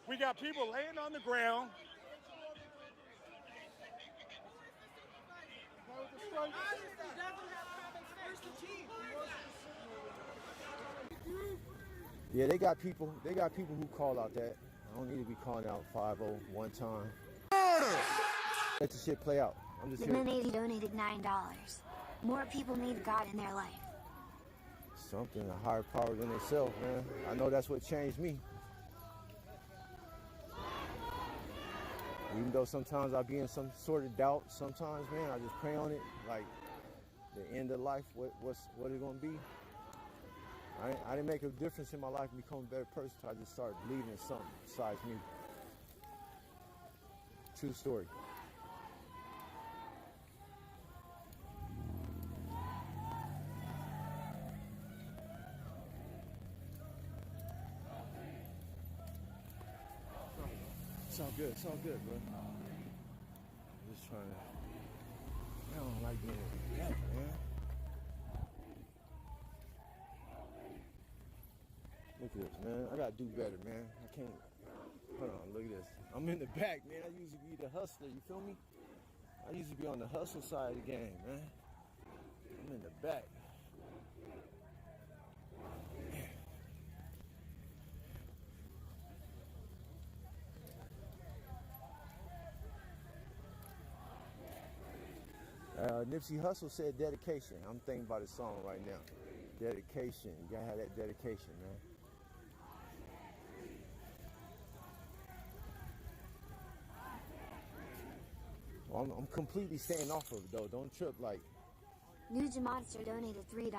We got people laying on the ground. Yeah, they got people who call out that. I don't need to be calling out 5-0 one time. Let the shit play out. I'm just here. The man donated $9. More people need God in their life. Something, a higher power than themselves, man. I know that's what changed me. Even though sometimes I be in some sort of doubt, sometimes, man, I just pray on it. Like the end of life, what it gonna be? I didn't make a difference in my life and become a better person until I just started believing in something besides me. True story. It's all good, bro. I'm just trying to. I don't like being in that, man. Look at this, man. I gotta do better, man. I can't. Hold on, look at this. I'm in the back, man. I usually be the hustler, you feel me? I used to be on the hustle side of the game, man. I'm in the back. Nipsey Hussle said dedication. I'm thinking about his song right now. Dedication. You gotta have that dedication, man. Well, I'm completely staying off of it, though. Don't trip, like. Ninja Monster donated $3.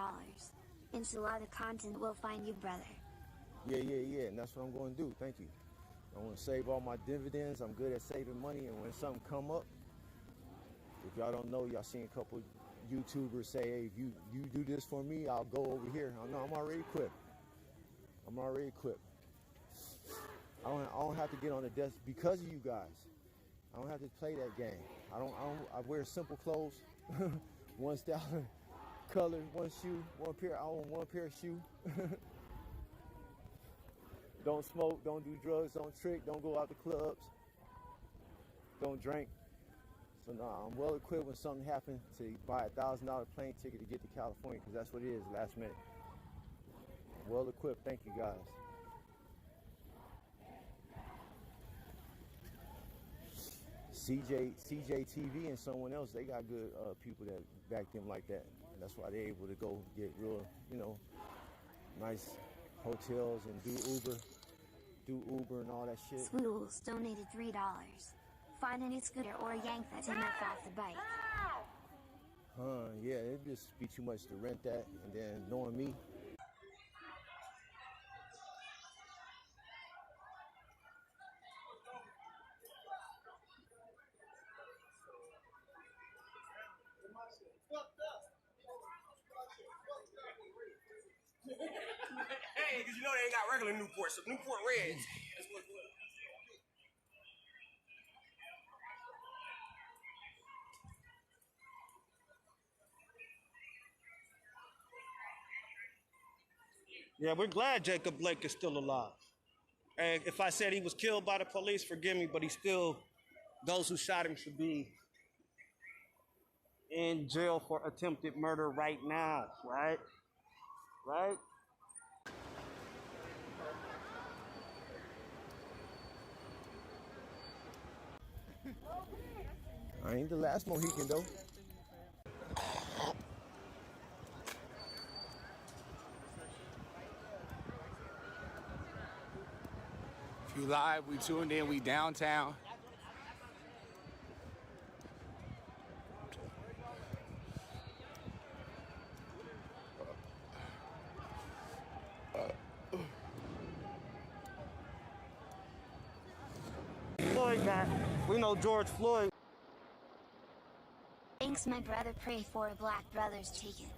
Inshallah, the content will find you, brother. Yeah. And that's what I'm going to do. Thank you. I want to save all my dividends. I'm good at saving money. And when something come up, if y'all don't know, y'all seen a couple YouTubers say, hey, if you do this for me, I'll go over here. I'm already equipped. I don't have to get on the desk because of you guys. I don't have to play that game. I wear simple clothes, one style, color, one shoe, one pair. I own one pair of shoe. Don't smoke, don't do drugs, don't trick, don't go out to clubs, don't drink. So nah, I'm well equipped when something happens to buy a $1,000 plane ticket to get to California, because that's what it is, last minute. Well equipped, thank you guys. CJ TV and someone else, they got good people that back them like that. And that's why they're able to go get real, nice hotels and do Uber and all that shit. Scoodles donated $3. Find any scooter or yank that MF off the bike. Yeah, it'd just be too much to rent that, and then knowing me. Hey, because you know they ain't got regular Newport, so Newport Reds. That's what it was. Yeah, we're glad Jacob Blake is still alive. And if I said he was killed by the police, forgive me, but those who shot him should be in jail for attempted murder right now, right? Right? I ain't the last Mohican, though. If you live, we tuned in, we downtown. We know George Floyd. Thanks, my brother. Pray for a black brother's ticket.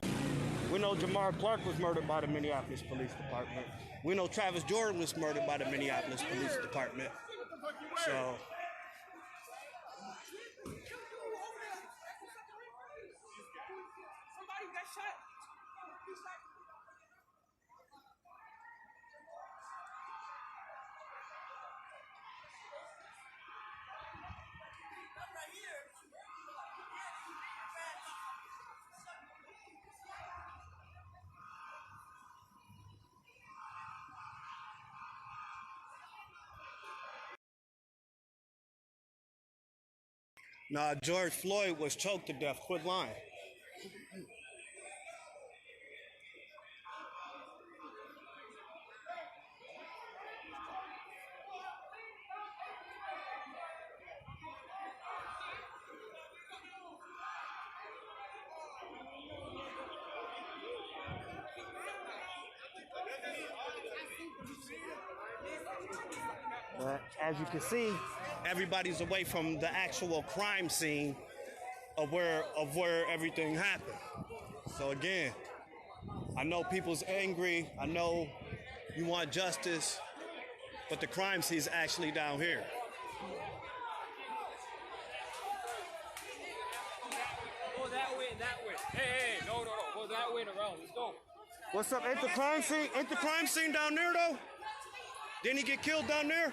We know Jamar Clark was murdered by the Minneapolis Police Department. We know Travis Jordan was murdered by the Minneapolis Police Department. So. Somebody got shot. Nah, George Floyd was choked to death. Quit lying. As you can see, everybody's away from the actual crime scene of where everything happened. So again, I know people's angry. I know you want justice, but the crime scene is actually down here. Go that way and that way. Hey, no. Go that way and around. Let's go. What's up? Ain't the crime scene? Ain't the crime scene down there though? Didn't he get killed down there?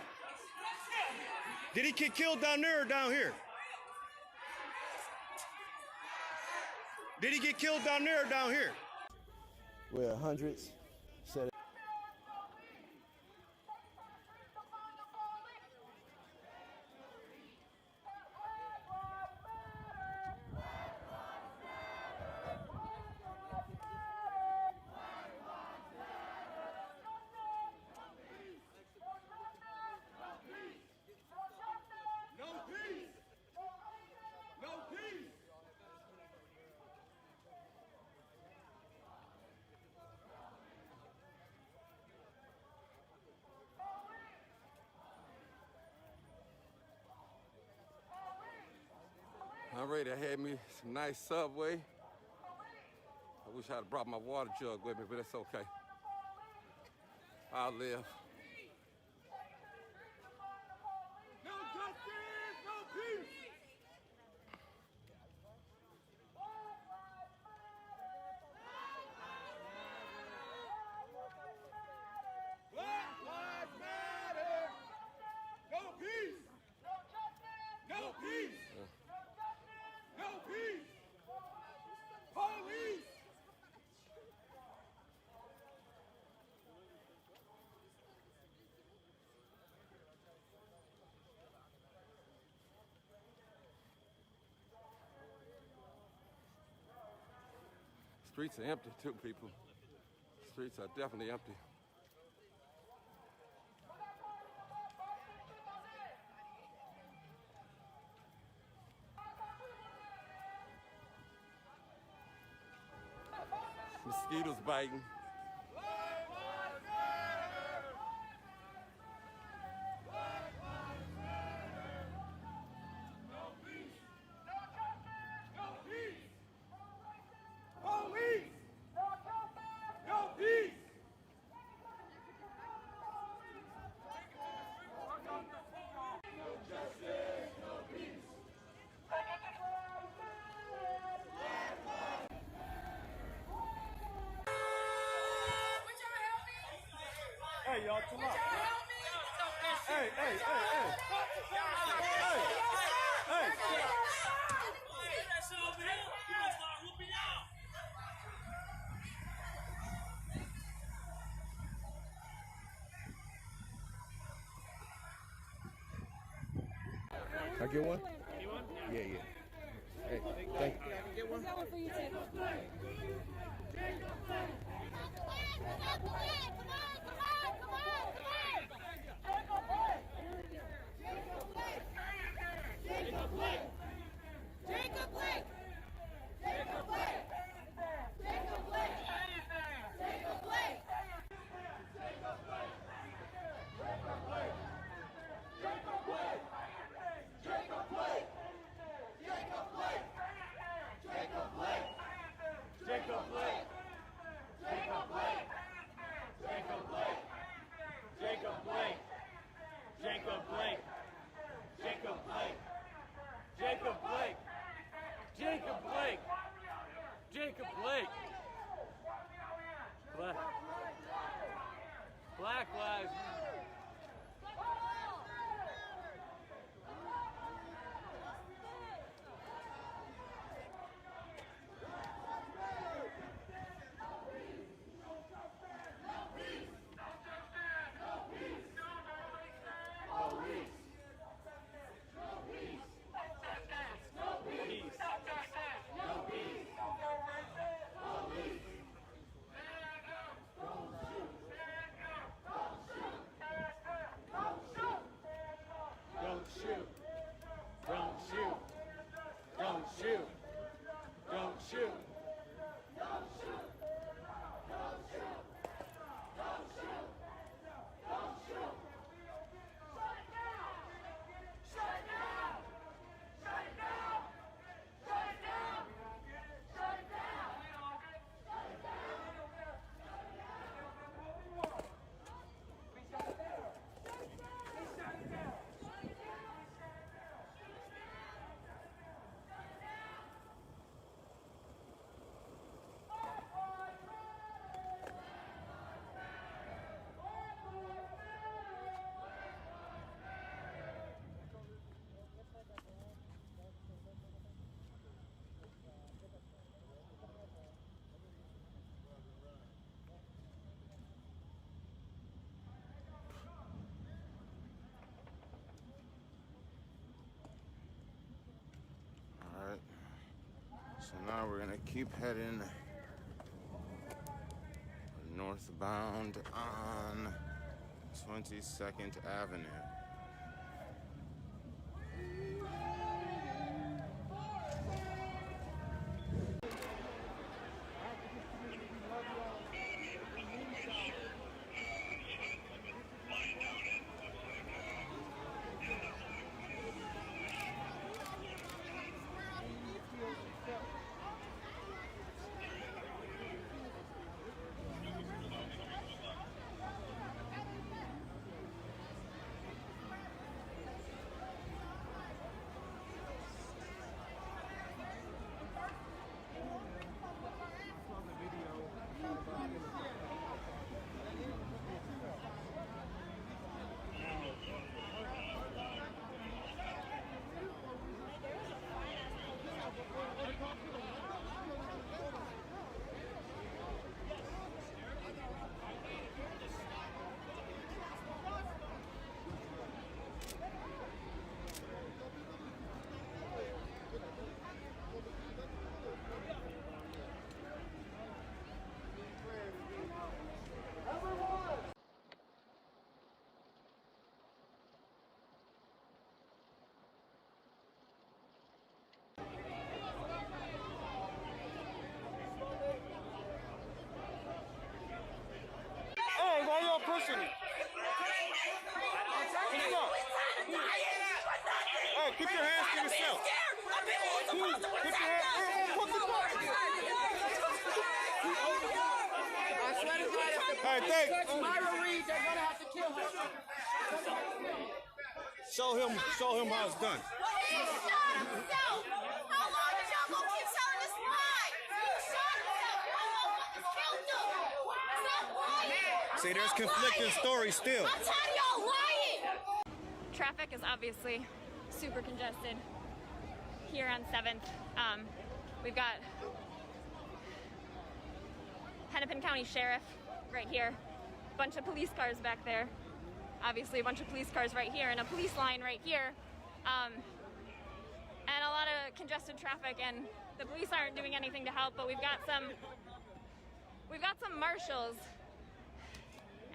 Did he get killed down there or down here? Did he get killed down there or down here? Where hundreds said. I'm ready to have me some nice Subway. I wish I'd have brought my water jug with me, but it's okay. I'll live. No justice, no peace. Black lives matter. No peace. No peace. No peace. Police. Streets are empty too, people. Streets are definitely empty. Mosquitoes biting. Police. No peace. Hey, y'all, chill out. Hey. I get one? Yeah. Hey, thank you. Is that one for you, too? Black lives. So now we're gonna keep heading northbound on 22nd Avenue. Hey, why y'all pushing me? Keep it up. Hey, keep your hands to yourself. Keep your hands. Put the I swear to God, hey, thanks. Myra Reed, they're gonna have to kill her. Show him how it's done. He shot himself. How long did y'all gonna keep telling this lie? He shot himself. Y'all motherfuckers killed him. Stop lying. See, there's conflicting stories still. I'm tired of y'all lying. Traffic is obviously super congested here on 7th. We've got Hennepin County Sheriff right here, a bunch of police cars back there, obviously a bunch of police cars right here, and a police line right here, and a lot of congested traffic, and the police aren't doing anything to help, but we've got some marshals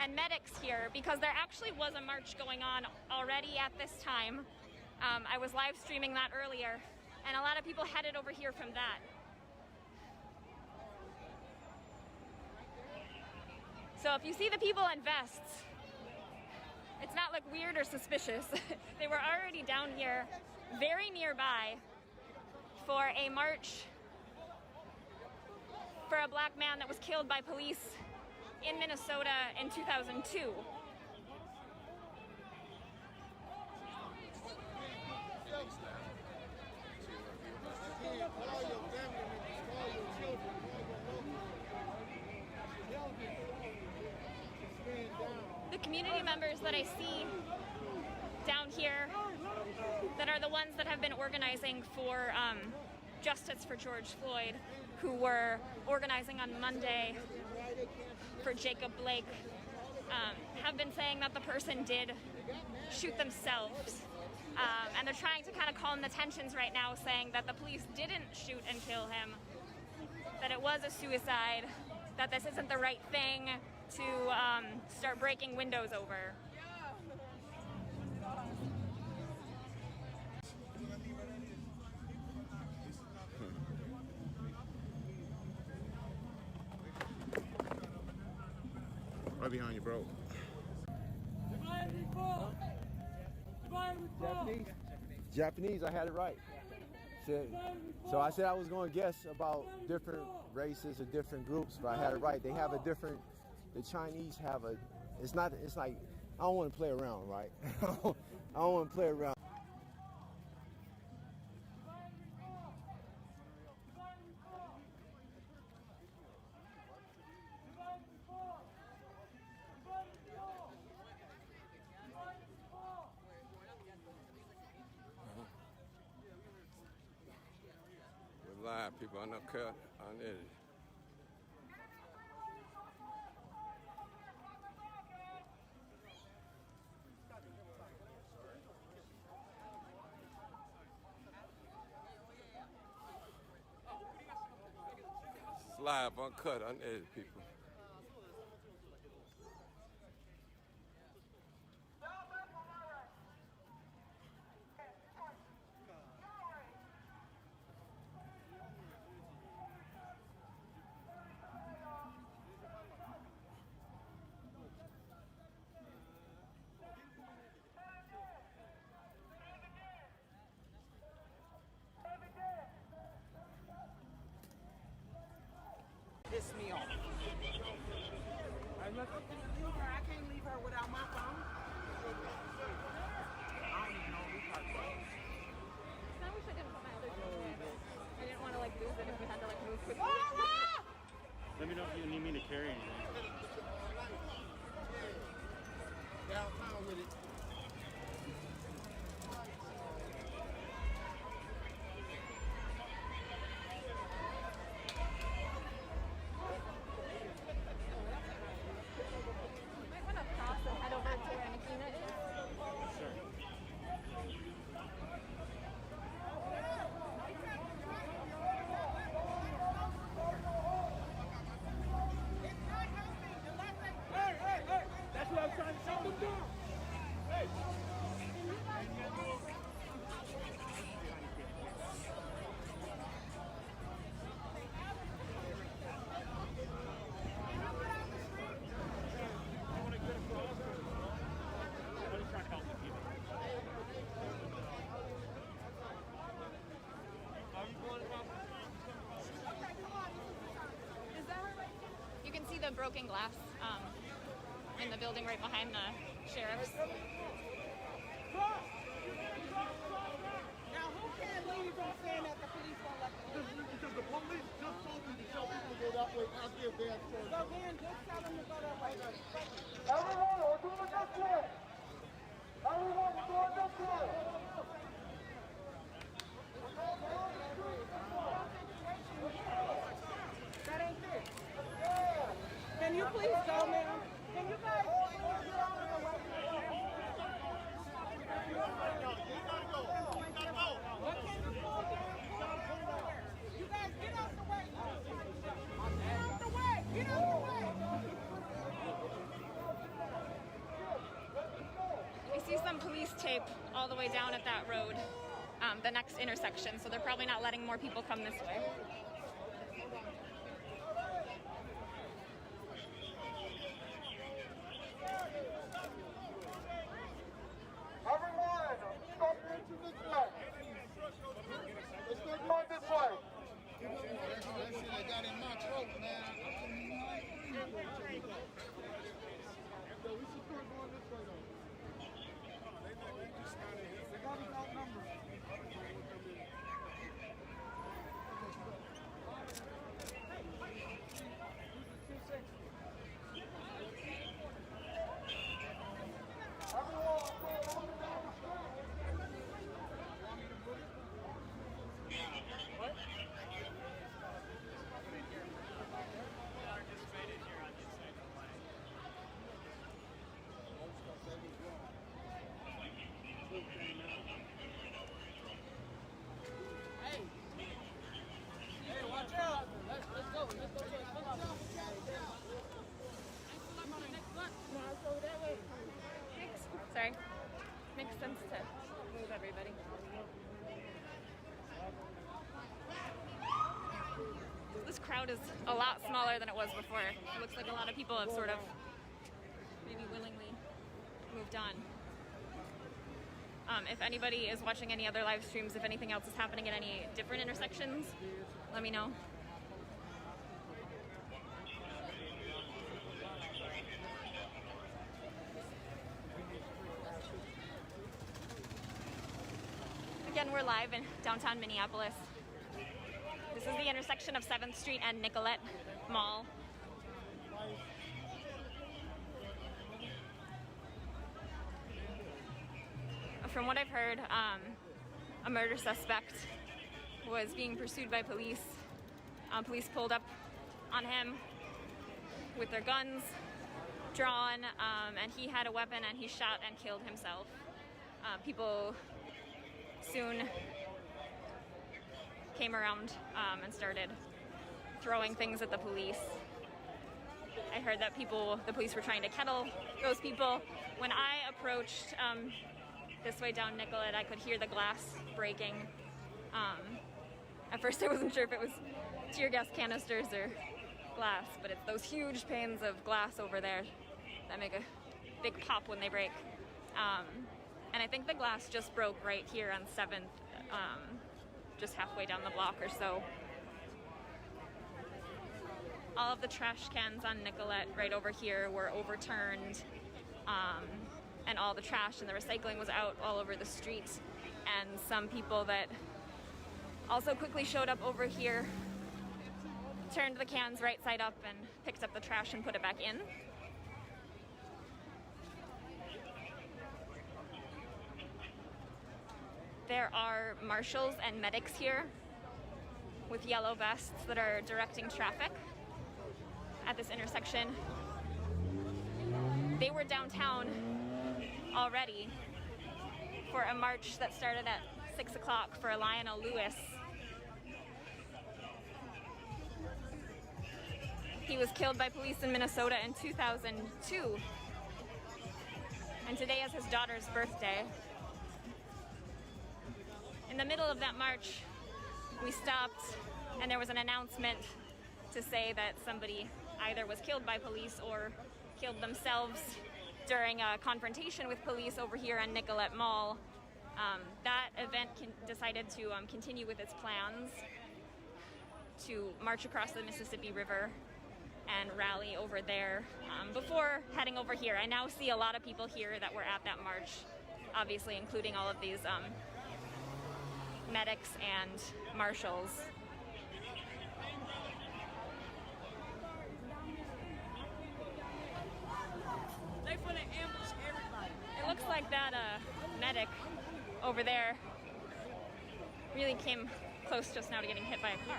and medics here because there actually was a march going on already at this time. I was live streaming that earlier, and a lot of people headed over here from that. So if you see the people in vests, it's not like weird or suspicious. They were already down here very nearby for a march for a black man that was killed by police in Minnesota in 2002. The community members that I see down here that are the ones that have been organizing for justice for George Floyd, who were organizing on Monday for Jacob Blake, have been saying that the person did shoot themselves. And they're trying to kind of calm the tensions right now, saying that the police didn't shoot and kill him, that it was a suicide, that this isn't the right thing to start breaking windows over. Right behind you, bro. Japanese, I had it right. So I said I was going to guess about different races or different groups, but I had it right. They have a different, the Chinese have a, it's like, I don't want to play around, right? I don't want to play around. We're live, people. I know cut on it. live, uncut, unedited, people. Piss me off. I can't leave her without my phone. I don't even know who parked it. I wish I didn't put my other phone away, but I didn't want to like lose it if we had to like move quickly. Let me know if you need me to carry anything. Downtown with it. You can see the broken glass in the building right behind the sheriff's. Now, who can't leave from saying that the police won't let them leave? Because the police just told me to tell people to go that way after a bad story. So then, just tell them to go that way. Everyone, we're doing this way. Everyone, we're doing this way. That ain't fair. Can you please go, ma'am? Can you guys please get out of the way? What can you fall down for? You guys get out the way. Get out the way. Get out the way. I see some police tape all the way down at that road, the next intersection, so they're probably not letting more people come this way. Everyone, stop into this way. Let's go going this way. That shit I got in my throat, man. So we should start going this way, though. They got us outnumbered. Sorry. Makes sense to move everybody. This crowd is a lot smaller than it was before. It looks like a lot of people have sort of maybe willingly moved on. If anybody is watching any other live streams, if anything else is happening at any different intersections, let me know. Again, we're live in downtown Minneapolis. This is the intersection of 7th Street and Nicollet Mall. From what I've heard, a murder suspect was being pursued by police. Police pulled up on him with their guns drawn, and he had a weapon and he shot and killed himself. People soon came around and started throwing things at the police. I heard that the police were trying to kettle those people. When I approached this way down Nicollet, I could hear the glass breaking. At first I wasn't sure if it was tear gas canisters or glass, but it's those huge panes of glass over there that make a big pop when they break. And I think the glass just broke right here on 7th, just halfway down the block or so. All of the trash cans on Nicollet right over here were overturned, and all the trash and the recycling was out all over the street. And some people that also quickly showed up over here turned the cans right side up and picked up the trash and put it back in. There are marshals and medics here with yellow vests that are directing traffic at this intersection. They were downtown already for a march that started at 6 o'clock for Lionel Lewis. He was killed by police in Minnesota in 2002. And today is his daughter's birthday. In the middle of that march, we stopped and there was an announcement to say that somebody either was killed by police or killed themselves during a confrontation with police over here on Nicollet Mall. That event decided to continue with its plans to march across the Mississippi River and rally over there before heading over here. I now see a lot of people here that were at that march, obviously including all of these medics and marshals. They finna ambush everybody. It looks like that medic over there really came close just now to getting hit by a car.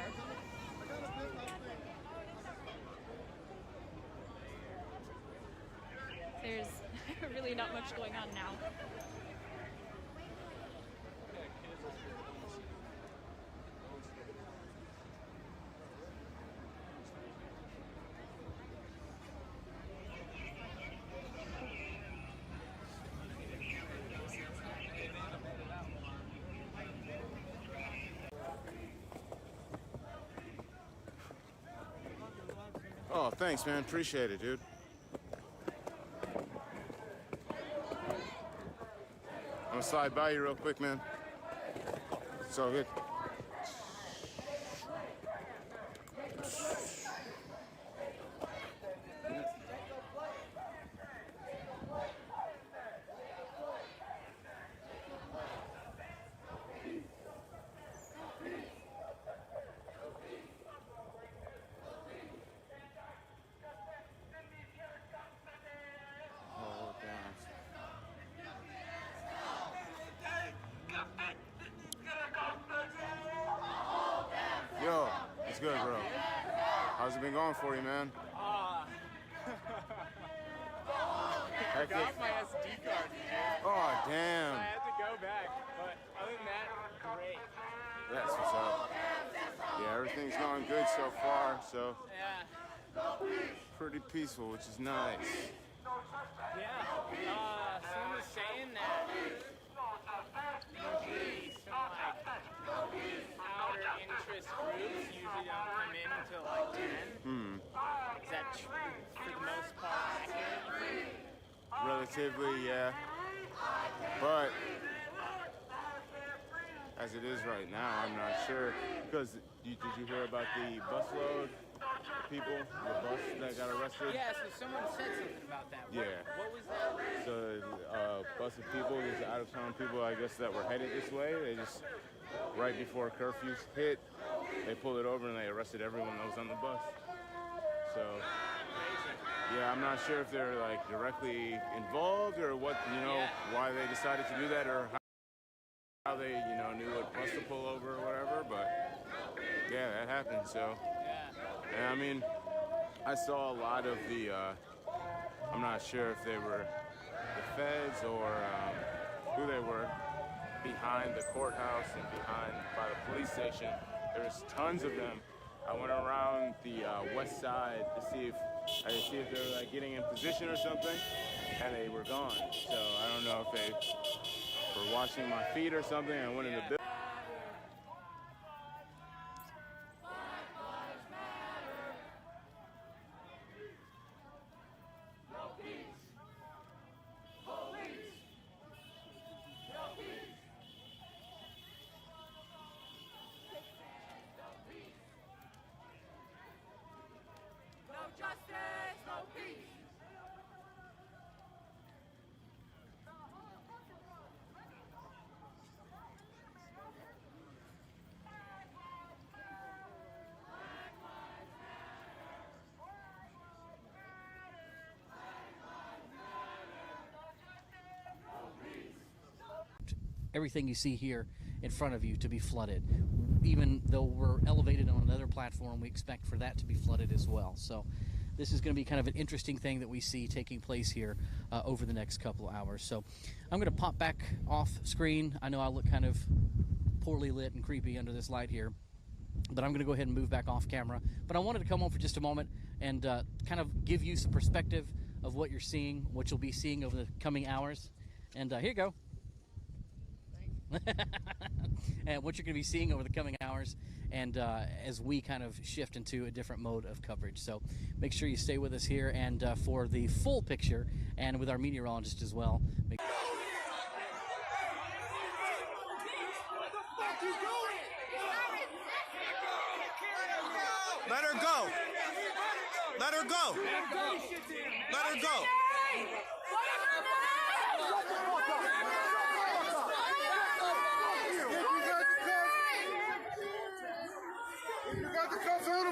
There's really not much going on now. Oh, thanks, man. Appreciate it, dude. I'm gonna slide by you real quick, man. It's all good. Yo, it's good, bro. How's it been going for you, man? I forgot my SD card, man. Oh, damn. I had to go back, but other than that, great. That's what's up. Yeah, everything's going good so far, so Yeah. pretty peaceful, which is nice. Yeah. Someone was saying that usually some outer interest groups usually don't come in until like 10. Is that true for the most part accurate? Relatively, yeah. But as it is right now, I'm not sure. Because did you hear about the busload people, the bus that got arrested? Yeah, so someone said something about that. Yeah. What was that? So a bus of people, these out-of-town people, I guess, that were headed this way. They just, right before curfews hit, they pulled it over and they arrested everyone that was on the bus. So, yeah, I'm not sure if they're like directly involved or what, why they decided to do that or how they, knew what bus to pull over or whatever. But yeah, that happened. So, and I mean, I saw a lot of the, I'm not sure if they were the feds or who they were, behind the courthouse and behind by the police station. There's tons of them I went around the west side to see if they were like getting in position or something, and they were gone. So I don't know if they were washing my feet or something. I went in the building. Everything you see here in front of you to be flooded. Even though we're elevated on another platform, we expect for that to be flooded as well. So this is going to be kind of an interesting thing that we see taking place here over the next couple of hours. So I'm going to pop back off screen. I know I look kind of poorly lit and creepy under this light here, but I'm going to go ahead and move back off camera. But I wanted to come on for just a moment and kind of give you some perspective of what you're seeing, what you'll be seeing over the coming hours. And here you go. And what you're going to be seeing over the coming hours, and as we kind of shift into a different mode of coverage. So make sure you stay with us here, and for the full picture, and with our meteorologist as well. Let her go. Let her go. Let her go.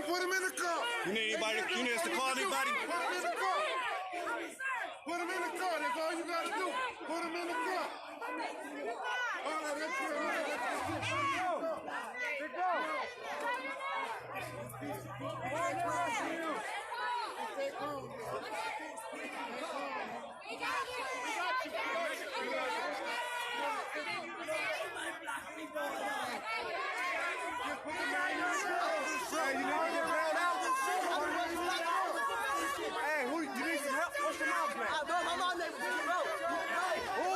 Put him in the car. You need anybody? You need us to call anybody? Put him in the car. Put him in the car. That's all you gotta do. Put him in the car. All right, let's go. Let's go. Hey, you need to get bailed out? Hey, who, you need some help? What's your mouth, man? My mom named Who?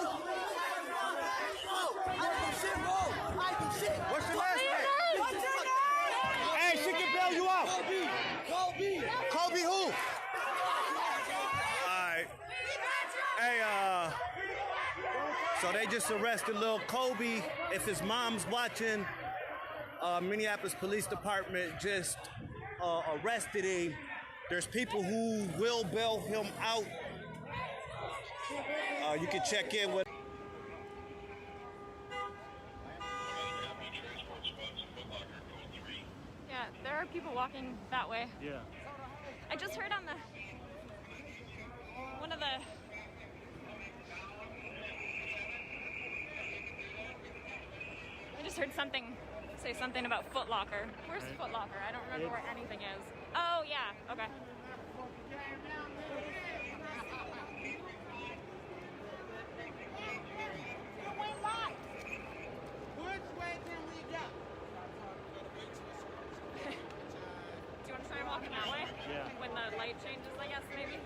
I do shit. What's your last name? Hey, she can bail you out. Kobe. Kobe who? Alright. Hey, so they just arrested little Kobe. If his mom's watching, Minneapolis Police Department just arrested him. There's people who will bail him out. You can check in with. Yeah, there are people walking that way. Yeah. I just heard on the one of the I just heard say something about Foot Locker. Where's Foot Locker? I don't remember where anything is. Oh yeah, okay. Which way can we go? Do you want to try walking that way? Yeah. When the light changes, I guess, maybe? We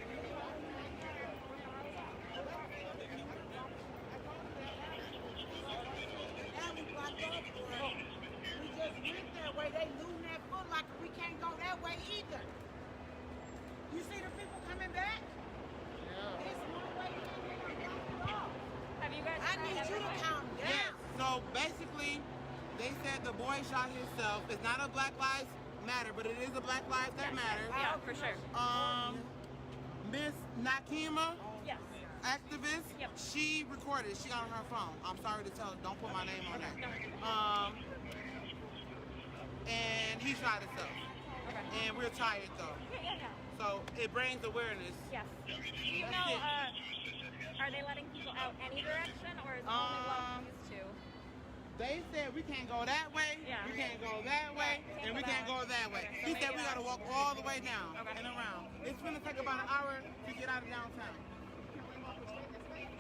just went that way. They looting that Foot Locker. We can't go that way either. You see the people coming back? Yeah. It's one way in. Have you guys I need you to calm down. Yes. So basically, they said the boy shot himself. It's not a Black Lives Matter, but it is a Black Lives That Matter. Yeah, for sure. Miss Nakima, yes, activist, she recorded it. She got on her phone. I'm sorry to tell her, don't put my name on that. And he shot himself. Okay. And we're tired though. Yeah. So it brings awareness. Yes. Do you know, are they letting people out any direction, or is it only blocking these two? They said we can't go that way, we can't go that way, and we can't go that way. He said we gotta walk all the way down and around. It's gonna take about an hour to get out of downtown.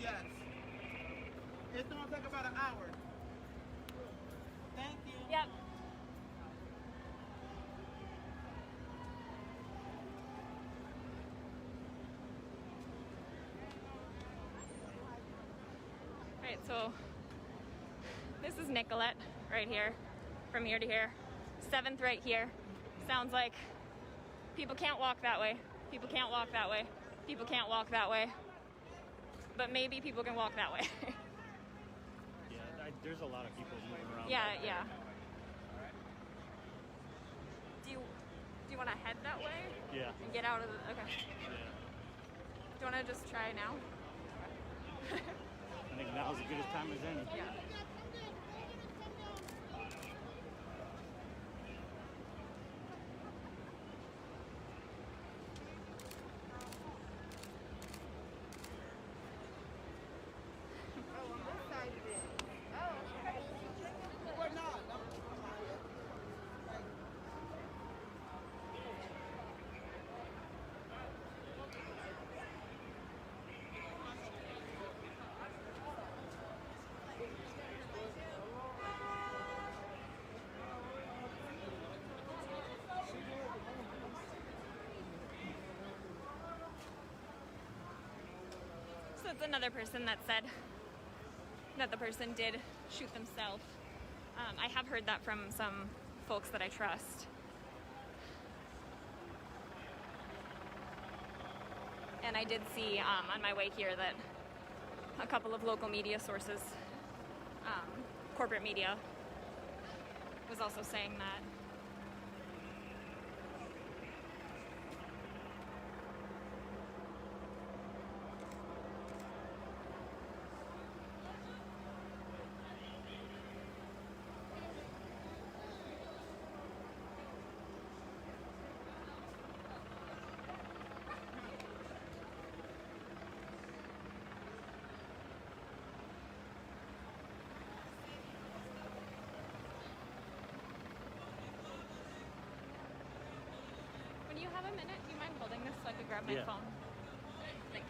Yes. It's gonna take about an hour. Thank you. Yep. So this is Nicolette right here, from here to here. 7th right here. Sounds like people can't walk that way. People can't walk that way. People can't walk that way. But maybe people can walk that way. Yeah, there's a lot of people moving around. Yeah, yeah. Do you want to head that way? Yeah. And get out of the... Okay. Yeah. Do you want to just try now? I think now's as good a time as any. Yeah. So it's another person that said that the person did shoot themselves. I have heard that from some folks that I trust. And I did see on my way here that a couple of local media sources, corporate media, was also saying that. When you have a minute, do you mind holding this so I could grab my Yeah. phone? Thanks.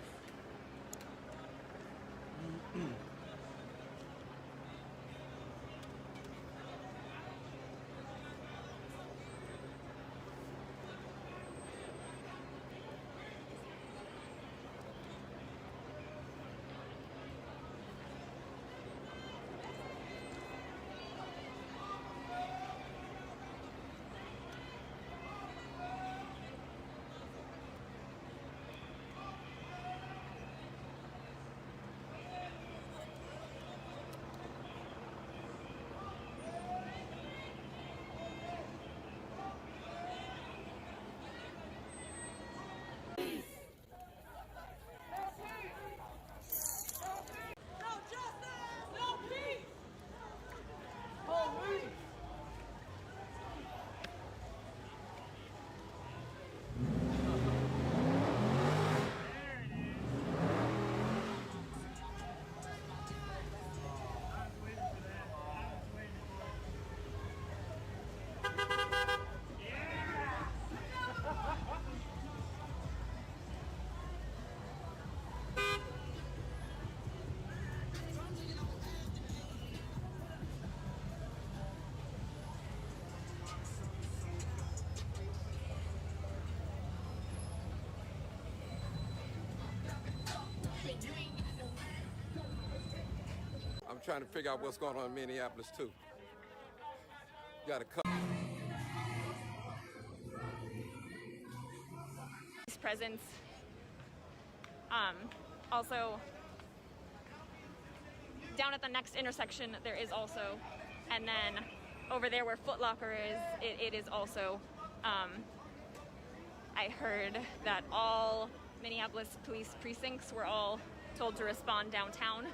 I'm trying to figure out what's going on in Minneapolis too. Got a couple. His presence. Also, down at the next intersection, there is also, and then over there where Foot Locker is, it is also. I heard that all Minneapolis police precincts were all told to respond downtown.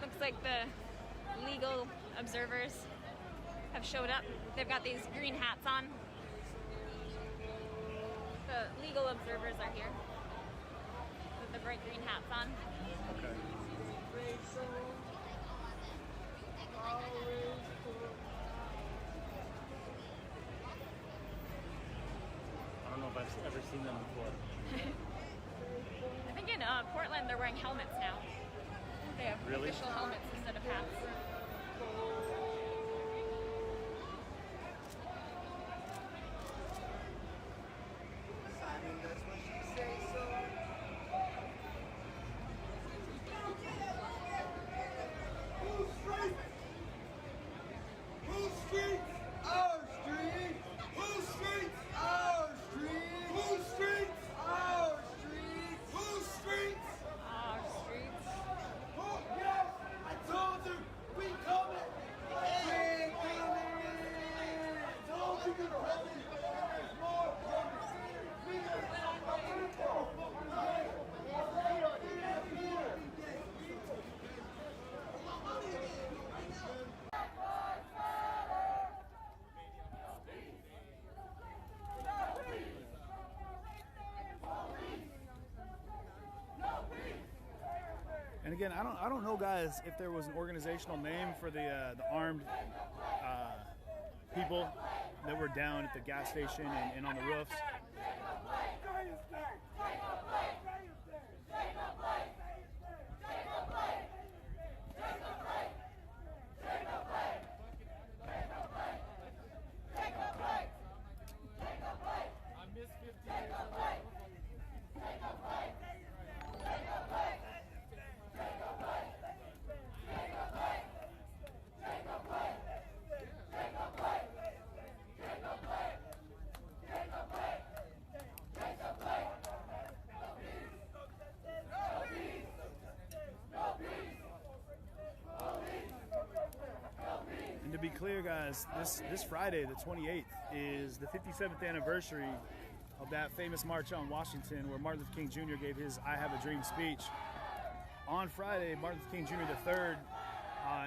Looks like the legal observers have showed up. They've got these green hats on. The legal observers are here with the bright green hats on. Okay. I don't know if I've ever seen them before. I think in Portland they're wearing helmets now. They have Really? official helmets instead of hats. Simon does what she says, so. Whose street? Whose street? Our street. Whose street? Our street. Whose street? Our street. Whose street? Our streets. Oh, yes, I told you, we coming. We coming. Told you you're coming. There's more coming. And again, I don't know, guys, if there was an organizational name for the armed people that were down at the gas station and on the roofs. And to be clear, guys, this Friday, the 28th, is the 57th anniversary of that famous march on Washington where Martin Luther King Jr. gave his I Have a Dream speech. On Friday, Martin Luther King Jr. III,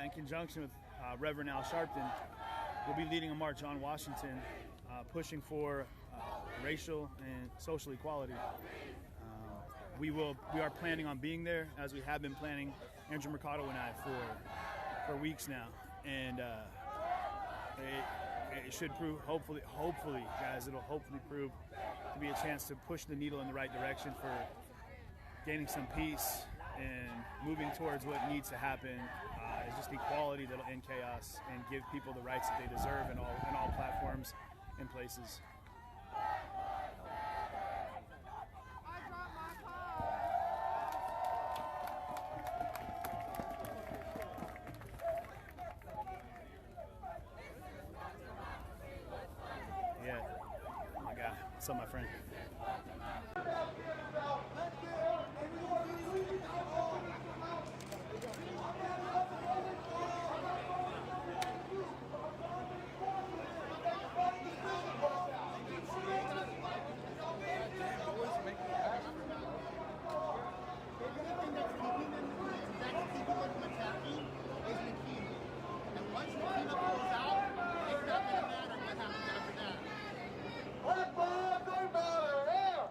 in conjunction with Reverend Al Sharpton, will be leading a march on Washington, pushing for racial and social equality. We are planning on being there, as we have been planning, Andrew Mercado and I, for weeks now. And it should prove, hopefully, guys, it'll hopefully prove to be a chance to push the needle in the right direction for gaining some peace and moving towards what needs to happen is just equality that'll end chaos and give people the rights that they deserve in all platforms and places. Yeah, my guy. What's up, my friend? Black lives don't matter, yeah!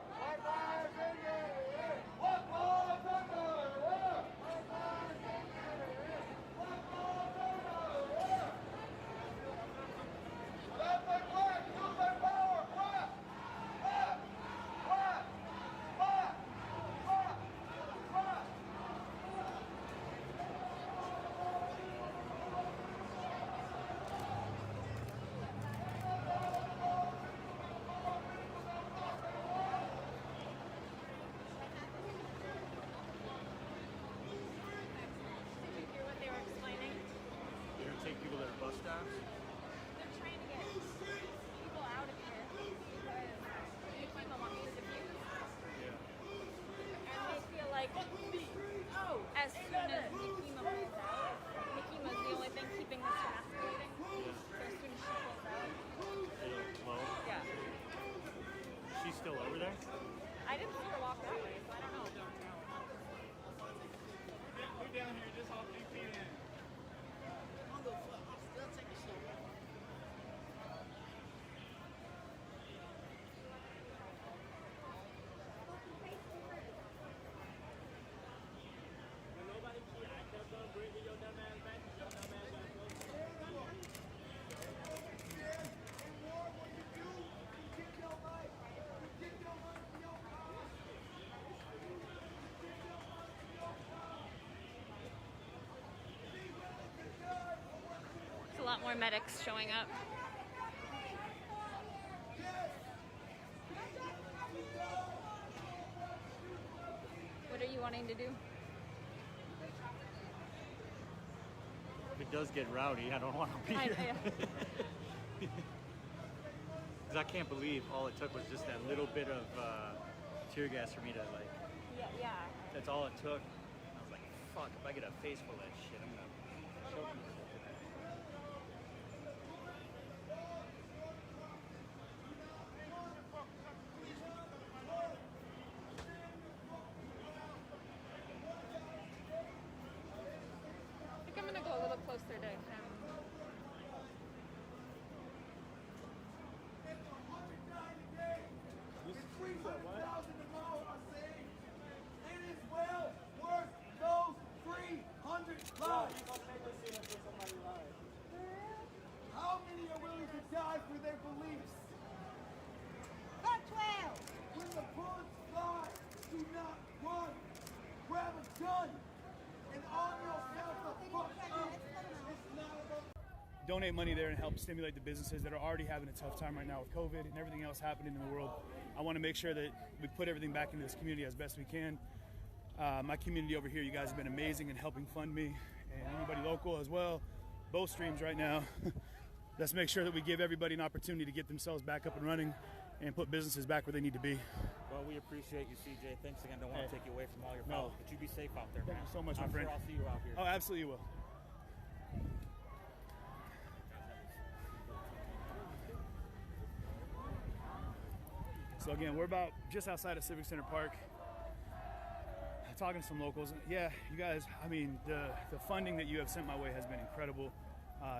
we down here just off GPN. I'm gonna still take a shot. There's a lot more medics showing up. What are you wanting to do? If it does get rowdy, I don't want to be here. Because I can't believe all it took was just that little bit of tear gas for me to like. Yeah. That's all it took. I was like, fuck, if I get a face full of that shit, I'm gonna choke myself. I think I'm gonna go a little closer to him. How many are willing to die for their beliefs? Not 12. When the bullets fly, do not run. Grab a gun and arm yourself the fuck up. It's not about... Donate money there and help stimulate the businesses that are already having a tough time right now with COVID and everything else happening in the world. I want to make sure that we put everything back into this community as best we can. My community over here, you guys have been amazing in helping fund me, and anybody local as well. Both streams right now. Let's make sure that we give everybody an opportunity to get themselves back up and running and put businesses back where they need to be. Well, we appreciate you, CJ. Thanks again. Don't want to take you away from all your followers, but you be safe out there, man. Thank you so much, my I'm friend. sure I'll see you out here. Oh, absolutely will. So again, we're about just outside of Civic Center Park. Talking to some locals. Yeah, you guys, I mean, the funding that you have sent my way has been incredible.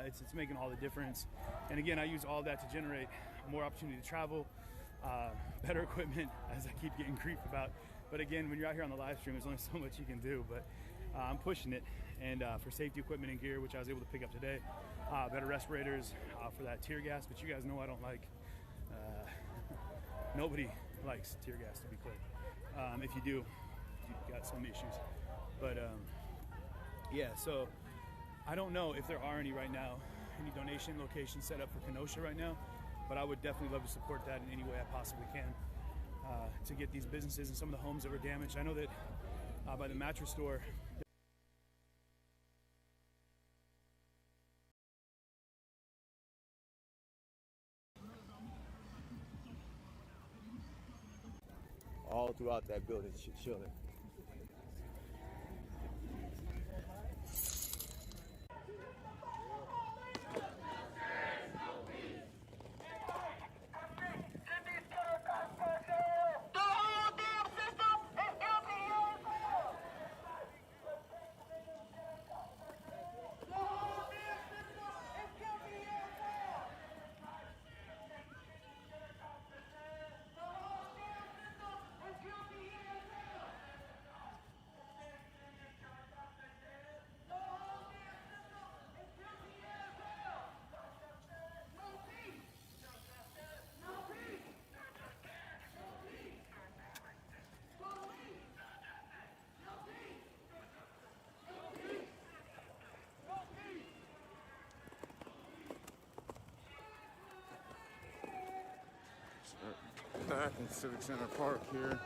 It's making all the difference. And again, I use all that to generate more opportunity to travel, better equipment, as I keep getting grief about. But again, when you're out here on the live stream, there's only so much you can do. But I'm pushing it. And for safety equipment and gear, which I was able to pick up today, better respirators for that tear gas. But you guys know I don't like, nobody likes tear gas, to be clear. If you do, you've got some issues. But yeah, so I don't know if there are any right now, any donation locations set up for Kenosha right now, but I would definitely love to support that in any way I possibly can to get these businesses and some of the homes that were damaged. I know that by the mattress store, all throughout that building, chilling. Back in Civic Center Park here.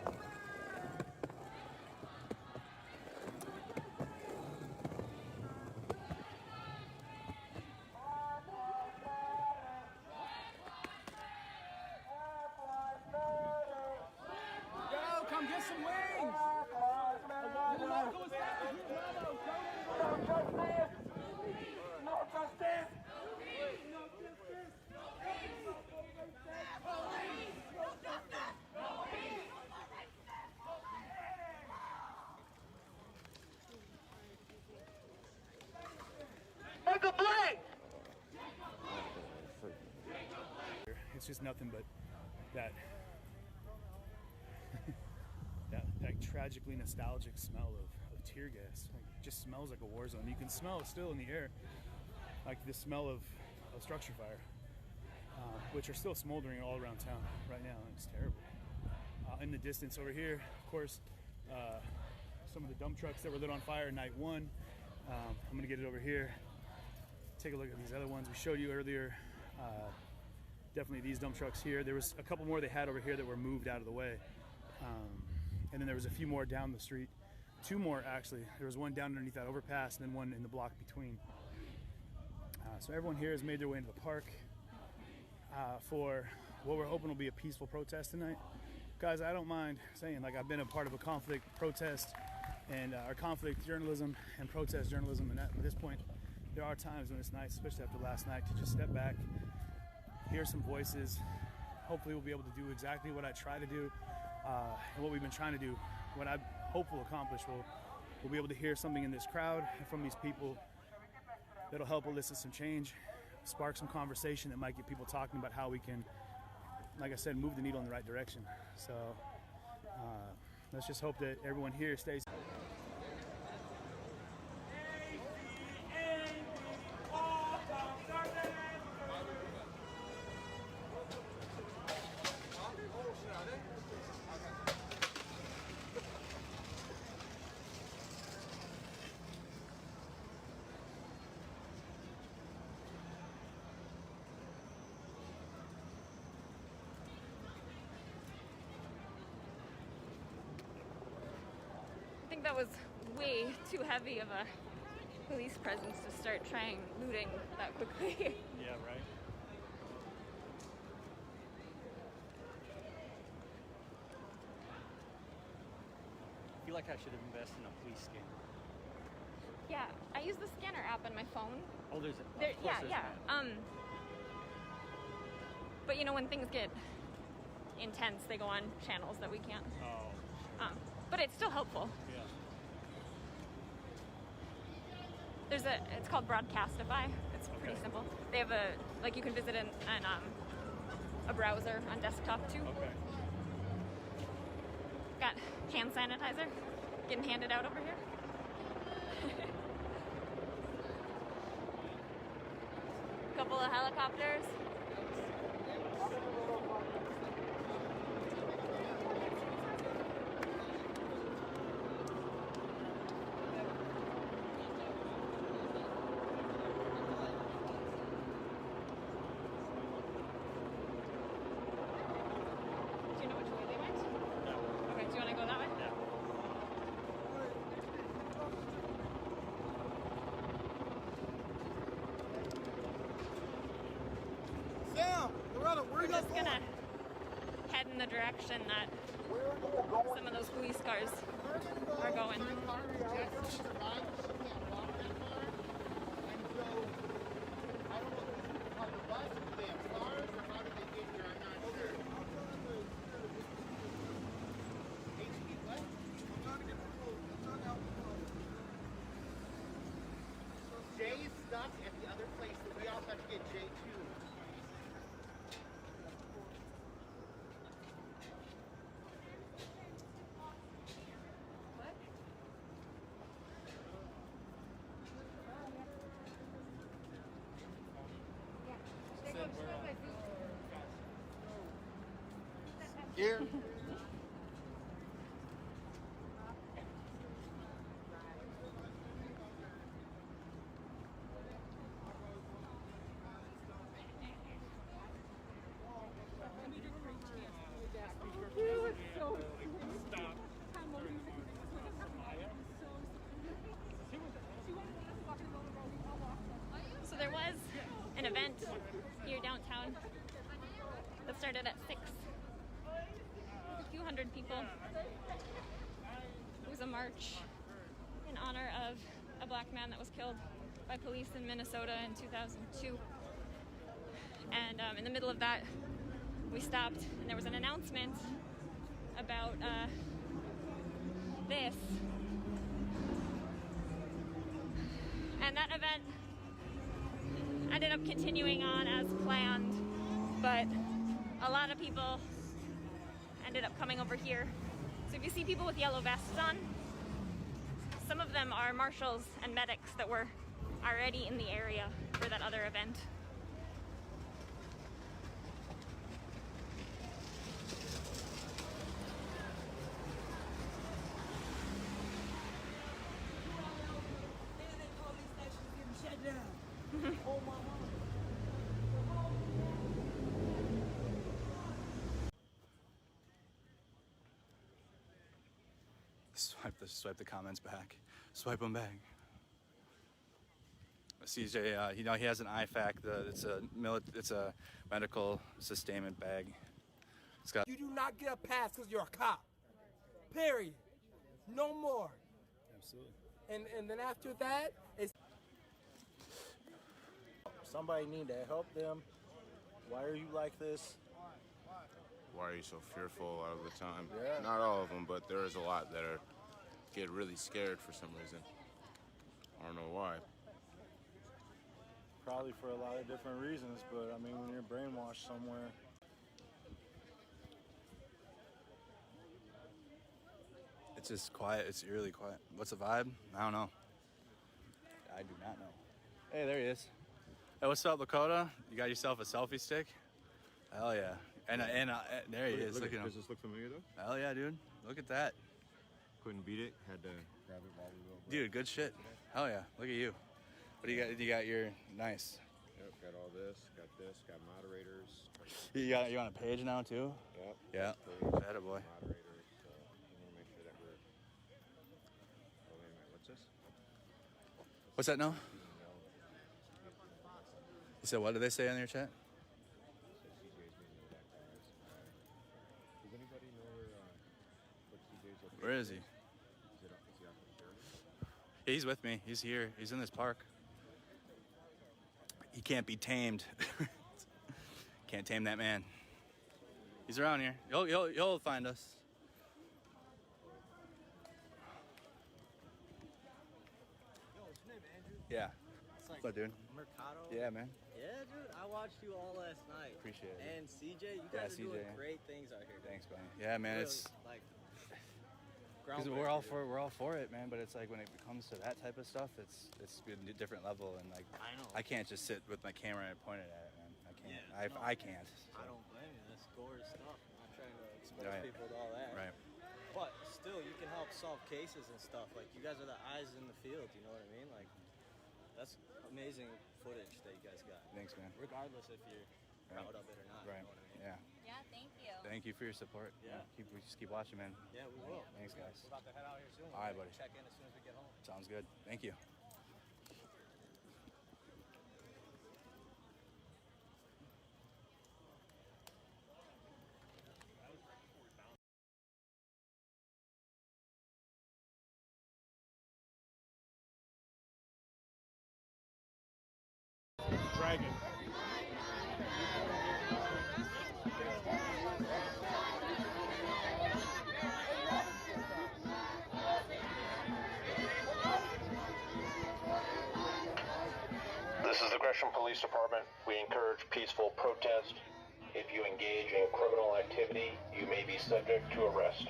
Yo, come get some wings! The local is happy. No justice! No justice! No justice! it's just nothing but that that tragically nostalgic smell of tear gas. Like, it just smells like a war zone. You can smell it still in the air, like the smell of structure fire, which are still smoldering all around town right now. It's terrible. In the distance over here, of course, some of the dump trucks that were lit on fire night one. I'm gonna get it over here. Take a look at these other ones we showed you earlier. Definitely these dump trucks here. There was a couple more they had over here that were moved out of the way. And then there was a few more down the street. 2 more actually. There was one down underneath that overpass and then one in the block between. So everyone here has made their way into the park for what we're hoping will be a peaceful protest tonight. Guys, I don't mind saying, like, I've been a part of a conflict protest and our conflict journalism and protest journalism, and at this point there are times when it's nice, especially after last night, to just step back, hear some voices. Hopefully we'll be able to do exactly what I try to do and what we've been trying to do. What I hope will accomplish, we'll be able to hear something in this crowd and from these people that'll help elicit some change, spark some conversation that might get people talking about how we can, like I said, move the needle in the right direction. So let's just hope that everyone here stays. I think that was way too heavy of a police presence to start trying looting that quickly. Yeah, right. I feel like I should have invested in a police scanner. Yeah, I use the scanner app on my phone. Oh, there's a There, yeah. But you know, when things get intense, they go on channels that we can't. Oh. But it's still helpful. Yeah. It's called Broadcastify. It's pretty simple. They have you can visit a browser on desktop too. Okay. Got hand sanitizer getting handed out over here. Couple of helicopters. Do you know which way they went? No. Okay, do you want to go that way? Yeah. Sam, Loretta, where We're you just going? gonna head in the direction that some of those police cars are going. Jay is stuck at the other place, so we also have to get Jay too. Here. So there was an event here downtown that started at 6. A few hundred people. It was a march in honor of a black man that was killed by police in Minnesota in 2002. And in the middle of that, we stopped and there was an announcement about this. And that event ended up continuing on as planned, but a lot of people ended up coming over here. So if you see people with yellow vests on, some of them are marshals and medics that were already in the area for that other event. Swipe the comments back. Swipe them back. CJ, he has an IFAC. It's a medical sustainment bag. It's got. You do not get a pass because you're a cop. Period. No more. Absolutely. And then after that, it's. Somebody need to help them. Why are you like this? Why are you so fearful all the time? Yeah. Not all of them, but there is a lot that get really scared for some reason. I don't know why. Probably for a lot of different reasons, but I mean, when you're brainwashed somewhere. It's just quiet. It's eerily quiet. What's the vibe? I don't know. I do not know. Hey, there he is. Hey, what's up, Lakota? You got yourself a selfie stick? Hell yeah. And there he is. Look at him. Does this look familiar though? Hell yeah, dude. Look at that. Couldn't beat it. Had to grab it while we were over. Dude, good shit. Hell yeah. Look at you. What do you got? You got your nice. Yep, got all this. Got moderators. You on a page now too? Yep. Yeah. Atta boy. Moderators. You want to make sure that we're. Oh wait a minute. What's this? What's that now? You said what did they say on your chat? Does anybody know what CJ's location? Where is he? Is he out for the Yeah, he's with me. He's here. He's in this park. He can't be tamed. Can't tame that man. He's around here. He'll find us. Yo, what's your name, Andrew? Yeah. It's What's up, dude? Mercado. Yeah, man. Yeah, dude. I watched you all last night. Appreciate it. And CJ, you guys are doing great things out here. Thanks, man. Yeah, man. Really, It's like because we're all for it, man. But it's like when it comes to that type of stuff, it's a different level, and like I know. I can't just sit with my camera and point it at it, man. I can't. Yeah, I can't. So. I don't blame you. That's gore stuff. I'm not trying to expose Right. people to all that. Right. But still, you can help solve cases and stuff. Like, you guys are the eyes in the field, you know what I mean? Like, that's amazing footage that you guys got. Thanks, man. Regardless if you're proud of it or not. Right. You know what I mean? Yeah. Yeah, thank you. Thank you for your support. Yeah. We just keep watching, man. Yeah, we will. Thanks, guys. We're about to head out here soon. All right, buddy. Check in as soon as we get home. Sounds good. Thank you. Dragon. This is the Gresham Police Department. We encourage peaceful protest. If you engage in criminal activity, you may be subject to arrest.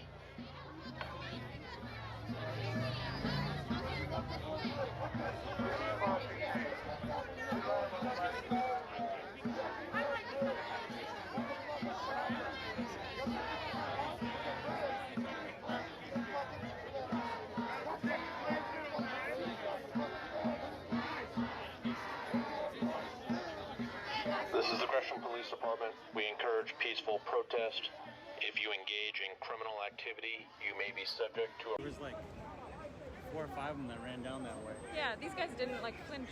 This is the Gresham Police Department. We encourage peaceful protest. If you engage in criminal activity, you may be subject to There was like 4 or 5 of them that ran down that way. Yeah, these guys didn't like flinch.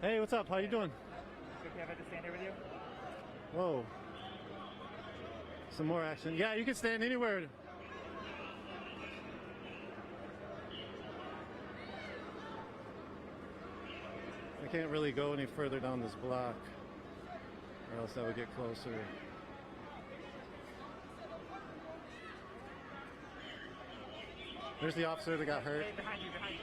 Hey, what's up? How you doing? Can I have to stand here with you? Whoa. Some more action. Yeah, you can stand anywhere. I can't really go any further down this block, or else I would get closer. There's the officer that got hurt. Hey, behind you, behind you.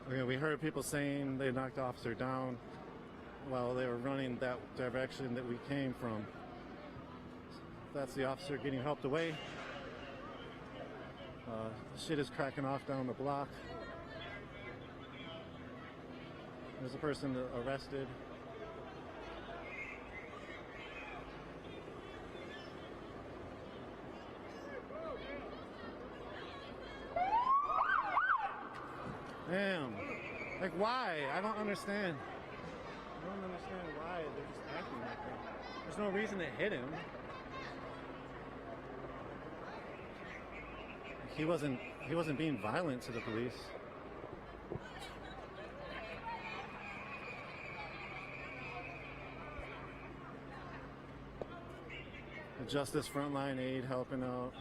Okay, we heard people saying they knocked the officer down while they were running that direction that we came from. That's the officer getting helped away. Shit is cracking off down the block. There's a person arrested. Damn. Like, why? I don't understand. I don't understand why they're just acting like that. There's no reason to hit him. He wasn't being violent to the police. The Justice Frontline Aid helping out.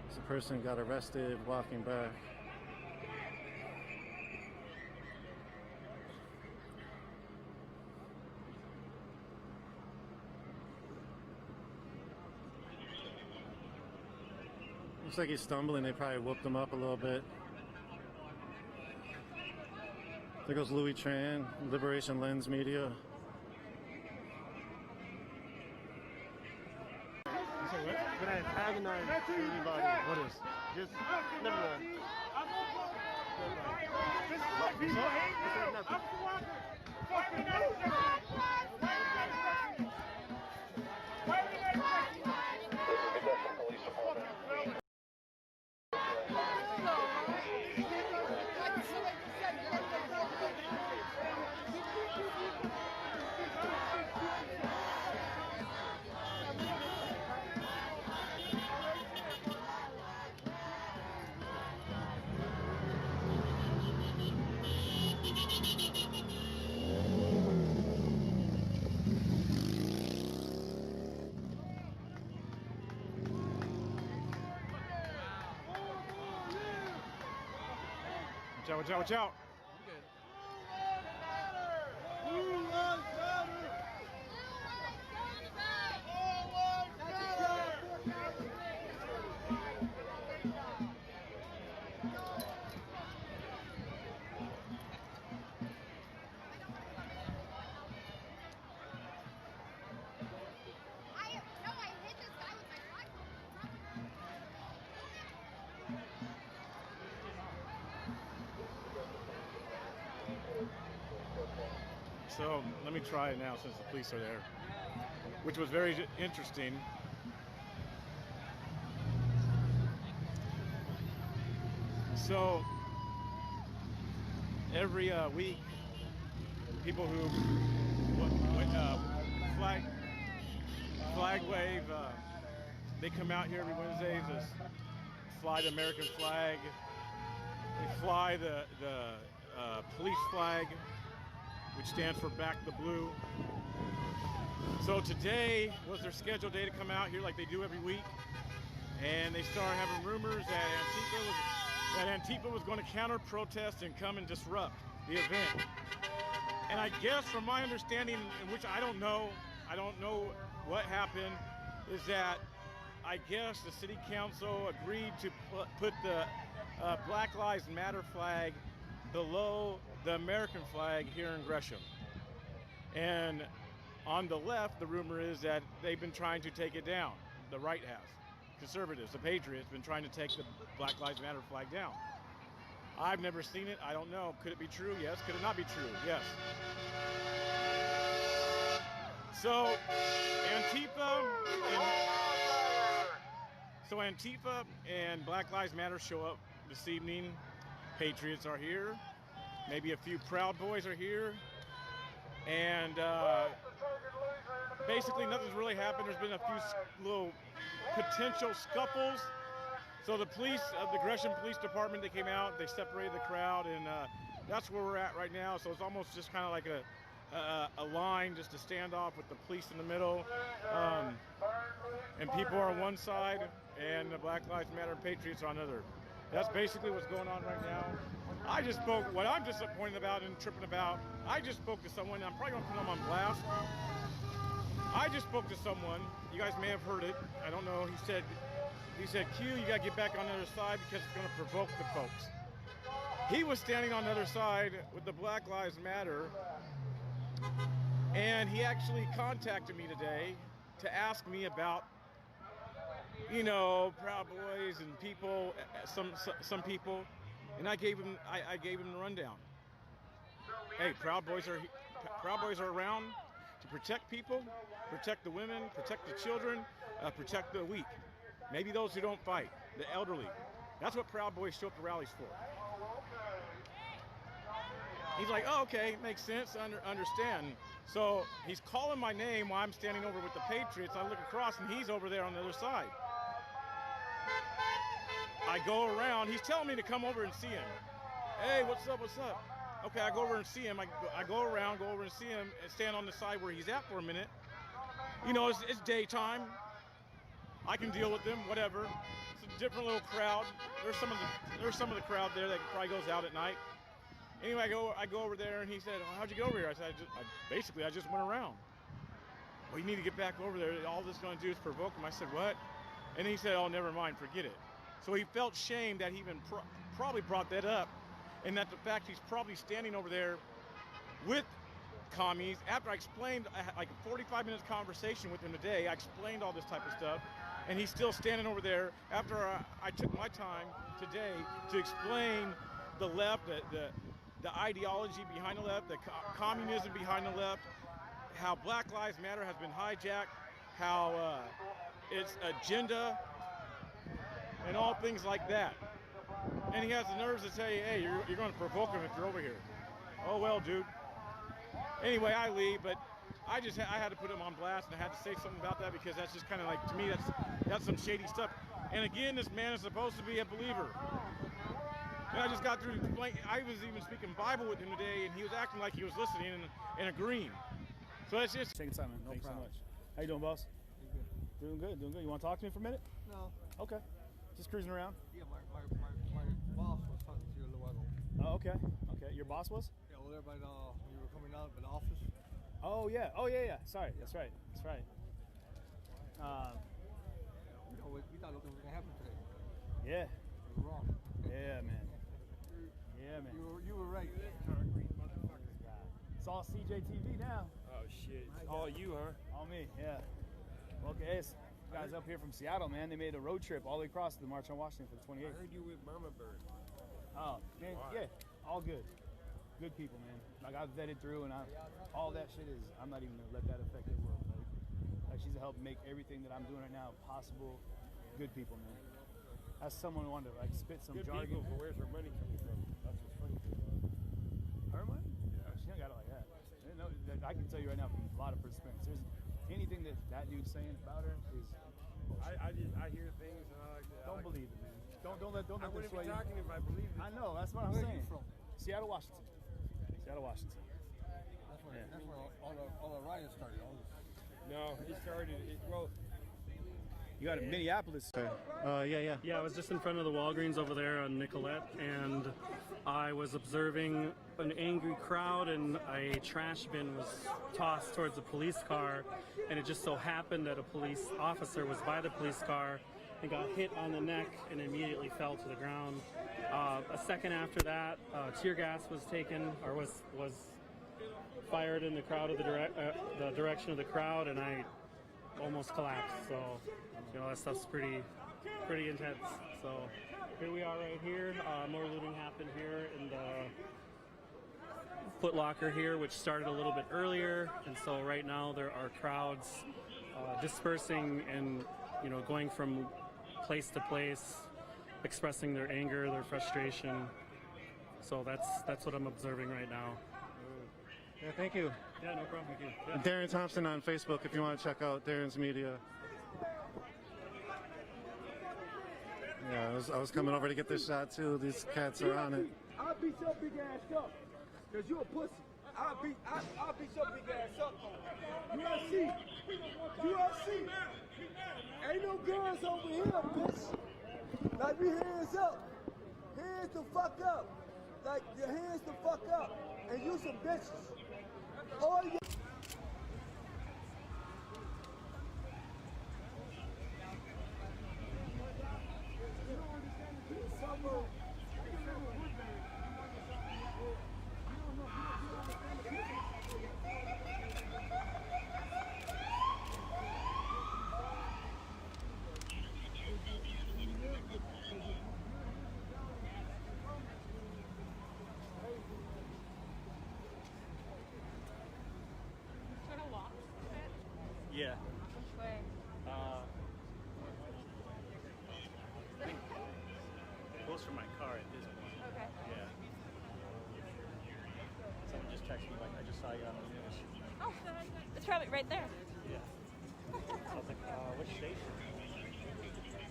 This person got arrested walking back. Looks like he's stumbling. They probably whooped him up a little bit. There goes Louis Tran, Liberation Lens Media. When I antagonize anybody, what is? Just never mind. Watch out, watch out. So let me try it now since the police are there, which was very interesting. So every week, people who flag wave, they come out here every Wednesday to fly the American flag. They fly the police flag, which stands for Back the Blue. So today was their scheduled day to come out here like they do every week. And they started having rumors that Antifa was going to counter-protest and come and disrupt the event. And I guess from my understanding, in which I don't know what happened, is that I guess the city council agreed to put the Black Lives Matter flag below the American flag here in Gresham. And on the left, the rumor is that they've been trying to take it down. The right has. Conservatives, the Patriots, been trying to take the Black Lives Matter flag down. I've never seen it. I don't know. Could it be true? Yes. Could it not be true? Yes. So Antifa and Black Lives Matter show up this evening Patriots are here. Maybe a few Proud Boys are here. And basically nothing's really happened. There's been a few little potential scuffles. So the police, the Gresham Police Department, they came out, they separated the crowd, and that's where we're at right now. So it's almost just kind of like a line, just a standoff with the police in the middle. And people are on one side, and the Black Lives Matter Patriots are on the other. That's basically what's going on right now. I just spoke, what I'm disappointed about and tripping about, I just spoke to someone, I'm probably going to put them on blast. I just spoke to someone, you guys may have heard it, I don't know, he said, Q, you got to get back on the other side because it's going to provoke the folks. He was standing on the other side with the Black Lives Matter, and he actually contacted me today to ask me about, you know, Proud Boys and people, some people, and I gave him the rundown. Hey, Proud Boys are around to protect people, protect the women, protect the children, protect the weak. Maybe those who don't fight, the elderly. That's what Proud Boys show up to rallies for. He's like, oh, okay, makes sense, understand. So he's calling my name while I'm standing over with the Patriots. I look across and he's over there on the other side. I go around, he's telling me to come over and see him. Hey, what's up? Okay, I go over and see him. I go over and see him and stand on the side where he's at for a minute. You know, it's daytime. I can deal with them, whatever. It's a different little crowd. There's some of the crowd there that probably goes out at night. Anyway, I go over there and he said, well, how'd you get over here? I said, I just went around. Well, you need to get back over there. All this is going to do is provoke him. I said, what? And he said, oh, never mind, forget it. So he felt shame that he even probably brought that up, and that the fact he's probably standing over there with commies. After I explained, like a 45 minutes conversation with him today, I explained all this type of stuff, and he's still standing over there after I took my time today to explain the left, the ideology behind the left, the communism behind the left, how Black Lives Matter has been hijacked, how its agenda, and all things like that. And he has the nerves to say, hey, you're going to provoke him if you're over here. Oh, well, dude. Anyway, I leave, but I had to put him on blast, and I had to say something about that because that's just kind of like, to me, that's some shady stuff. And again, this man is supposed to be a believer. And I just got through explaining, I was even speaking Bible with him today, and he was acting like he was listening and agreeing. So it's just... Take your time, man. No problem. So much. How you doing, boss? Doing good. You want to talk to me for a minute? No. Okay. Just cruising around? Yeah, my boss was talking to you a little while ago. Oh, okay. Your boss was? Yeah, well, everybody, when you were coming out of the office. Oh, yeah. Sorry, that's right. We thought nothing was going to happen today. Yeah. We were wrong. Yeah, man. You were right. It's all CJTV now. Oh, shit. It's all you, huh? All me, yeah. Well, okay, guys up here from Seattle, man, they made a road trip all the way across the March on Washington for the 28th. I heard you with Mama Bird. Oh, man, yeah, all good. Good people, man. Like, I've vetted through, and all that shit is, I'm not even going to let that affect their world. Like, she's helped make everything that I'm doing right now possible. Good people, man. As someone who wanted to, like, spit some good jargon. People, but where's her money coming from? That's what's funny. Her money? Yeah. She don't got it like that. No, I can tell you right now from a lot of experience. There's anything that dude's saying about her is bullshit. I hear things and I like that. Don't believe it, man. Don't let I wouldn't be talking if I believed it. I know, that's what I'm Where saying. are you from? Seattle, Washington. Seattle, Washington. That's where all the riots started. No, it started. Well, you got a Minneapolis. Yeah, I was just in front of the Walgreens over there on Nicolette, and I was observing an angry crowd, and a trash bin was tossed towards a police car, and it just so happened that a police officer was by the police car and got hit on the neck and immediately fell to the ground. A second after that, tear gas was taken, or was fired in the crowd of the direction of the crowd, and I almost collapsed. So, you know, that stuff's pretty intense. So here we are right here. More looting happened here in the Foot Locker here, which started a little bit earlier, and so right now there are crowds dispersing and, you know, going from place to place, expressing their anger, their frustration. So that's what I'm observing right now. Yeah, thank you. Yeah, no problem. Thank you. Yeah. Darren Thompson on Facebook if you want to check out Darren's media. Yeah, I was coming over to get this shot too. These cats are on it. I'll beat your big ass up, cause you a pussy. I'll beat your big ass up. UFC. Ain't no guns over here, bitch. Like we hands up. Hands the fuck up. Like your hands the fuck up. And you some bitches. All you Yeah. Which way? Close from my car at this point. Okay. Yeah. Someone just texted me like, I just saw you on the news. Oh, it's probably right there. Yeah. So I was like, which station?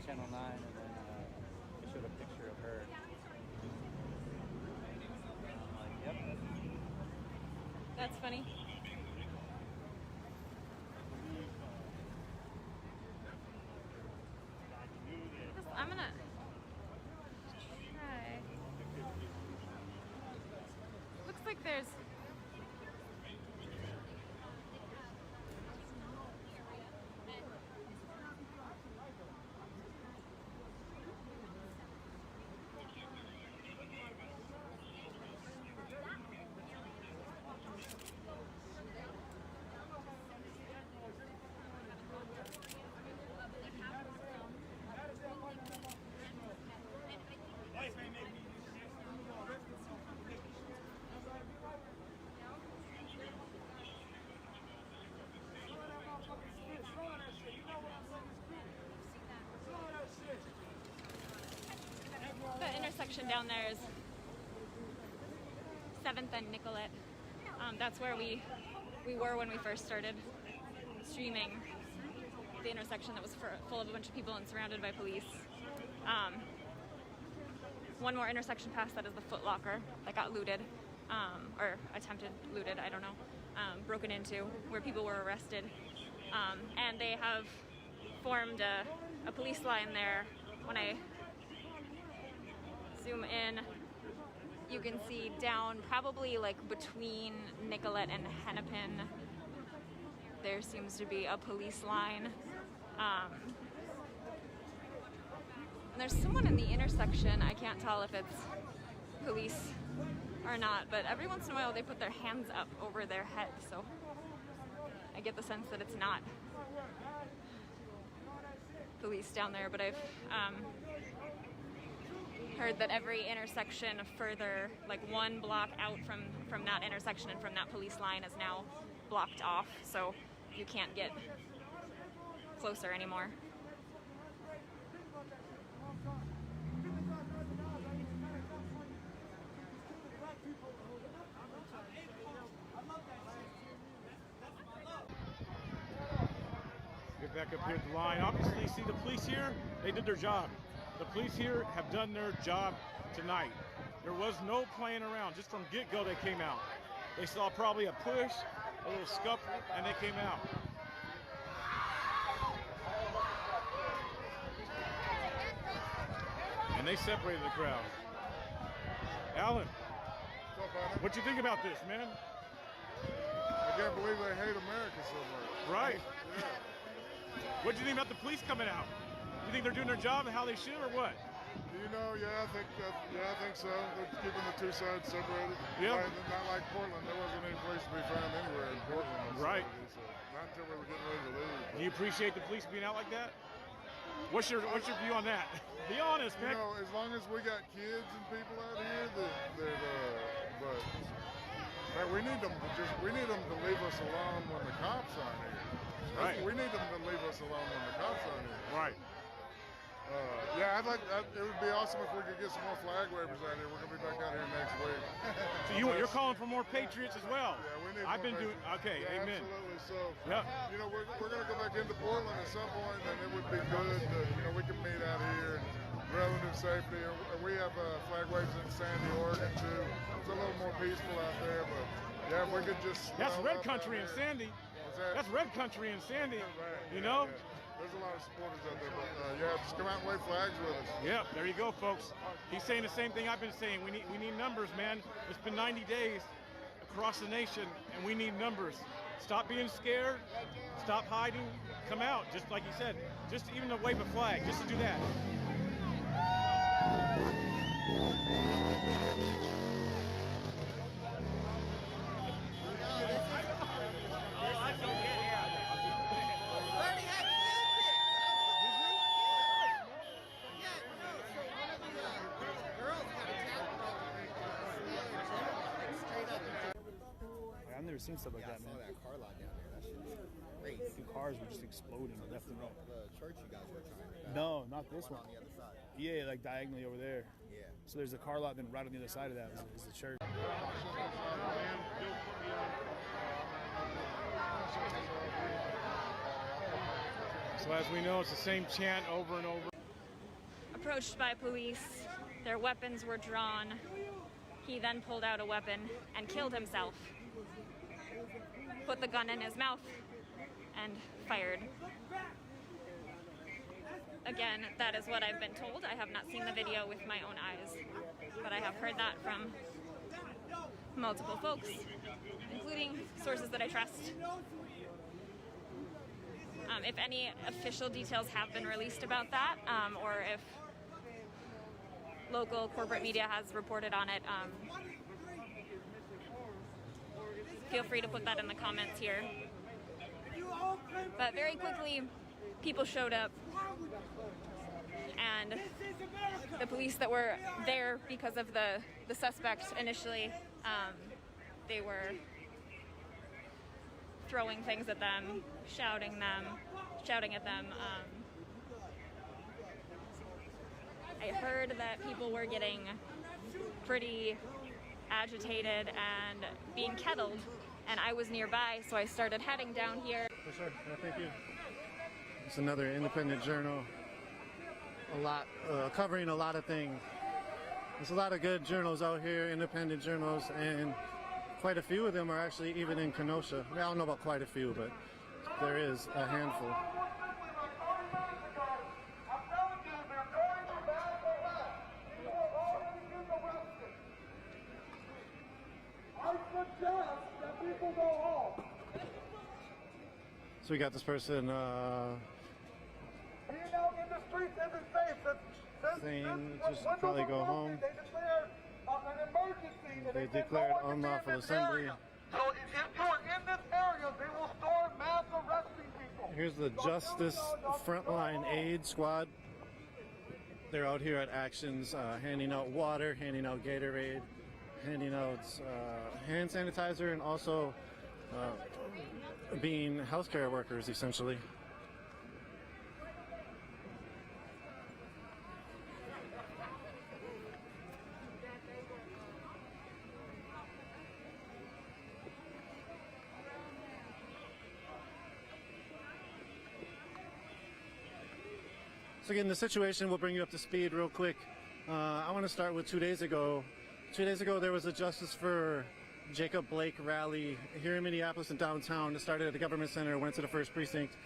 Channel 9, and then it showed a picture of her. And I'm like, yep. That's funny. I'm gonna try. Looks like there's the intersection down there is 7th and Nicollet. That's where we were when we first started streaming the intersection that was full of a bunch of people and surrounded by police. One more intersection past that is the Foot Locker that got looted, or attempted looted, I don't know, broken into, where people were arrested. And they have formed a police line there. When I zoom in, you can see down probably like between Nicollet and Hennepin, there seems to be a police line. And there's someone in the intersection. I can't tell if it's police or not, but every once in a while they put their hands up over their head, so I get the sense that it's not police down there. But I've heard that every intersection further, like one block out from that intersection and from that police line, is now blocked off, so you can't get closer anymore. Get back up here at the line. Obviously, see the police here, they did their job. The police here have done their job tonight. There was no playing around. Just from get-go, they came out. They saw probably a push, a little scuffle, and they came out. And they separated the crowd. Alan, what you think about this, man? I can't believe they hate America so much. Right. Yeah. What do you think about the police coming out? You think they're doing their job and how they should, or what? You know, I think so. They're keeping the two sides separated. Yeah. Not like Portland. There wasn't any place to be found anywhere in Portland. Right. So not until we were getting ready to leave. Do you appreciate the police being out like that? What's your view on that? Be honest, man. You know, as long as we got kids and people out here, we need them to leave us alone when the cops aren't here. Right. We need them to leave us alone when the cops aren't here. Right. It would be awesome if we could get some more flag wavers out here. We're gonna be back out here next week. You're calling for more patriots as well. Yeah, we need I've been patriots. doing, okay, Yeah, amen. Absolutely. So, Yep. you know, we're going to go back into Portland at some point, and it would be good to, you know, we can meet out here, relative safety. And we have flag waves in Sandy, Oregon, too. It's a little more peaceful out there, but yeah, if we could just. That's red country in Sandy. That's red country in Sandy. Right, you know? Yeah. There's a lot of supporters out there, but yeah, just come out and wave flags with us. Yep, there you go, folks. He's saying the same thing I've been saying. We need numbers, man. It's been 90 days across the nation, and we need numbers. Stop being scared. Stop hiding. Come out, just like he said. Just even to wave a flag, just to do that. I've never seen stuff like that, man. I saw that car lot down there. That shit was crazy. The cars were just exploding left and right. The church you guys were trying to No, not this one. on the other side. Yeah, like diagonally over there. Yeah. So there's a car lot, then right on the other side of that is the church. So as we know, it's the same chant over and over. Approached by police, their weapons were drawn. He then pulled out a weapon and killed himself. Put the gun in his mouth and fired. Again, that is what I've been told. I have not seen the video with my own eyes, but I have heard that from multiple folks, including sources that I trust. If any official details have been released about that, or if local corporate media has reported on it, feel free to put that in the comments here. But very quickly, people showed up, and the police that were there because of the suspect initially, they were throwing things at them, shouting at them. I heard that people were getting pretty agitated and being kettled, and I was nearby, so I started heading down here. For sure. Thank you. It's another independent journal. Covering a lot of things. There's a lot of good journals out here, independent journals, and quite a few of them are actually even in Kenosha. I don't know about quite a few, but there is a handful. So we got this person saying just probably go home. They declared unlawful assembly. So if you're in this area, they will start mass arresting people. Here's the Justice Frontline Aid Squad. They're out here at Actions, handing out water, handing out Gatorade, handing out hand sanitizer, and also being healthcare workers, essentially. So again, the situation will bring you up to speed real quick. I want to start with 2 days ago. 2 days ago, there was a Justice for Jacob Blake rally here in Minneapolis and downtown. It started at the government center, went to the first precinct.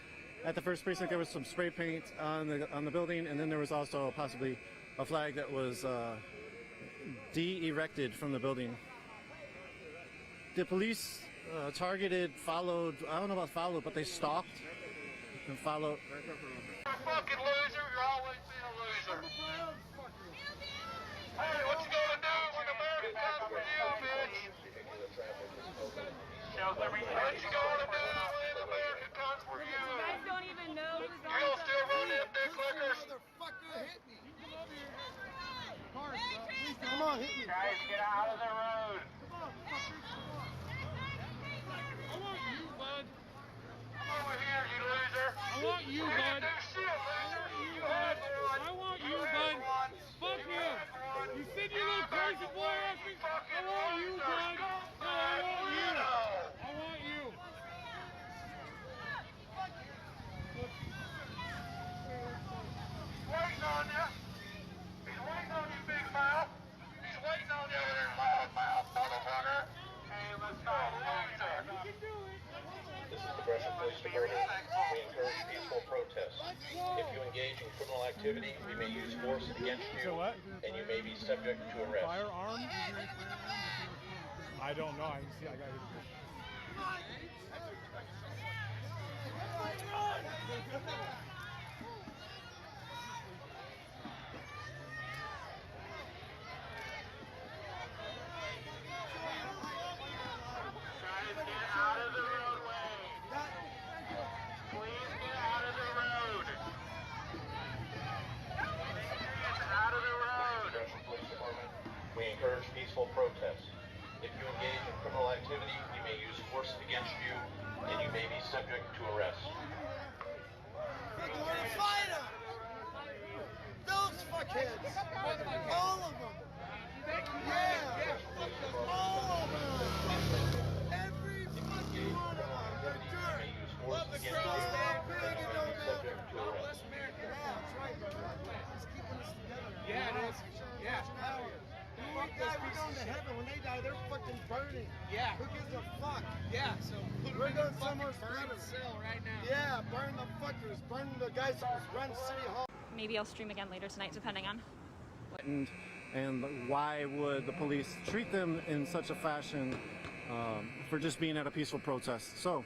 At the first precinct, there was some spray paint on the building, and then there was also possibly a flag that was de-erected from the building. The police targeted, followed, I don't know about followed, but they stalked and followed. You're a fucking loser, you're always been a loser. Hey, what you gonna do when America comes for you, bitch? What you gonna do when America comes for you? You guys don't even know who's on You gonna still run them dick lickers? Motherfucker, hit me. Come on, hit me. Guys, get out of the road. I want you, bud. Come over here, you loser. I want you, We bud. didn't do shit, loser. You had one. I want you, You had bud. one. Fuck You you. had one. You said you little crazy boy ass me. I want you, bud. If you engage in criminal activity, we may use force against you, and you may be subject to arrest. Firearm? I don't know. I can see. I got it. We encourage peaceful protest. If you engage in criminal activity, we may use force against you, and you may be subject to arrest. Fight them! Those fuckheads! All of them! Yeah! All of them! Every fucking one of them! They're dirt! Love the cross, man! Big and no matter! God bless America! Yeah, that's right, brother. It's keeping us together. Yeah, it is. Yeah. Fuck those people. We're going to heaven. When they die, they're fucking burning. Yeah. Who gives a fuck? Yeah, so put we're them in going the somewhere burn better. cell right now. Yeah, burn the fuckers. Burn the guys who run City Hall. Maybe I'll stream again later tonight, depending on. And why would the police treat them in such a fashion for just being at a peaceful protest? So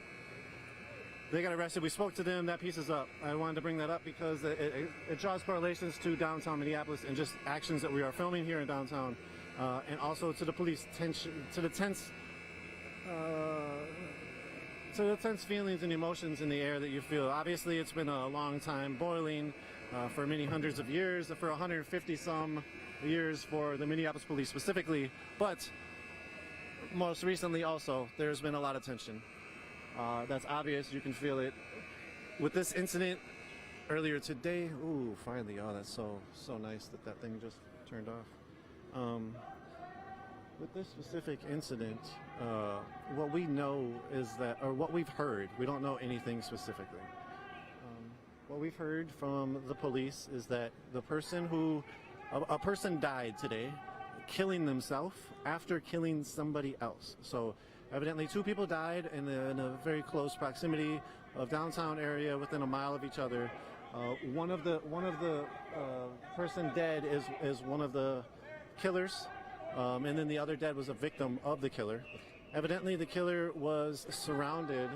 they got arrested. We spoke to them. That piece is up. I wanted to bring that up because it draws correlations to downtown Minneapolis and just actions that we are filming here in downtown, and also to the police tension, to the tense feelings and emotions in the air that you feel. Obviously, it's been a long time boiling for many hundreds of years, for 150 some years for the Minneapolis police specifically, but most recently also there's been a lot of tension. That's obvious. You can feel it with this incident earlier today. Ooh, finally! Oh, that's so nice that thing just turned off. With this specific incident, what we know is that, or what we've heard, we don't know anything specifically. What we've heard from the police is that the person a person died today, killing themselves after killing somebody else. So evidently 2 people died in a very close proximity of downtown area within a mile of each other. One of the person dead is one of the killers, and then the other dead was a victim of the killer. Evidently the killer was surrounded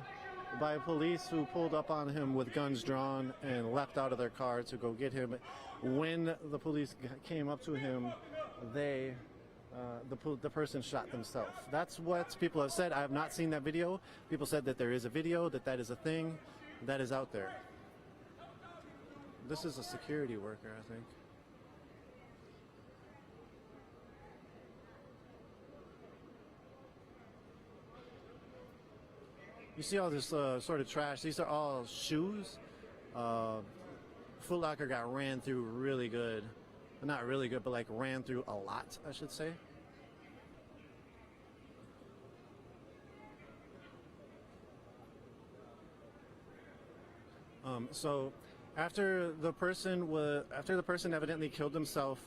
by police who pulled up on him with guns drawn and leapt out of their car to go get him. When the police came up to him, the person shot themselves. That's what people have said. I have not seen that video. People said that there is a video, that is a thing that is out there. This is a security worker, I think. You see all this sort of trash. These are all shoes. Foot Locker got ran through really good. Not really good, but like ran through a lot, I should say. So after the person evidently killed himself,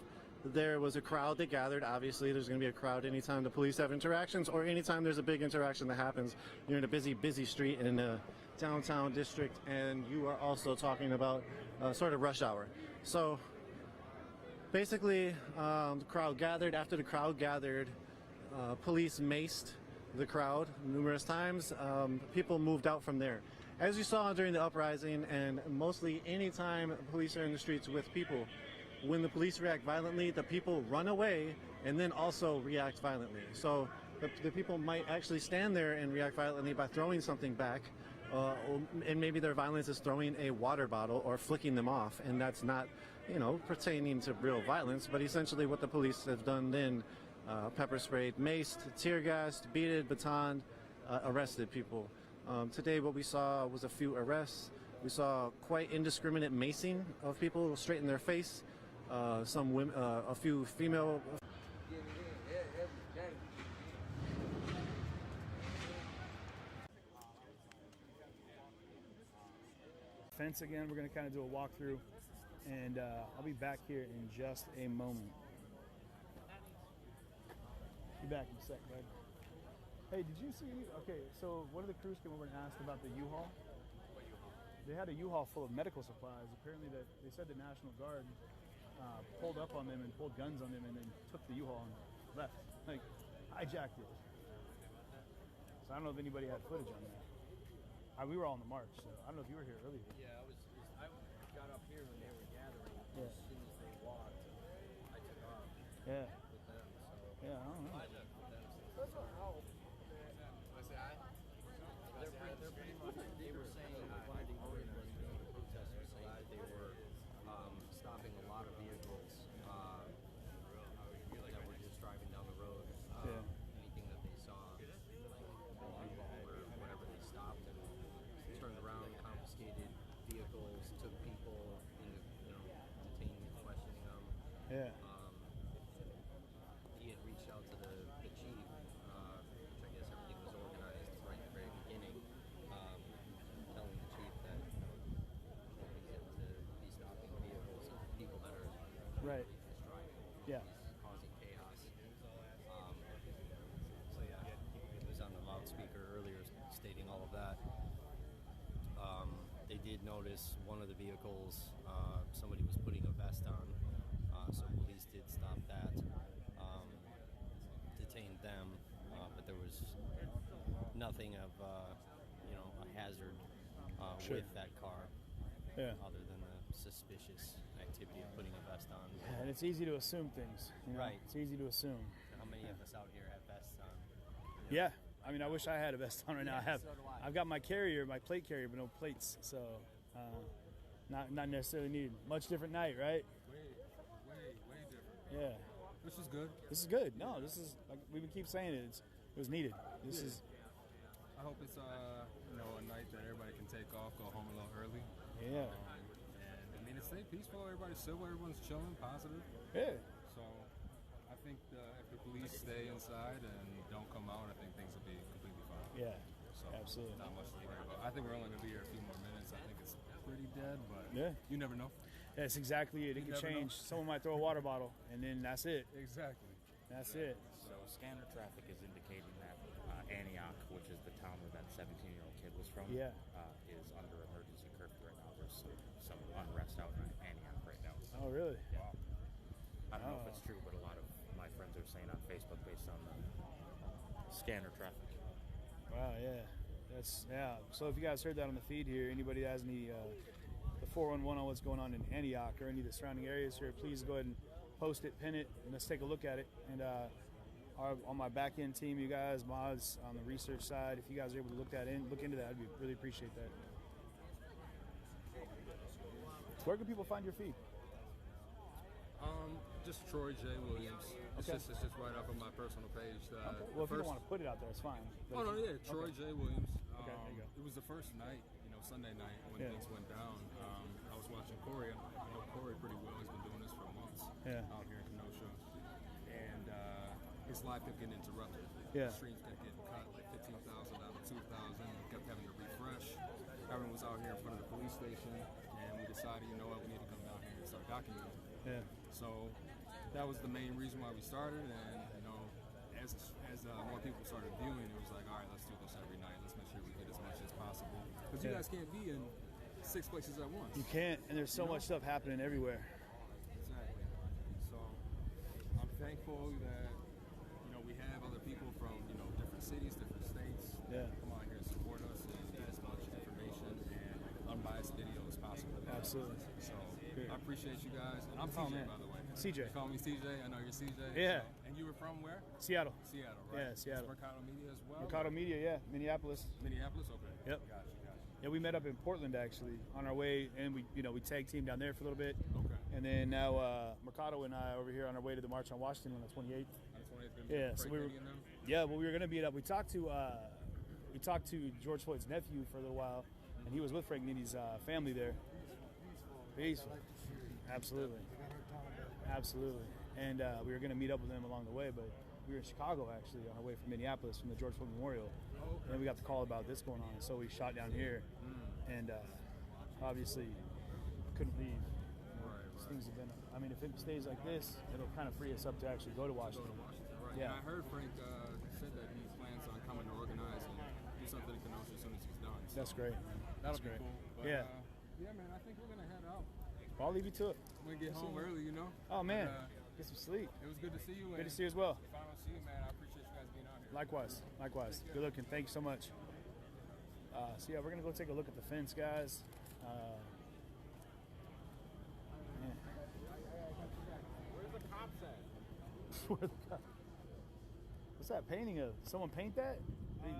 there was a crowd that gathered. Obviously, there's going to be a crowd anytime the police have interactions, or anytime there's a big interaction that happens. You're in a busy street in a downtown district, and you are also talking about sort of rush hour. So basically, the crowd gathered. After the crowd gathered, police maced the crowd numerous times. People moved out from there. As you saw during the uprising, and mostly anytime police are in the streets with people, when the police react violently, the people run away and then also react violently. So the people might actually stand there and react violently by throwing something back, and maybe their violence is throwing a water bottle or flicking them off, and that's not, pertaining to real violence, but essentially what the police have done then, pepper sprayed, maced, tear gassed, beated, batoned, arrested people. Today what we saw was a few arrests. We saw quite indiscriminate macing of people straight in their face. Some women, a few female. Fence again. We're going to kind of do a walkthrough, and I'll be back here in just a moment. Be back in a sec, bud. Hey, did you see? Okay, so one of the crews came over and asked about the U-Haul. they had a U-Haul full of medical supplies. Apparently, that they said the National Guard pulled up on them and pulled guns on them, and then took the U-Haul and left, like hijacked it. So I don't know if anybody had footage on that. We were all on the march, so I don't know if you were here earlier. Yeah, I got up here when they were gathering. Yeah. As soon as they walked, I took off Yeah. with them. So Yeah, I don't know. They're pretty much. They were saying one of the organizers, one of the protesters, saying that they were stopping a lot of vehicles that were just driving down the road. Anything that they saw, like a U-Haul or whatever, they stopped and turned around, confiscated vehicles, took people into, detaining and questioning them. Yeah. He had reached out to the chief, which I guess everything was organized right at the very beginning, telling the chief that nobody's into be stopping vehicles of people that are Right. just driving, Yeah. causing chaos. So yeah, he was on the loudspeaker earlier stating all of that. They did notice one of the vehicles, somebody was putting a vest on, so police did stop that, detained them, but there was nothing of a hazard Sure. with that car, other than the suspicious activity of putting a vest on. And it's easy to assume things. You know? Right. It's easy to assume. How many of us out here have vests on? Yeah. I mean, I wish I had a vest on right now. So do I. I've got my carrier, my plate carrier, but no plates. So, not necessarily needed. Much different night, right? Way different. Yeah. Which is good. This is good. No, this is like we keep saying it. It was needed. This is. I hope it's a night that everybody can take off, go home a little early. Yeah. And I mean, it's stay peaceful. Everybody's civil. Everyone's chilling, positive. Yeah. So I think if the police stay inside and don't come out, I think things will be completely fine. Yeah. So Absolutely. Not much to worry about. I think we're only going to be here a few more minutes. I think it's pretty dead, but you never know. That's exactly it. It You can never know. change. Someone might throw a water bottle, and then that's it. Exactly. That's it. So scanner traffic is indicating that Antioch, which is the town where that 17-year-old kid was from, Yeah. is under emergency curfew right now. There's some unrest out in Antioch right now. So, Oh, really? Yeah. I don't know if it's true, but a lot of my friends are saying on Facebook based on the scanner traffic. Wow, yeah. So if you guys heard that on the feed here, anybody that has any the 411 on what's going on in Antioch or any of the surrounding areas here, please go ahead and post it, pin it, and let's take a look at it. And on my back end team, you guys, mods on the research side, if you guys are able to look into that, I'd really appreciate that. Where can people find your feed? Just Troy J. Williams. It's Okay. just right up on my personal page. Well, if you don't want to put it out there, it's fine. But Troy J. Williams. Okay, there you go. It was the first night, Sunday night when Yeah. things went down. I was watching Corey. I know Corey pretty well. He's been doing this for months out here in Kenosha. And his life kept getting interrupted. Yeah. The streams kept getting cut, like 15,000 down to 2,000. We kept having to refresh. Everyone was out here in front of the police station. And we decided, we need to come down here and start documenting. Yeah. So that was the main reason why we started, and as more people started viewing, it was like, all right, let's do this every night. Let's make sure we get as much as possible, because you guys can't be in 6 places at once. You can't, and there's so much stuff happening everywhere. Exactly. So I'm thankful that we have other people from different cities, different states. Come on here and support us and get as much information and unbiased video as possible. Absolutely. So I appreciate you guys, and I'm TJ, by the way. CJ. You call me CJ. I know you're CJ. Yeah. So, and you were from where? Seattle. Seattle, right? Yeah, Seattle. It's Mercado Media as well? Mercado Media, yeah. Minneapolis. Minneapolis, okay. Yep. Gotcha. Yeah, we met up in Portland actually on our way, and we tag teamed down there for a little bit. Okay. And then now Mercado and I over here on our way to the March on Washington on the 28th. Yeah, so we were. Yeah, well, we were gonna meet up. We talked to George Floyd's nephew for a little while, and he was with Frank Nitty's family there. Peaceful. Absolutely. Absolutely. And we were gonna meet up with them along the way, but we were in Chicago actually on our way from Minneapolis from the George Floyd Memorial. And we got the call about this going on, so we shot down here, and obviously couldn't leave. Things have been. I mean, if it stays like this, it'll kind of free us up to actually go to Washington. Right. Yeah. And I heard Frank said that he plans on coming to organize and do something in Kenosha as soon as he's done. So. That's great. That'll That's be great. cool. But, Yeah. Yeah, man. I think we're gonna head out. Well, I'll leave you to it. I'm gonna get home early, you know. Oh man, But, get some sleep. it was good to see you. Good and to see you as well. If I don't see you, man, I appreciate you guys being out here. Likewise, likewise. Good looking. Thank you so much. So yeah, we're gonna go take a look at the fence, guys. Man. Where's the cops at? Where the cops- What's that painting of? Someone paint that?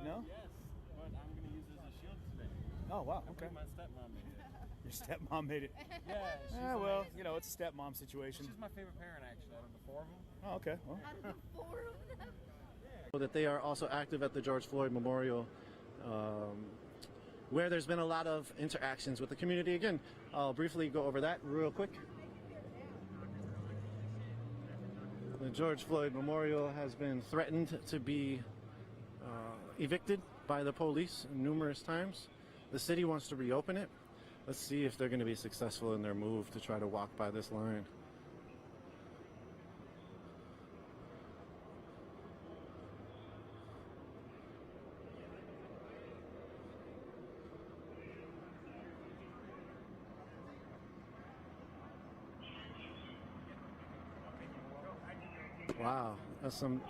No? Yes, but I'm going to use it as a shield today. Oh wow. I Okay. believe my stepmom made it. Your stepmom made it. Yeah. She's Well, amazing. you know, it's a stepmom situation. She's my favorite parent, actually, out of the 4 of them. Oh, okay. Well. Out of the 4 of them. That they are also active at the George Floyd Memorial, where there's been a lot of interactions with the community. Again, I'll briefly go over that real quick. The George Floyd Memorial has been threatened to be evicted by the police numerous times. The city wants to reopen it. Let's see if they're going to be successful in their move to try to walk by this line. Wow, that's some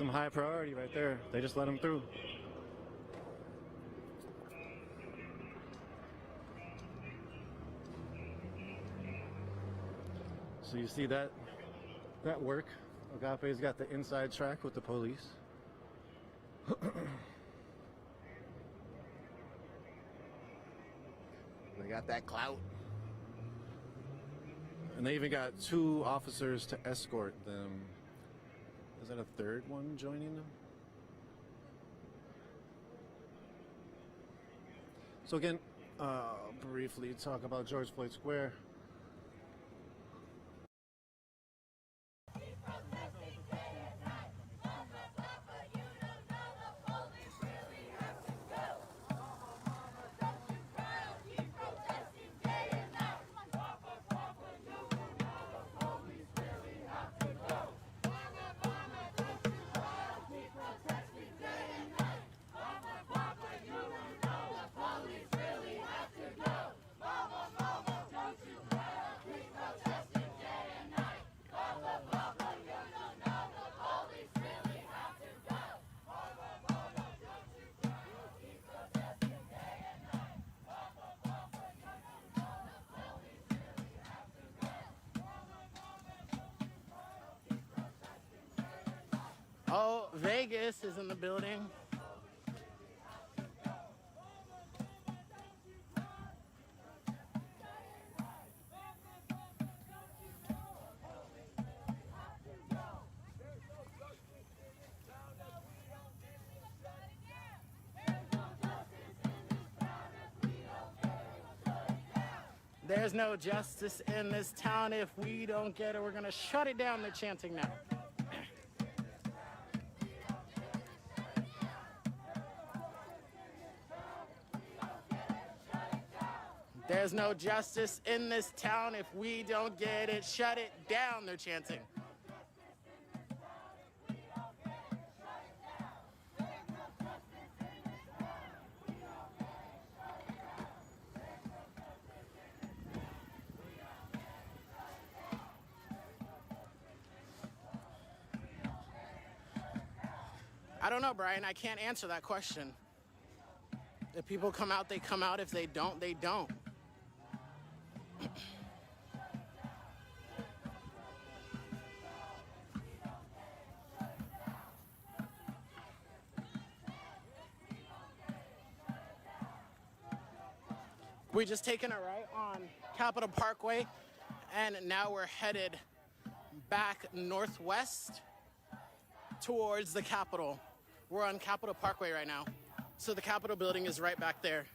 high priority right there. They just let them through. So you see that work. Agape's got the inside track with the police. They got that clout. And they even got 2 officers to escort them. Is that a 3rd one joining them? So again, briefly talk about George Floyd Square. Oh, Vegas is in the building. There's no justice in this town if we don't get it. We're gonna shut it down. They're chanting now. There's no justice in this town if we don't get it. Shut it down, they're chanting. I don't know, Brian. I can't answer that question. If people come out, they come out. If they don't, they don't. We just taken a right on Capitol Parkway, and now we're headed back northwest towards the Capitol. We're on Capitol Parkway right now. So the Capitol building is right back there.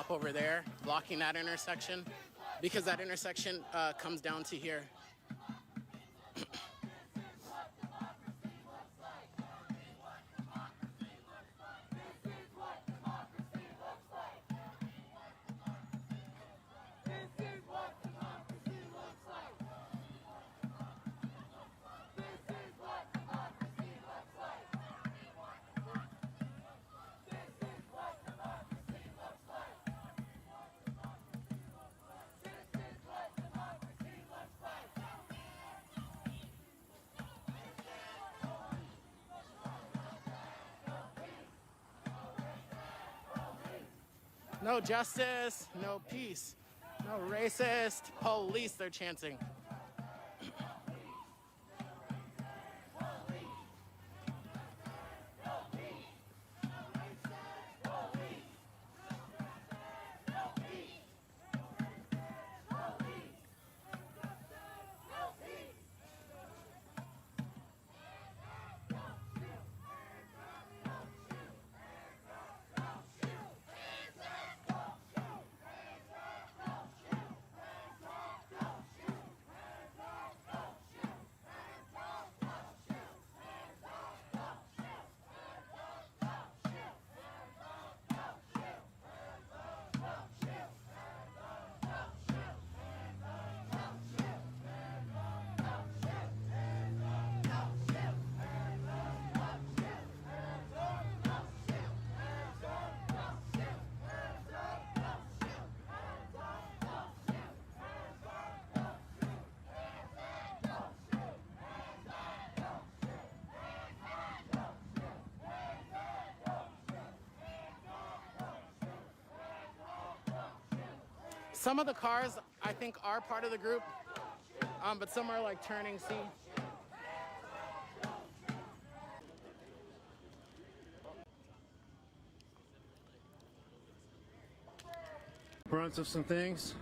stop over there, blocking that intersection, because that intersection comes down to here. No justice, no peace, no racist police, they're chanting. Some of the cars, I think, are part of the group, but some are like turning, see? Brunt of some things.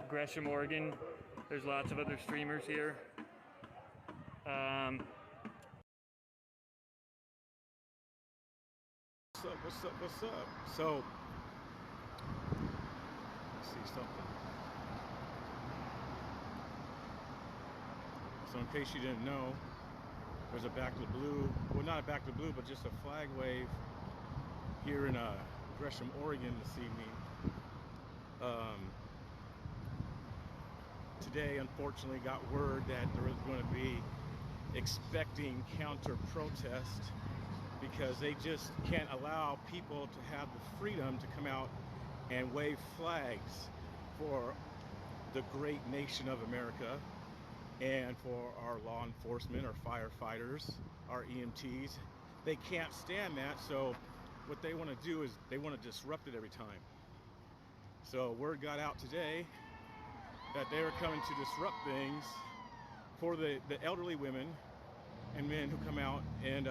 Gresham, Oregon. There's lots of other streamers here. What's up? So, let's see something. So in case you didn't know, there's a Back to the Blue, well not a Back to the Blue, but just a flag wave here in Gresham, Oregon this evening. Today, unfortunately, got word that there was going to be expecting counter-protest because they just can't allow people to have the freedom to come out and wave flags for the great nation of America and for our law enforcement, our firefighters, our EMTs. They can't stand that, so what they want to do is they want to disrupt it every time. So word got out today that they're coming to disrupt things for the elderly women and men who come out and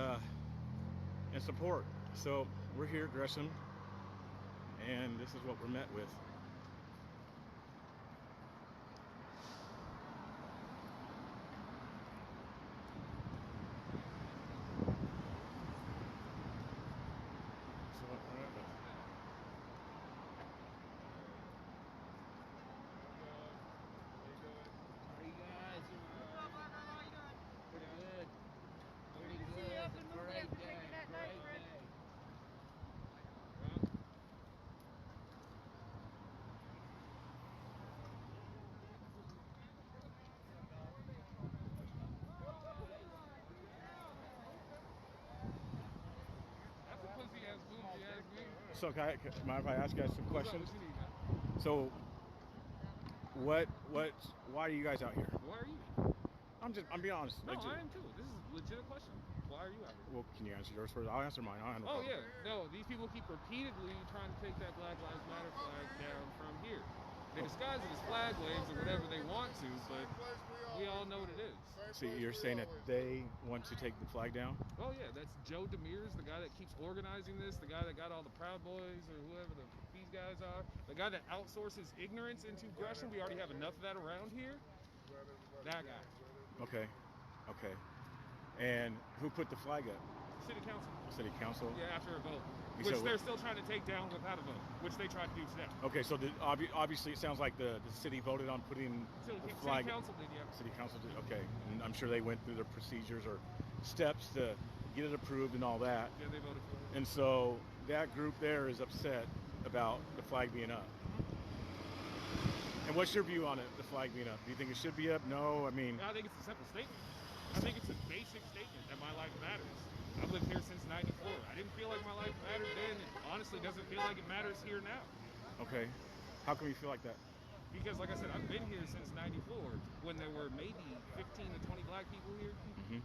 support. So we're here at Gresham, and this is what we're met with. So mind if I ask you guys some questions? So, why are you guys out here? Why are you? I'm being honest. No, I am too. This is a legit question. Why are you out here? Well, can you answer yours first? I'll answer mine. Oh yeah, no. These people keep repeatedly trying to take that Black Lives Matter flag down from here. They disguise it as flag waves or whatever they want to, but we all know what it is. So you're saying that they want to take the flag down? Oh yeah, that's Joe Demers, the guy that keeps organizing this, the guy that got all the Proud Boys or whoever these guys are, the guy that outsources ignorance into aggression. We already have enough of that around here. That guy. Okay. And who put the flag up? City Council. City Council? Yeah, after a vote. Which they're still trying to take down without a vote, which they tried to do today. Okay, so obviously it sounds like the city voted on putting the flag. City Council did, yeah. City Council did, okay. And I'm sure they went through the procedures or steps to get it approved and all that. Yeah, they voted for it. And so that group there is upset about the flag being up. And what's your view on it, the flag being up? Do you think it should be up? No, I mean... I think it's a simple statement. I think it's a basic statement that my life matters. I've lived here since '94. I didn't feel like my life mattered then. It honestly doesn't feel like it matters here now. Okay. How come you feel like that? Because, like I said, I've been here since '94 when there were maybe 15 to 20 black people here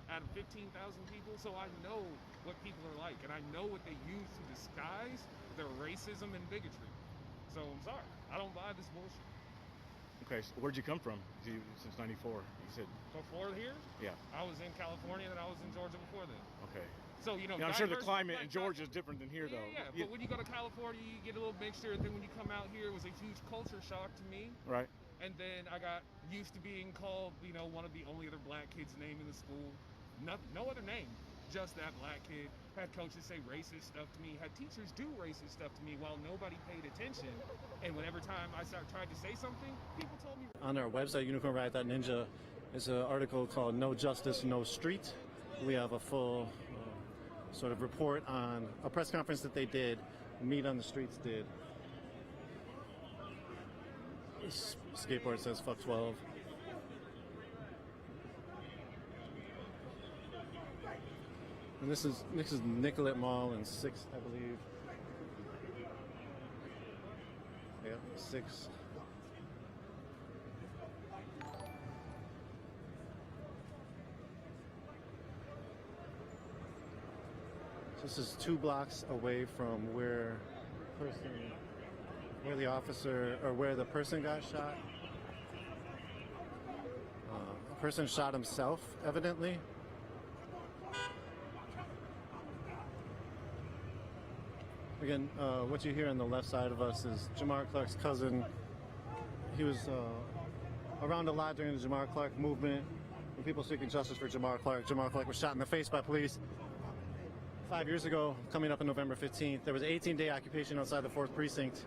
out of 15,000 people. So I know what people are like, and I know what they use to disguise their racism and bigotry. So I'm sorry. I don't buy this bullshit. Okay, so where'd you come from since '94? You said before here? Yeah. I was in California, then I was in Georgia before then. Okay. So, you know, I'm sure the climate in Georgia is different than here, though. Yeah, but when you go to California, you get a little mixture, and then when you come out here, it was a huge culture shock to me. Right. And then I got used to being called, you know, one of the only other black kids' name in the school. No other name, just that black kid. Had coaches say racist stuff to me. Had teachers do racist stuff to me while nobody paid attention. And whenever time I tried to say something, people told me. On our website, unicornriot.ninja, is an article called "No Justice, No Street." We have a full sort of report on a press conference that they did, Meet on the Streets did. This skateboard says "fuck 12." And this is Nicollet Mall and 6th, I believe. Yep, 6th. This is 2 blocks away from where the person got shot. A person shot himself, evidently. Again, what you hear on the left side of us is Jamar Clark's cousin. He was around a lot during the Jamar Clark movement. When people seeking justice for Jamar Clark was shot in the face by police 5 years ago, coming up on November 15th. There was an 18-day occupation outside the 4th precinct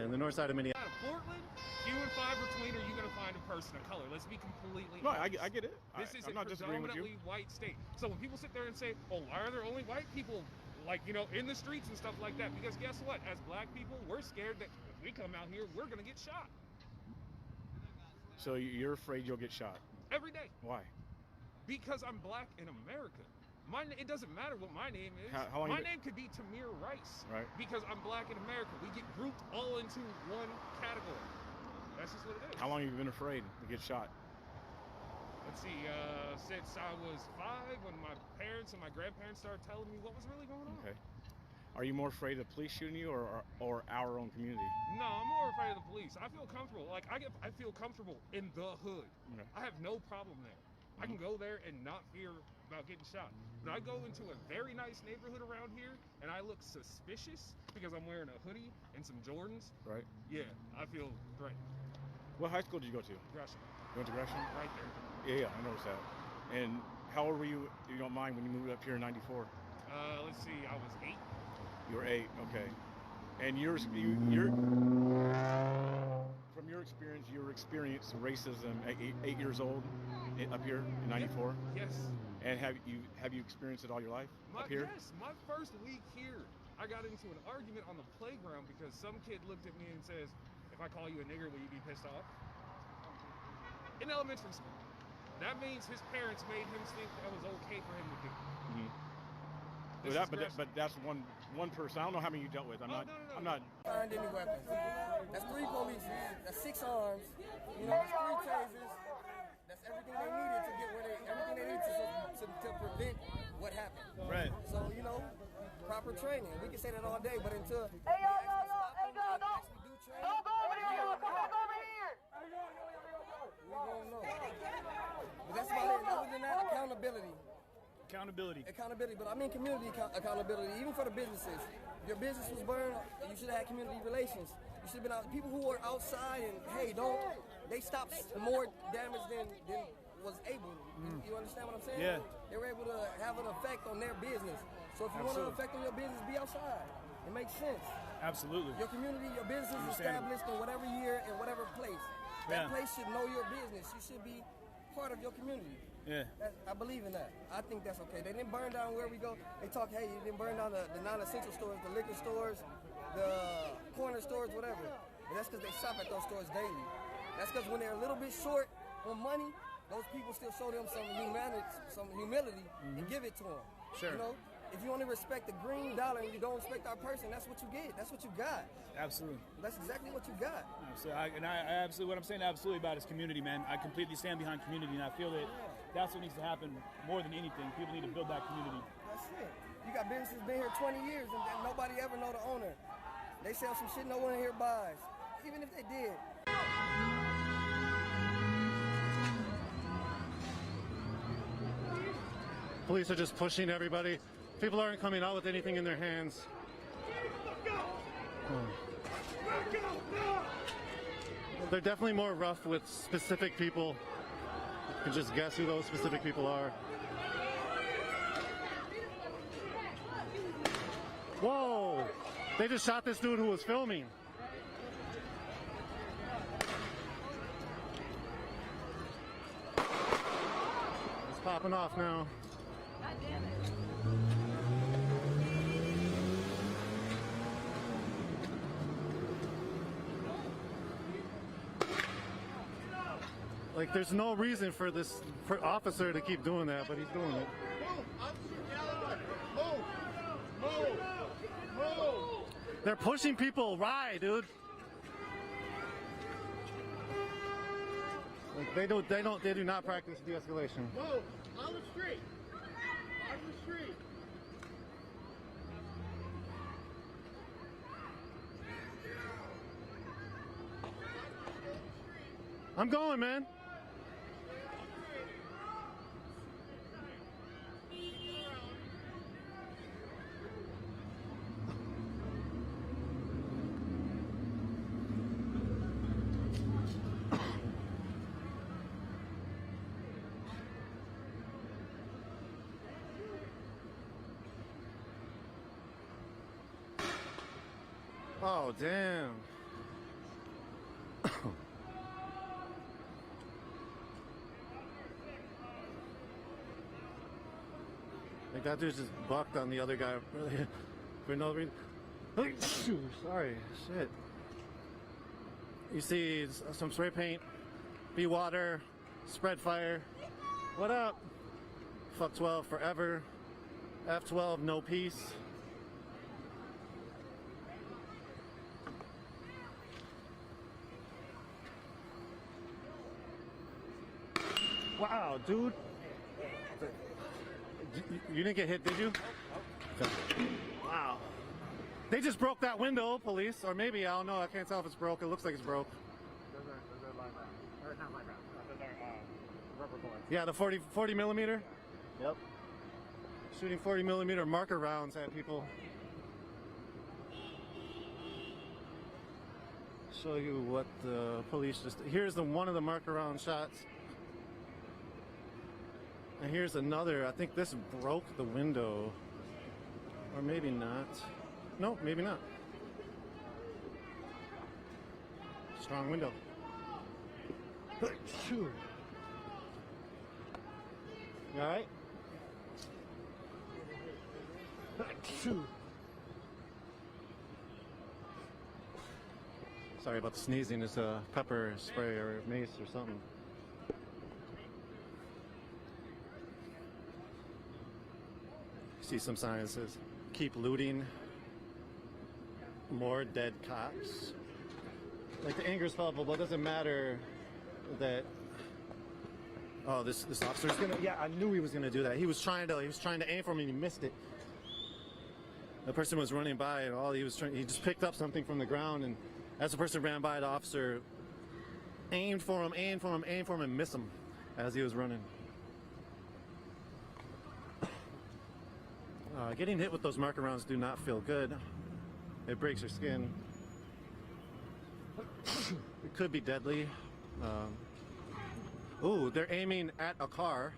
in the north side of Minneapolis. Out of Portland, few and far between are you going to find a person of color. Let's be completely honest. I get it. This is I'm a not disagreeing with you. predominantly white state. So when people sit there and say, oh, why are there only white people, like, you know, in the streets and stuff like that? Because guess what? As black people, we're scared that if we come out here, we're going to get shot. So you're afraid you'll get shot? Every day. Why? Because I'm black in America. It doesn't matter what my name is. My name could be Tamir Rice. Right. Because I'm black in America. We get grouped all into one category. That's just what it is. How long have you been afraid to get shot? Let's see, since I was 5, when my parents and my grandparents started telling me what was really going on. Okay. Are you more afraid of police shooting you or our own community? No, I'm more afraid of the police. I feel comfortable. Like, I feel comfortable in the hood. Okay. I have no problem there. I can go there and not fear about getting shot. But I go into a very nice neighborhood around here and I look suspicious because I'm wearing a hoodie and some Jordans. Right. Yeah, I feel threatened. What high school did you go to? Gresham. You went to Gresham? Right there. Yeah, I noticed that. And how old were you, if you don't mind, when you moved up here in '94? Let's see, I was 8. You were 8, okay. And you're from your experience, you experienced racism at 8 years old up here in '94? Yes. And have you experienced it all your life up here? Yes, my first week here, I got into an argument on the playground because some kid looked at me and says, if I call you a nigger, will you be pissed off? In elementary school. That means his parents made him think that was okay for him to do. But that's one person. I don't know how many you dealt with. I'm not. Find any weapons. That's 3 police. That's 6 arms. You know, that's 3 tasers. That's everything they needed to get everything they need to prevent what happened. Right. So, you know, proper training. We can say that all day, but until Hey, yo, actually do training. Hold over here. accountability. Accountability, but I mean community accountability, even for the businesses. If your business was burned, you should have had community relations. You should have been out. People who were outside and, hey, they stopped more damage than was able. You understand what I'm saying? Yeah. They were able to have an effect on their business. So if you want an effect on your business, be outside. It makes sense. Absolutely. Your community, your business is established in whatever year and whatever place. That place should know your business. You should be part of your community. Yeah. I believe in that. I think that's okay. They didn't burn down where we go. They talk, hey, you didn't burn down the non-essential stores, the liquor stores, the corner stores, whatever. And that's because they shop at those stores daily. That's because when they're a little bit short on money, those people still show them some humility, and give it to them. Sure. You know, if you only respect the green dollar and you don't respect our person, that's what you get. That's what you got. Absolutely. That's exactly what you got. Absolutely, what I'm saying absolutely about is community, man. I completely stand behind community, and I feel that that's what needs to happen more than anything. People need to build that community. That's it. You got businesses been here 20 years and nobody ever know the owner. They sell some shit no one here buys, even if they did. Police are just pushing everybody. People aren't coming out with anything in their hands. They're definitely more rough with specific people. You can just guess who those specific people are. Whoa! They just shot this dude who was filming. It's popping off now. God damn it. Like, there's no reason for this officer to keep doing that, but he's doing it. They're pushing people right, dude. Like, they do not practice de-escalation. Move on the street. On the street. I'm going, man. Oh, damn. Like, that dude just bucked on the other guy for no reason. Sorry, shit. You see some spray paint, be water, spread fire. What up? Fuck 12 forever. F12, no peace. Wow, dude. You didn't get hit, did you? Okay. Wow. They just broke that window, police. Or maybe, I don't know. I can't tell if it's broke. It looks like it's broke. Those are live rounds. Or not live rounds. Those are rubber bullets. Yeah, the 40 millimeter? Yep. Shooting 40 millimeter marker rounds at people. Show you what the police just... Here's one of the marker round shots. And here's another. I think this broke the window. Or maybe not. No, maybe not. Strong window. You alright? Sorry about the sneezing. It's a pepper spray or mace or something. See some signs that says, keep looting, more dead cops. Like, the anger's palpable. It doesn't matter that, oh, this officer's gonna, yeah, I knew he was gonna do that. He was trying to aim for me and he missed it. The person was running by and he just picked up something from the ground, and as the person ran by, the officer aimed for him, and missed him as he was running. Getting hit with those marker rounds do not feel good. It breaks your skin. It could be deadly. Ooh, they're aiming at a car.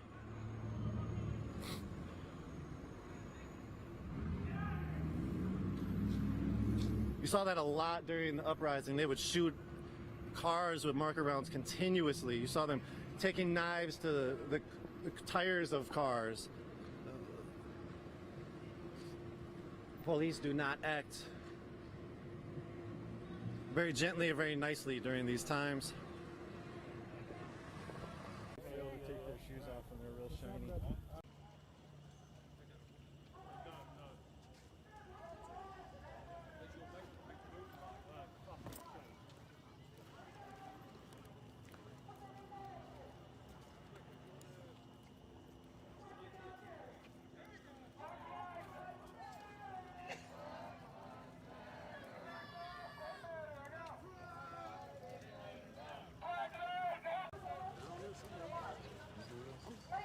You saw that a lot during the uprising. They would shoot cars with marker rounds continuously. You saw them taking knives to the tires of cars. Police do not act very gently or very nicely during these times. They able to take their shoes off and they're real shiny.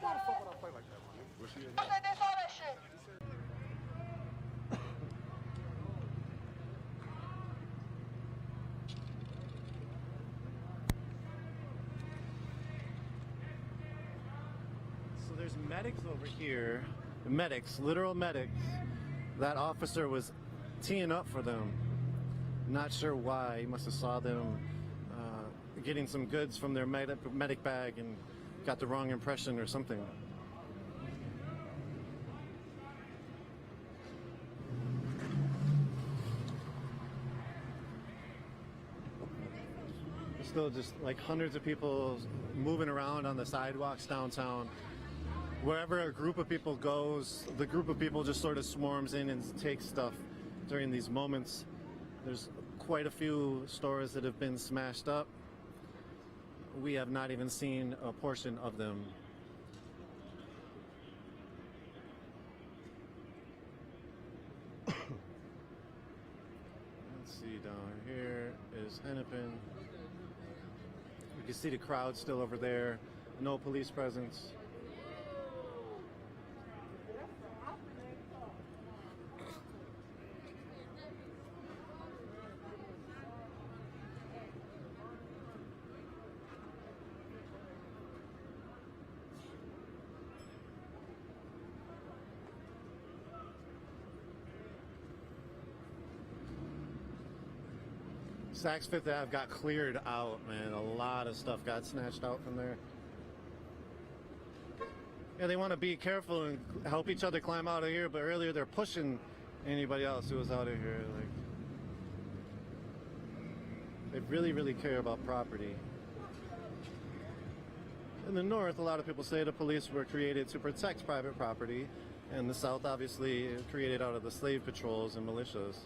Why the fuck would I play like that, man? Where she at? So there's medics over here. Medics, literal medics. That officer was teeing up for them. Not sure why. He must have saw them getting some goods from their medic bag and got the wrong impression or something. There's still just like hundreds of people moving around on the sidewalks downtown. Wherever a group of people goes, the group of people just sort of swarms in and takes stuff during these moments. There's quite a few stores that have been smashed up. We have not even seen a portion of them. Let's see, down here is Hennepin. You can see the crowd still over there. No police presence. Saks Fifth Ave got cleared out, man. A lot of stuff got snatched out from there. Yeah, they want to be careful and help each other climb out of here, but earlier they're pushing anybody else who was out of here. Like, they really, really care about property. In the North, a lot of people say the police were created to protect private property, and the South, obviously, created out of the slave patrols and militias.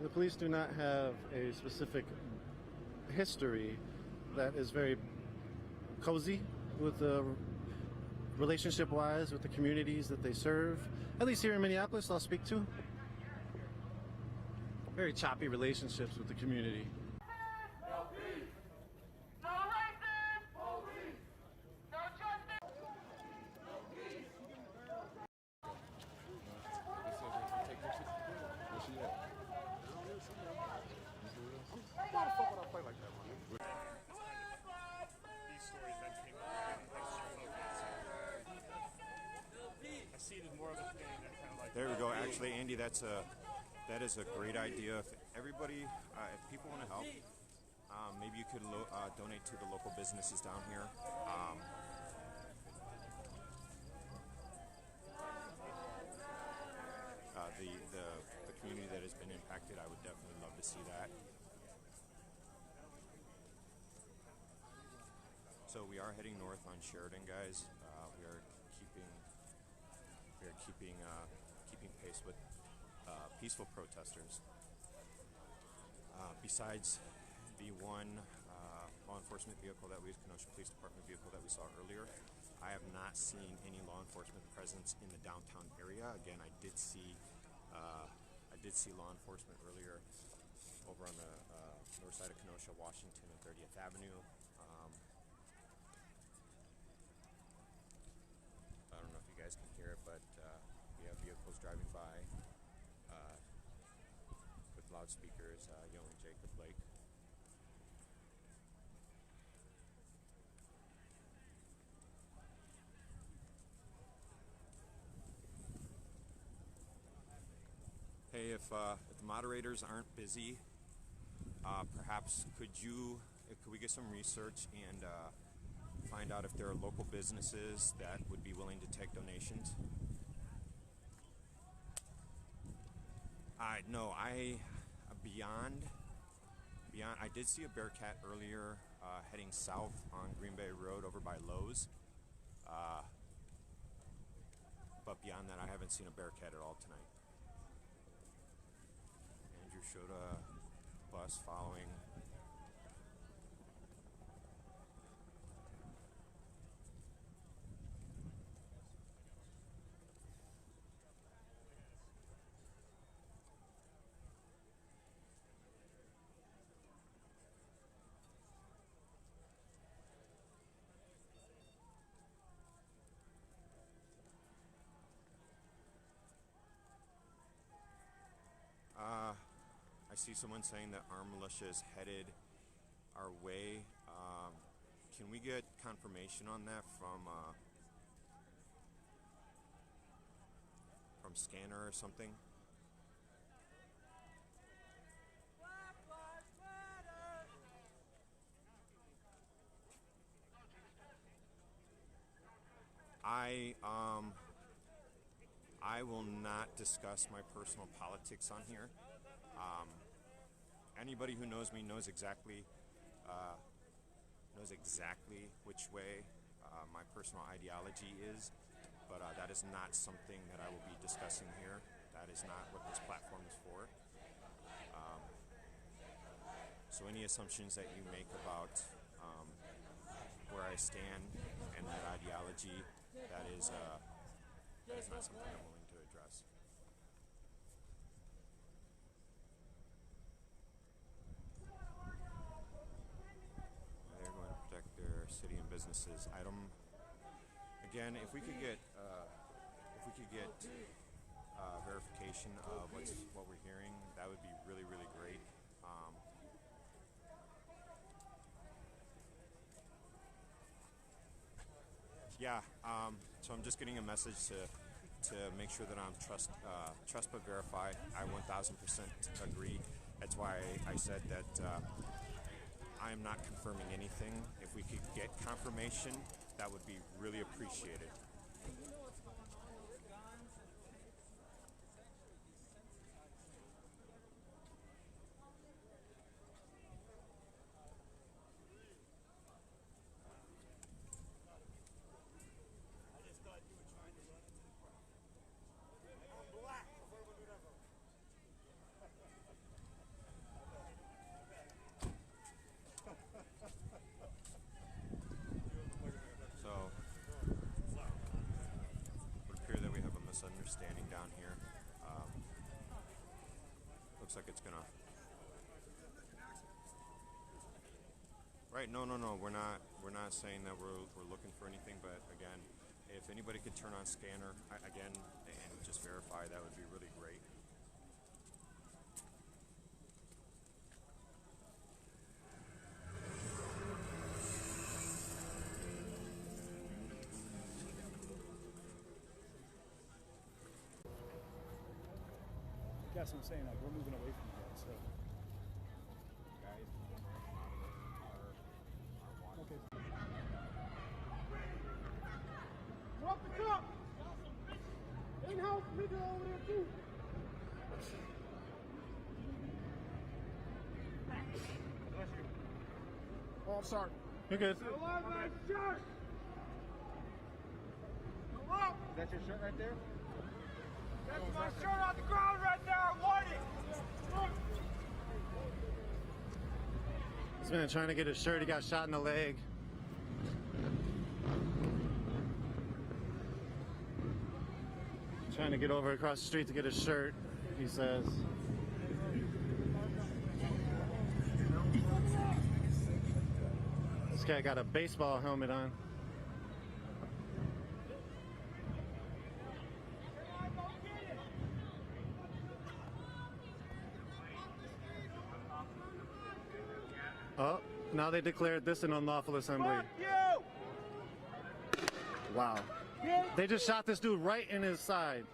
The police do not have a specific history that is very cozy with the relationship-wise with the communities that they serve. At least here in Minneapolis, I'll speak to. Very choppy relationships with the community. Why the fuck would I play like that, man? These stories that came up. I see it as more of a thing that kind of like. There we go. Actually, Andy, that is a great idea. If everybody, if people want to help, maybe you could donate to the local businesses down here. The community that has been impacted, I would definitely love to see that. So we are heading north on Sheridan, guys. We are keeping pace with peaceful protesters. Besides the one law enforcement vehicle that Kenosha Police Department vehicle that we saw earlier, I have not seen any law enforcement presence in the downtown area. Again, I did see law enforcement earlier over on the north side of Kenosha, Washington, and 30th Avenue. I don't know if you guys can hear it, but vehicles driving by with loudspeakers yelling Jacob Blake. Hey, if the moderators aren't busy, perhaps could we get some research and find out if there are local businesses that would be willing to take donations? Beyond. I did see a Bearcat earlier heading south on Green Bay Road over by Lowe's. But beyond that, I haven't seen a Bearcat at all tonight. Andrew showed a bus following. I see someone saying that armed militia is headed our way. Can we get confirmation on that from Scanner or something? I will not discuss my personal politics on here. Anybody who knows me knows exactly which way my personal ideology is, but that is not something that I will be discussing here. That is not what this platform is for. So any assumptions that you make about where I stand and that ideology, that is not something I'm willing to address. They're going to protect their city and businesses. Again, if we could get verification of what we're hearing, that would be really, really great. So I'm just getting a message to make sure that I'm trust but verify. I 1000% agree. That's why I said that I am not confirming anything. If we could get confirmation, that would be really appreciated. Understanding down here. Looks like it's gonna. Right? No. We're not saying that we're looking for anything. But again, if anybody could turn on Scanner again and just verify, that would be really great. That's what I'm saying. Like, we're moving away from that. So, guys are okay. Drop the cup. In-house nigga over there too. Oh, I'm sorry. You're good. Is that your shirt right there? That's my shirt on the ground right now. I want it. This man trying to get his shirt. He got shot in the leg. Trying to get over across the street to get his shirt, he says. This guy got a baseball helmet on. Oh, now they declared this an unlawful assembly. Fuck you! Wow. They just shot this dude right in his side.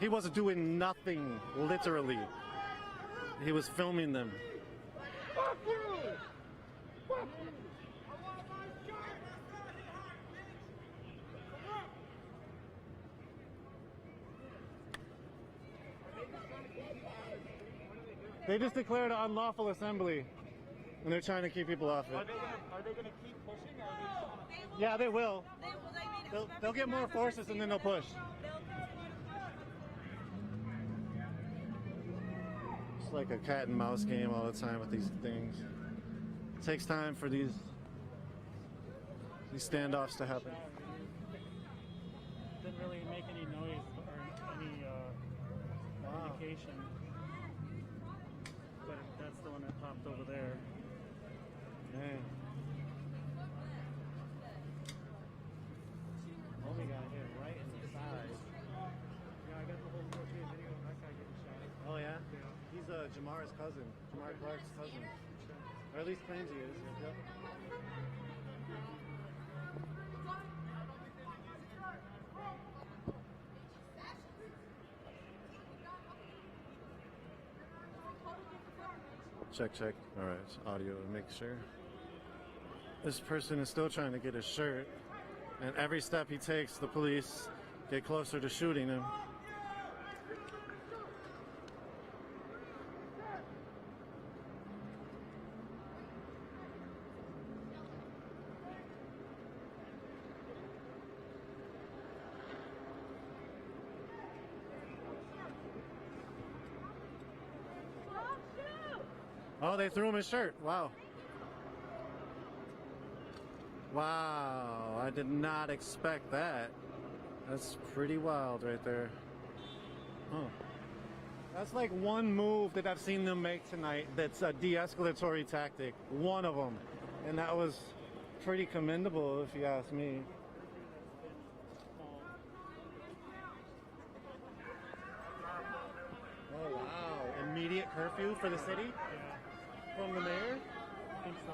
He wasn't doing nothing, literally. He was filming them. Fuck you! Fuck you! They just declared an unlawful assembly, and they're trying to keep people off it. Are they gonna keep pushing, or are they just gonna... Yeah, they will. They'll get more forces, and then they'll push. It's like a cat and mouse game all the time with these things. It takes time for these standoffs to happen. Didn't really make any noise or any indication. But that's the one that popped over there. Man. Homie got hit right in the side. Yeah, I got the whole 4K video of that guy getting shot. Oh yeah? He's Jamar's cousin. Jamar Clark's cousin. Or at least claims he is. Yep. Check. All right, it's audio to make sure. This person is still trying to get his shirt, and every step he takes, the police get closer to shooting him. Oh, they threw him his shirt. Wow. Wow, I did not expect that. That's pretty wild right there. Huh. That's like one move that I've seen them make tonight that's a de-escalatory tactic. One of them. And that was pretty commendable, if you ask me. Oh, wow. Immediate curfew for the city? From the mayor? I think so.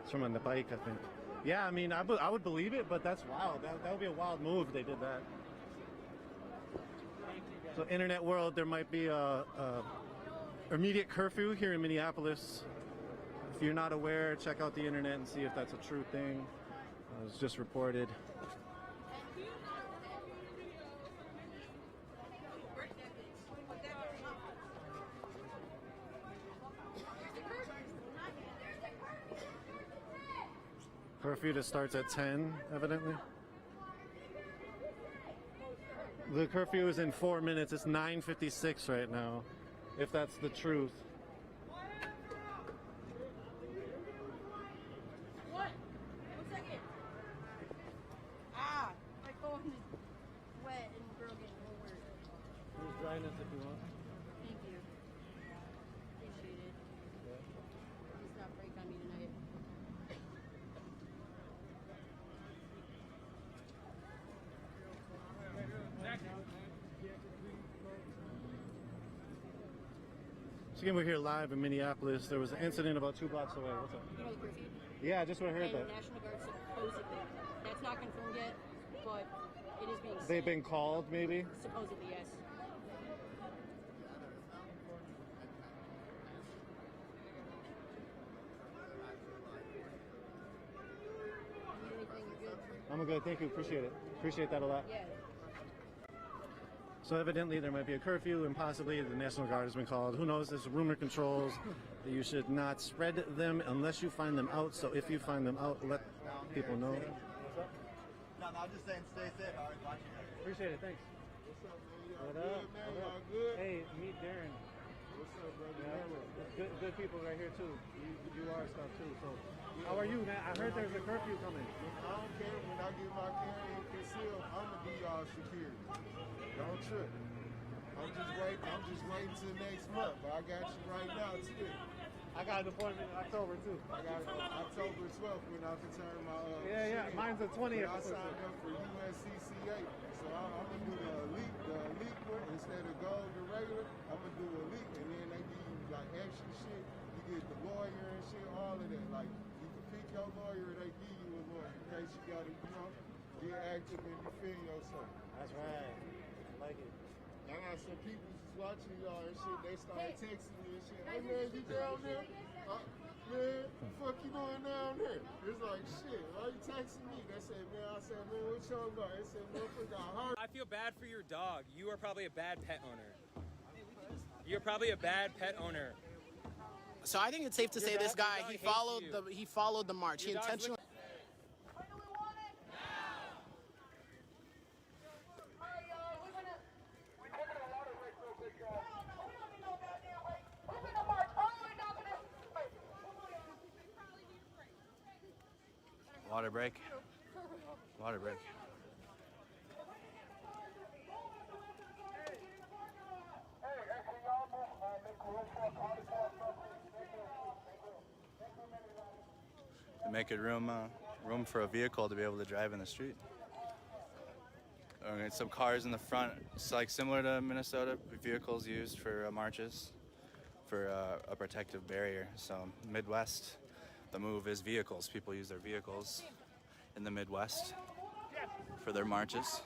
It's from on the bike, I think. Yeah, I mean, I would believe it, but that's wild. That would be a wild move if they did that. So, internet world, there might be a immediate curfew here in Minneapolis. If you're not aware, check out the internet and see if that's a true thing. It was just reported. Curfew that starts at 10, evidently. The curfew is in 4 minutes. It's 9:56 right now, if that's the truth. What? 1 second. Ah, my phone is wet and broken. It won't work. Use dryness if you want. Thank you. Appreciate it. Please not break on me tonight. So again, we're here live in Minneapolis. There was an incident about 2 blocks away. What's up? You know the curfew? Yeah, I just heard And that. National Guard supposedly. That's not confirmed yet, but it is being said. They've been called, maybe? Supposedly, yes. I'm good, thank you, appreciate it. Appreciate that a lot. Yeah. So evidently there might be a curfew and possibly the National Guard has been called. Who knows, there's rumor controls that you should not spread them unless you find them out. So if you find them out, let people know. No, I'm just saying stay safe. I always watch you guys. Appreciate it, thanks. What up? What up? Hey, meet Darren. What's up, brother? Yeah. Good people right here too. You are stuff too. So how are you, man? I heard there's a curfew coming. I don't care. When I get my carry concealed, I'm gonna be y'all security. Don't trip. I'm just waiting till next month, but I got you right now too. I got an appointment in October too. I got October 12th when I can turn my yeah. Mine's the 20th. I signed up for USCCA, so I'm gonna do the elite one instead of gold or regular. I'm gonna do elite, and then they give you like extra shit. You get the lawyer and shit, all of that. Like you can pick your lawyer, they give you a lawyer in case you gotta, get active and defend yourself. That's right. I like it. I got some people just watching y'all and shit. They started texting me and shit. Hey man, you down there? Man, the fuck you doing down there? It's like, shit, why you texting me? They said, man, I said, man, what y'all about? They said, motherfucker got hurt. I feel bad for your dog. You are probably a bad pet owner. You're probably a bad pet owner. So I think it's safe to say this guy, he followed the march. He intentionally. Water break. Water break. To make it room for a vehicle to be able to drive in the street. Some cars in the front. It's like similar to Minnesota, vehicles used for marches for a protective barrier. So Midwest, the move is vehicles. People use their vehicles in the Midwest for their marches.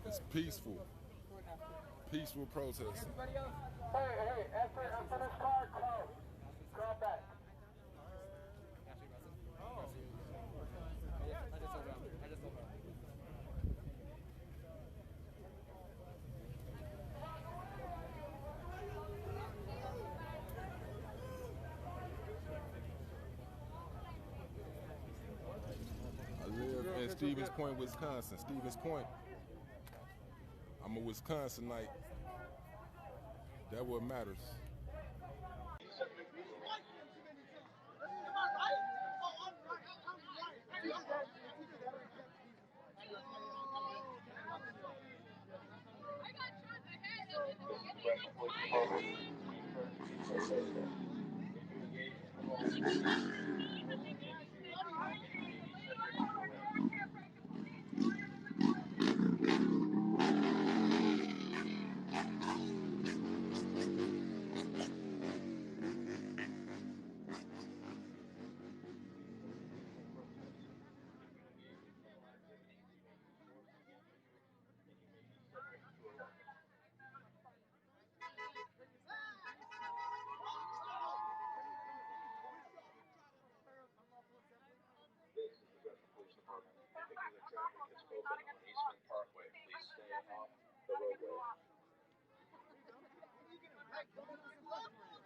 It's peaceful. Peaceful protesting. Hey, after this car, drop back. I live in Stevens Point, Wisconsin. Stevens Point. I'm a Wisconsinite. That's what matters.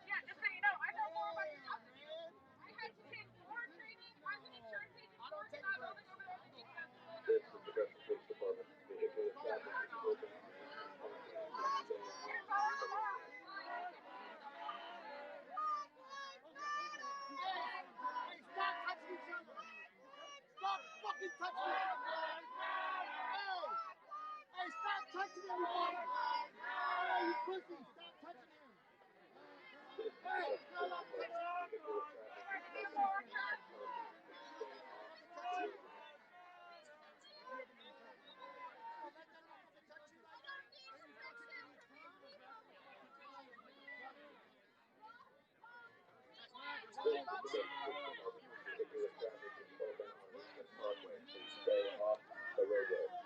Yeah, just so you know, I know more about your job than you. I had to take more training as an insurance agent course, and I was only over there to teach them. This is the Progressive Police Department. Vehicular traffic is open on the eastern parkway. Please stay off the roadway. Hey, stop touching each other! Stop fucking touching each other! Hey, stop touching everybody! Hey, you pussy, stop touching him! Hey, stop touching Please stay off the roadway.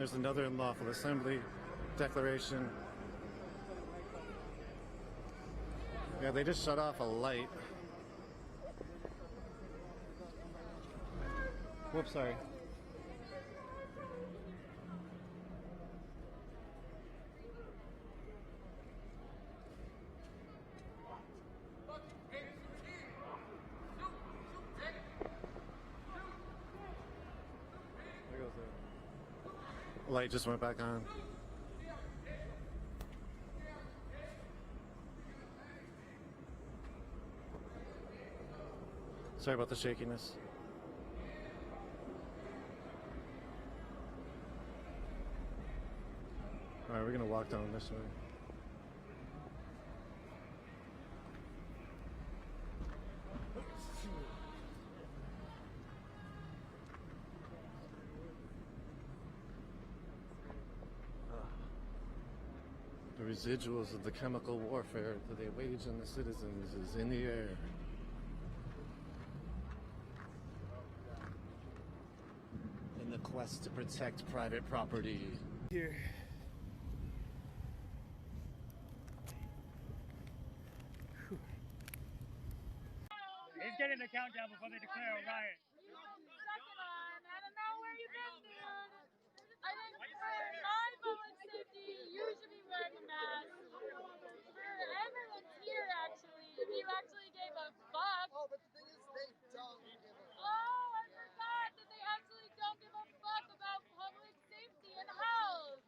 There's another unlawful assembly declaration. Yeah, they just shut off a light. Whoops, sorry. There goes the light just went back on. Sorry about the shakiness. All right, we're gonna walk down this way. The residuals of the chemical warfare that they wage on the citizens is in the air. In the quest to protect private property. Here. He's getting the countdown before they declare a riot. I don't know where you've been, dude. I think for my public safety, you should be wearing a mask. For everyone's here, actually, if you actually gave a fuck. Oh, but the thing is, they don't give a fuck. Oh, I forgot that they actually don't give a fuck about public safety and health.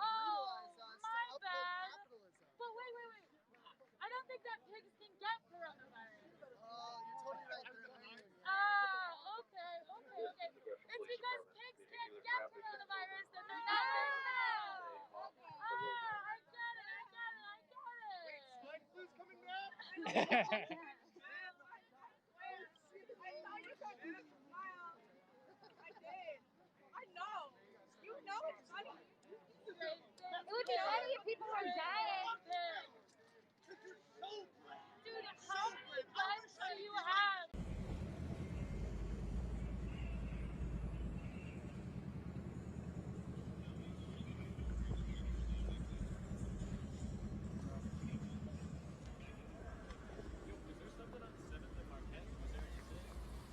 Oh, my bad. But wait. I don't think that pigs can get coronavirus. Oh, you're totally right. Okay. It's because pigs can't get coronavirus and they're not getting out. I get it. Swine flu's coming back? I saw you got this smile. I did. I know. You know it's funny. It would be funny if people were dying. Dude, how many guns do you have?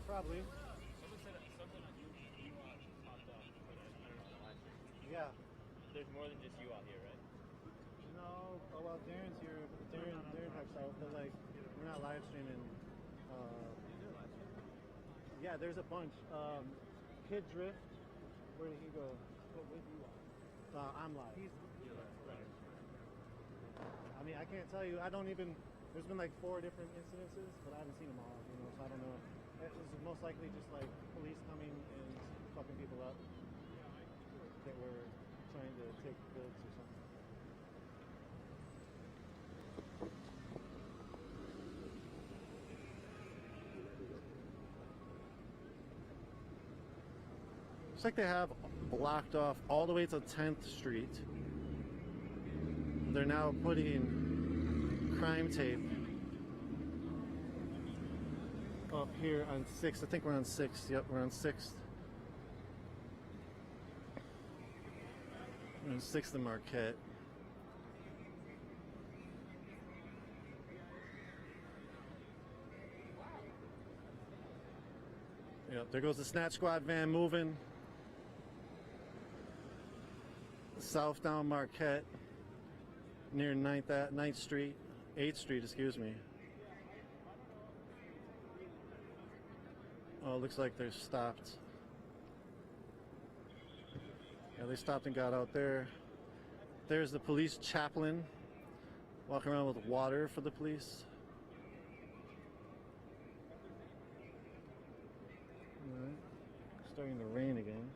Probably. Someone said something on you popped up, but I don't know the live stream. Yeah. There's more than just you out here, right? No, oh well, Darren's here. Darren helps out, but like, we're not live streaming. Yeah, there's a bunch. Kid Drift, where did he go? I'm live. I mean, I can't tell you. There's been like 4 different incidences, but I haven't seen them all. So I don't know. It was most likely just like police coming and fucking people up that were trying to take goods or something. Looks like they have blocked off all the way to 10th Street. They're now putting crime tape up here on 6th. I think we're on 6th. Yep, we're on 6th. We're on 6th and Marquette. Yep, there goes the Snatch Squad van moving. South down Marquette, near 9th Street, 8th Street, excuse me. Oh, it looks like they're stopped. Yeah, they stopped and got out there. There's the police chaplain walking around with water for the police. All right. Starting to rain again.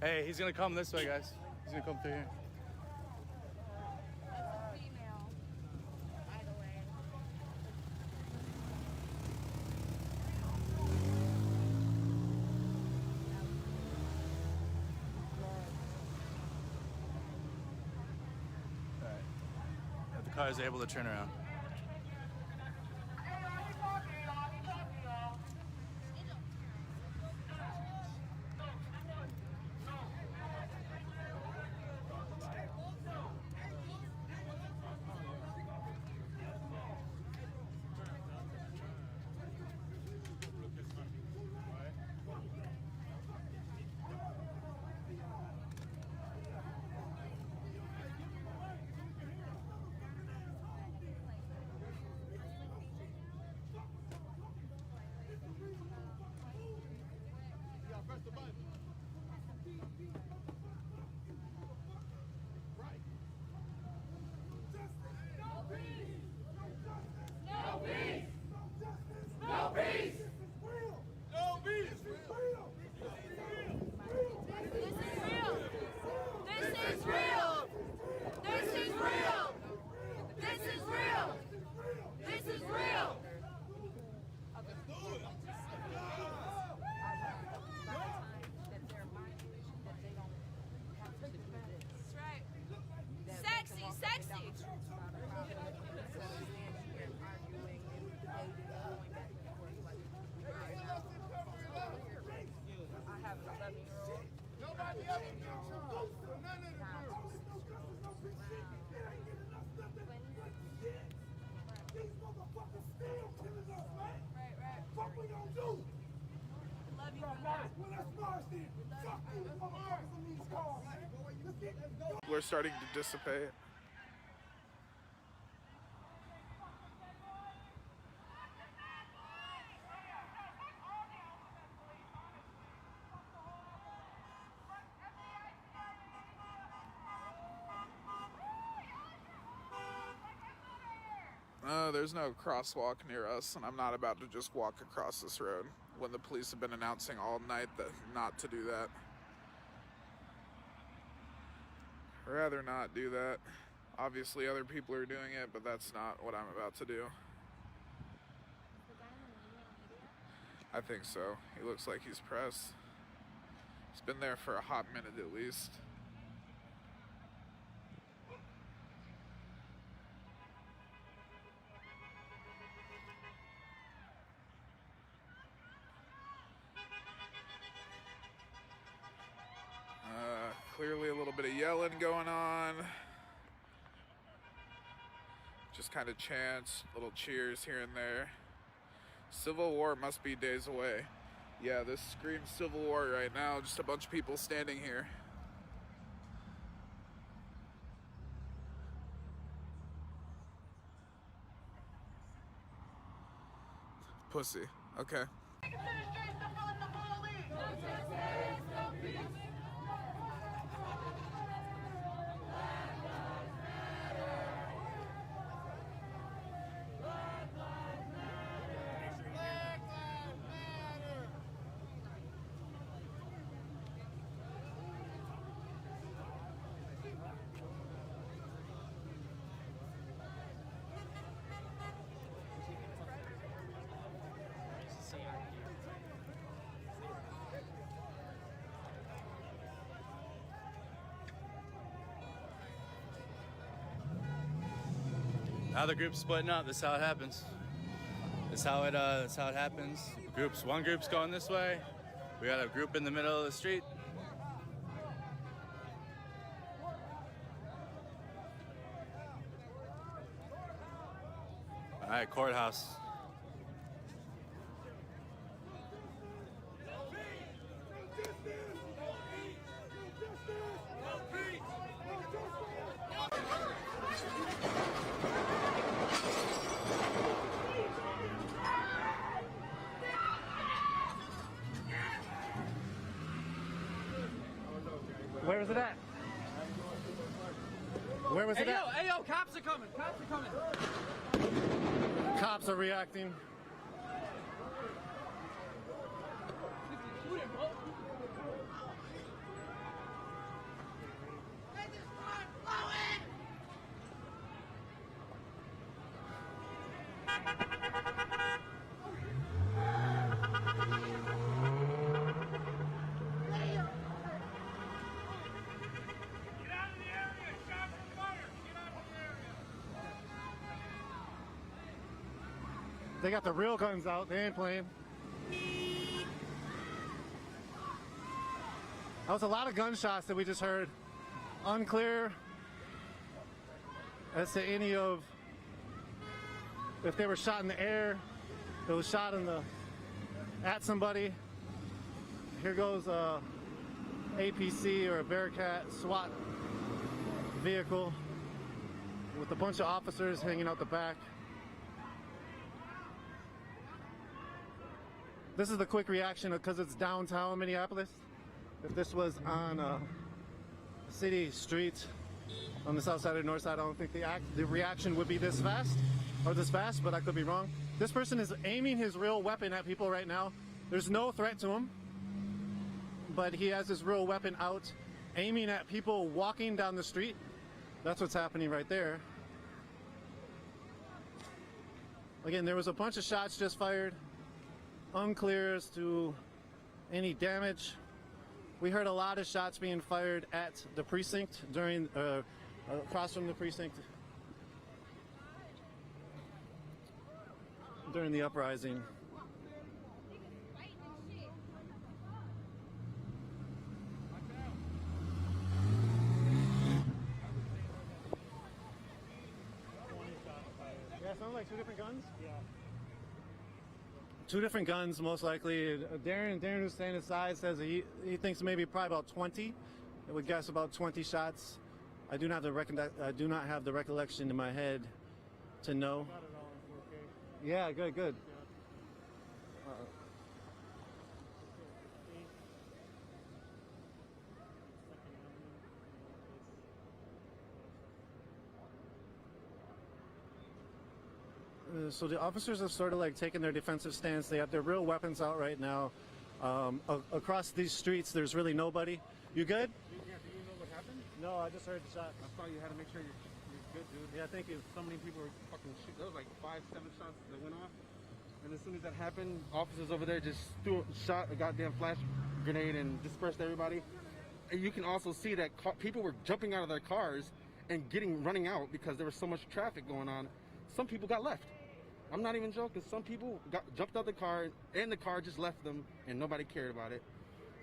Hey, he's gonna come this way, guys. He's gonna come through here. The car is able to turn around. We're starting to dissipate. There's no crosswalk near us, and I'm not about to just walk across this road when the police have been announcing all night that not to do that. I'd rather not do that. Obviously other people are doing it, but that's not what I'm about to do. I think so. He looks like he's pressed. He's been there for a hot minute at least. Clearly a little bit of yelling going on. Just kind of chants, little cheers here and there. Civil War must be days away. Yeah, this screams Civil War right now. Just a bunch of people standing here. Pussy. Okay. Now the group's splitting up. This is how it happens. This is how it happens. One group's going this way. We got a group in the middle of the street. All right, courthouse. Where was it at? Where was it at? Hey yo, cops are coming. Cops are coming. Cops are reacting. They got the real guns out. They ain't playing. That was a lot of gunshots that we just heard. Unclear as to any of if they were shot in the air, if it was shot in the at somebody. Here goes a APC or a Bearcat SWAT vehicle with a bunch of officers hanging out the back. This is the quick reaction because it's downtown Minneapolis. If this was on a city street on the south side or north side, I don't think the reaction would be this fast, but I could be wrong. This person is aiming his real weapon at people right now. There's no threat to him, but he has his real weapon out, aiming at people walking down the street. That's what's happening right there. Again, there was a bunch of shots just fired. Unclear as to any damage. We heard a lot of shots being fired at the precinct during across from the precinct during the uprising. Yeah, sound like two different guns? Yeah. Two different guns, most likely. Darren who's standing aside says he thinks maybe probably about 20. I would guess about 20 shots. I do not have the recollection in my head to know. Yeah, good. So the officers have sort of like taken their defensive stance. They have their real weapons out right now. Across these streets, there's really nobody. You good? Yeah, do you know what happened? No, I just heard the shot. I thought you had to make sure you're good, dude. Yeah, thank you. So many people were fucking shoot. There was like 5-7 shots that went off. And as soon as that happened, officers over there just shot a goddamn flash grenade and dispersed everybody. And you can also see that people were jumping out of their cars and running out because there was so much traffic going on. Some people got left. I'm not even joking. Some people jumped out the car and the car just left them and nobody cared about it.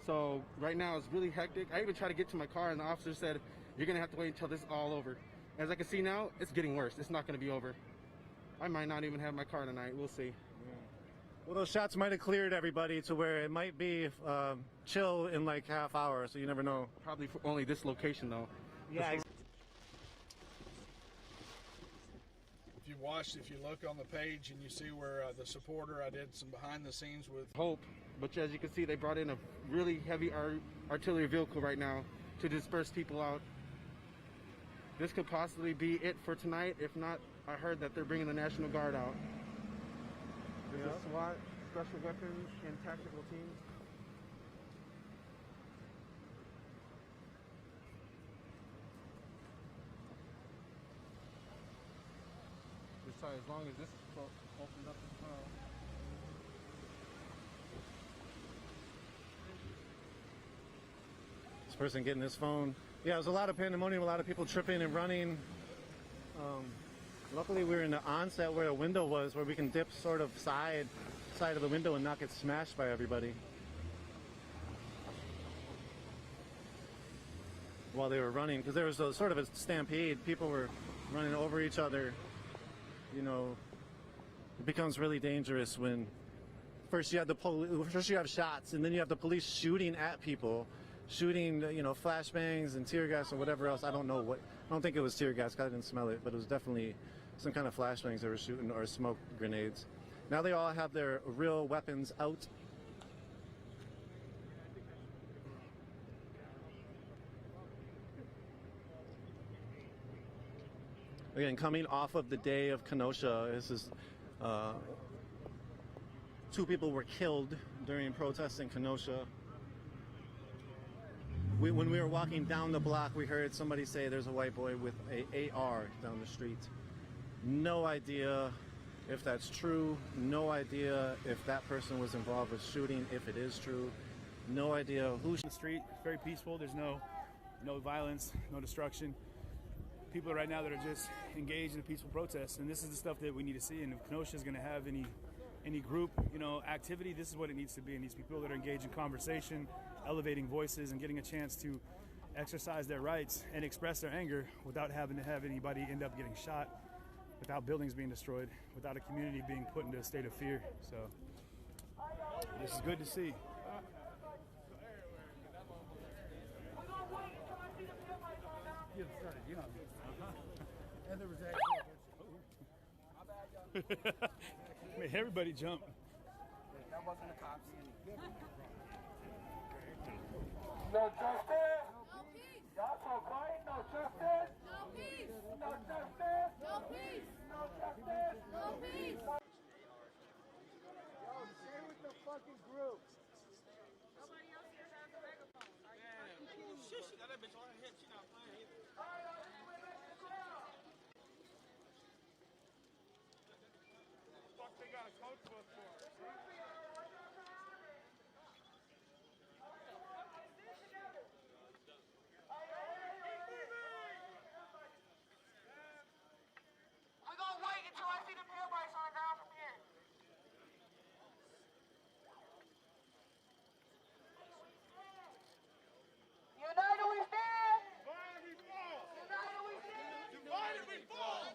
So right now it's really hectic. I even tried to get to my car and the officer said, you're going to have to wait until this is all over. As I can see now, it's getting worse. It's not going to be over. I might not even have my car tonight. We'll see. Well, those shots might have cleared everybody to where it might be chill in like half hour, so you never know. Probably for only this location though. Yeah. If you look on the page and you see where the supporter, I did some behind the scenes with Hope, but as you can see, they brought in a really heavy artillery vehicle right now to disperse people out. This could possibly be it for tonight. If not, I heard that they're bringing the National Guard out. This is SWAT, Special Weapons, and Tactical Teams. As long as this opens up as well. This person getting his phone. Yeah, there's a lot of pandemonium, a lot of people tripping and running. Luckily, we were in the onset where a window was, where we can dip sort of side of the window and not get smashed by everybody. While they were running, because there was a sort of a stampede. People were running over each other. You know, it becomes really dangerous when first you have shots, and then you have the police shooting at people, shooting, you know, flashbangs and tear gas or whatever else. I don't know what. I don't think it was tear gas because I didn't smell it, but it was definitely some kind of flashbangs they were shooting or smoke grenades. Now they all have their real weapons out. Again, coming off of the day of Kenosha, this is 2 people were killed during protests in Kenosha. When we were walking down the block, we heard somebody say there's a white boy with a AR down the street. No idea if that's true. No idea if that person was involved with shooting, if it is true. No idea who's on the street. Very peaceful. There's no violence, no destruction. People right now that are just engaged in a peaceful protest, and this is the stuff that we need to see. And if Kenosha is going to have any any group, activity. This is what it needs to be. It needs to be people that are engaged in conversation, elevating voices, and getting a chance to exercise their rights and express their anger without having to have anybody end up getting shot, without buildings being destroyed, without a community being put into a state of fear. So this is good to see. And there was Made everybody jump. that wasn't a cop. No justice. Y'all so quiet. No justice. No peace. No justice. No peace. No justice. No peace. Yo, stay with the fucking group. Nobody else here has a megaphone. Shit, she got that bitch on her hip. She not playing either. Fuck, they got a coach book for us. We're gonna wait until I see the mail bikes on the ground from here. United we stand! Divided we fall! United we stand! Divided we fall!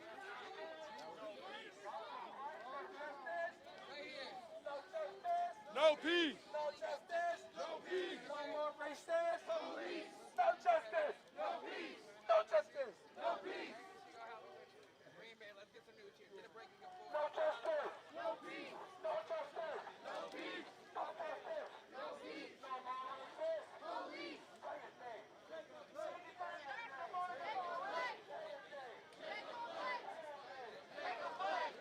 No peace. No justice! No peace! No more racist! Police! No justice! No peace! No justice! No peace! No justice! No peace! No justice! No peace! No justice! No peace! No more racist! Police! Say his name! Take a flight! Take a flight!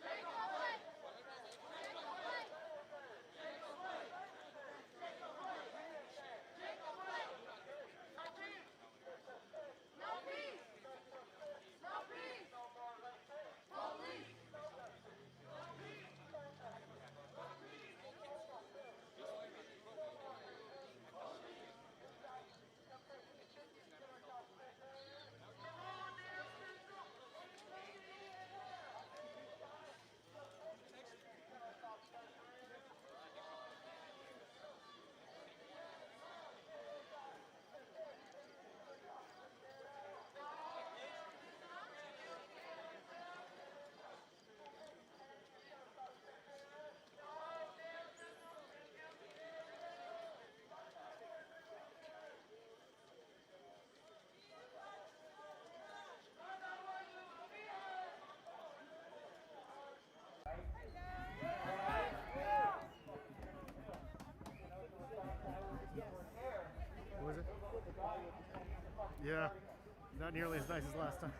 Take a flight! Take a flight! Take a flight! Take a flight! What was it? Yeah, not nearly as nice as last time.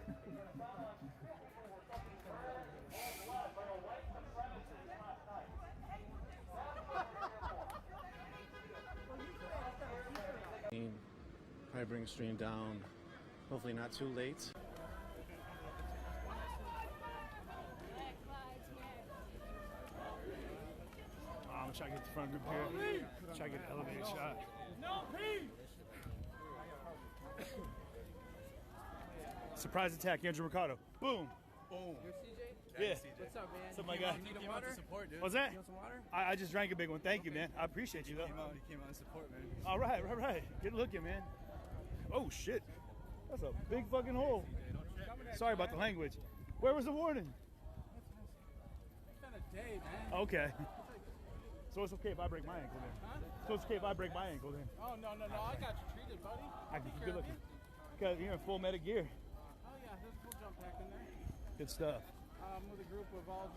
Probably bring the stream down, hopefully not too late. I'm gonna try to get the front group here. Try to get an elevated shot. No peace! Surprise attack, Andrew Mercado. Boom. Boom. You're CJ? Yeah. What's up, man? What's up, my guy? You need water? Support, dude. What's that? You want some water? I just drank a big one. Thank you, man. I appreciate you, though. He came out in support, man. All right, right. Good looking, man. Oh, shit. That's a big fucking hole. Sorry about the language. Where was the warning? It's been a day, man. Okay. So it's okay if I break my ankle then? Huh? So it's okay if I break my ankle then? Oh, no. I got you treated, buddy. I can good looking. Because you're in full medic gear. Oh, yeah. There's a cool jump pack in there. Good stuff. I'm with a group of all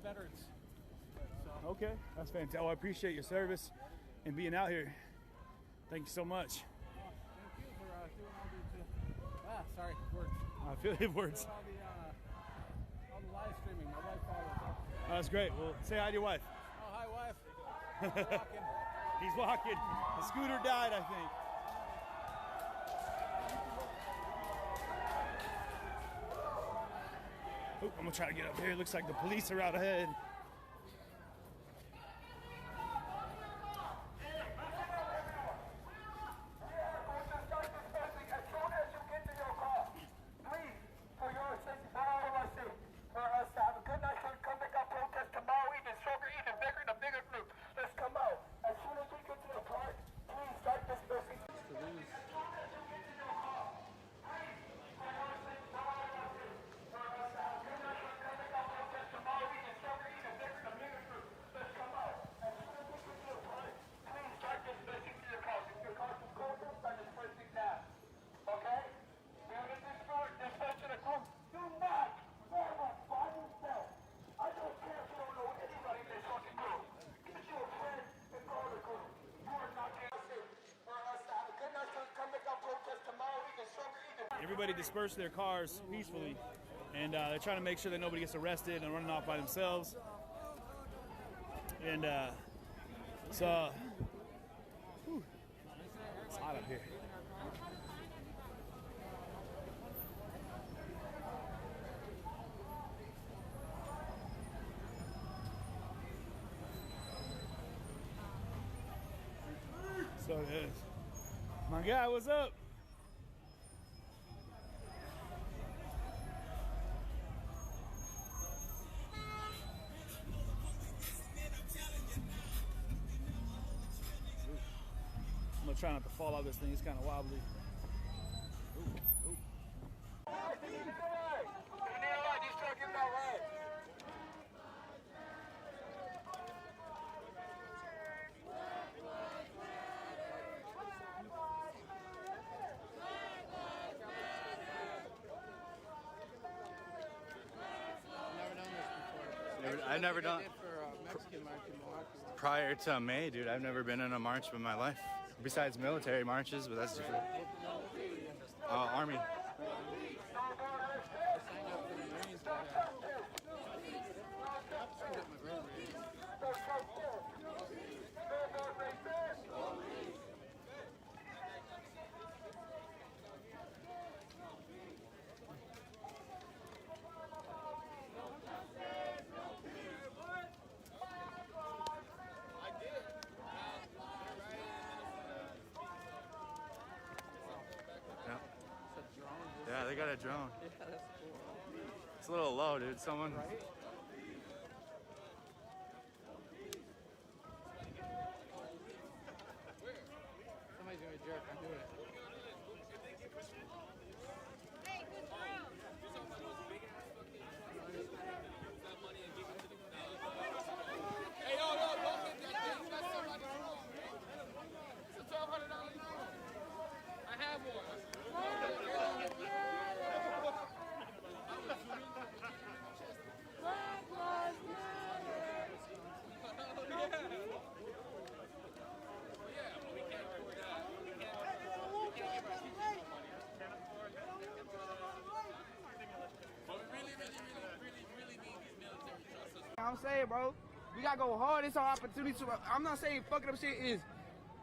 veterans. So. Okay, that's fantastic. Oh, I appreciate your service and being out here. Thank you so much. Thank you for doing all these. Sorry, words. I feel it words. Doing all the live streaming. My wife follows. Oh, that's great. Well, say hi to your wife. Oh, hi, wife. Walking. He's walking. The scooter died, I think. Oop, I'm gonna try to get up here. It looks like the police are out ahead. For your safety, for all of our safety, for us to have a good night, so we come back up protest tomorrow. everybody dispersed their cars peacefully, and they're trying to make sure that nobody gets arrested and running off by themselves. And so, whew, it's hot up here. So it is. My guy, what's up? I'm gonna try not to fall off this thing. It's kind of wobbly. I've never done. Prior to May, dude, I've never been in a march in my life. Besides military marches, but that's different. Army. Yeah, they got a drone. Yeah, that's cool. It's a little low, dude. Someone. Right? Somebody's gonna jerk. I'm doing it. Hey, good throw. Hey, yo, don't get that thing. You got somebody's wrong. It's a $1,200 loan. I have one. You know what I'm saying, bro? We gotta go hard. It's our opportunity to. I'm not saying fucking up shit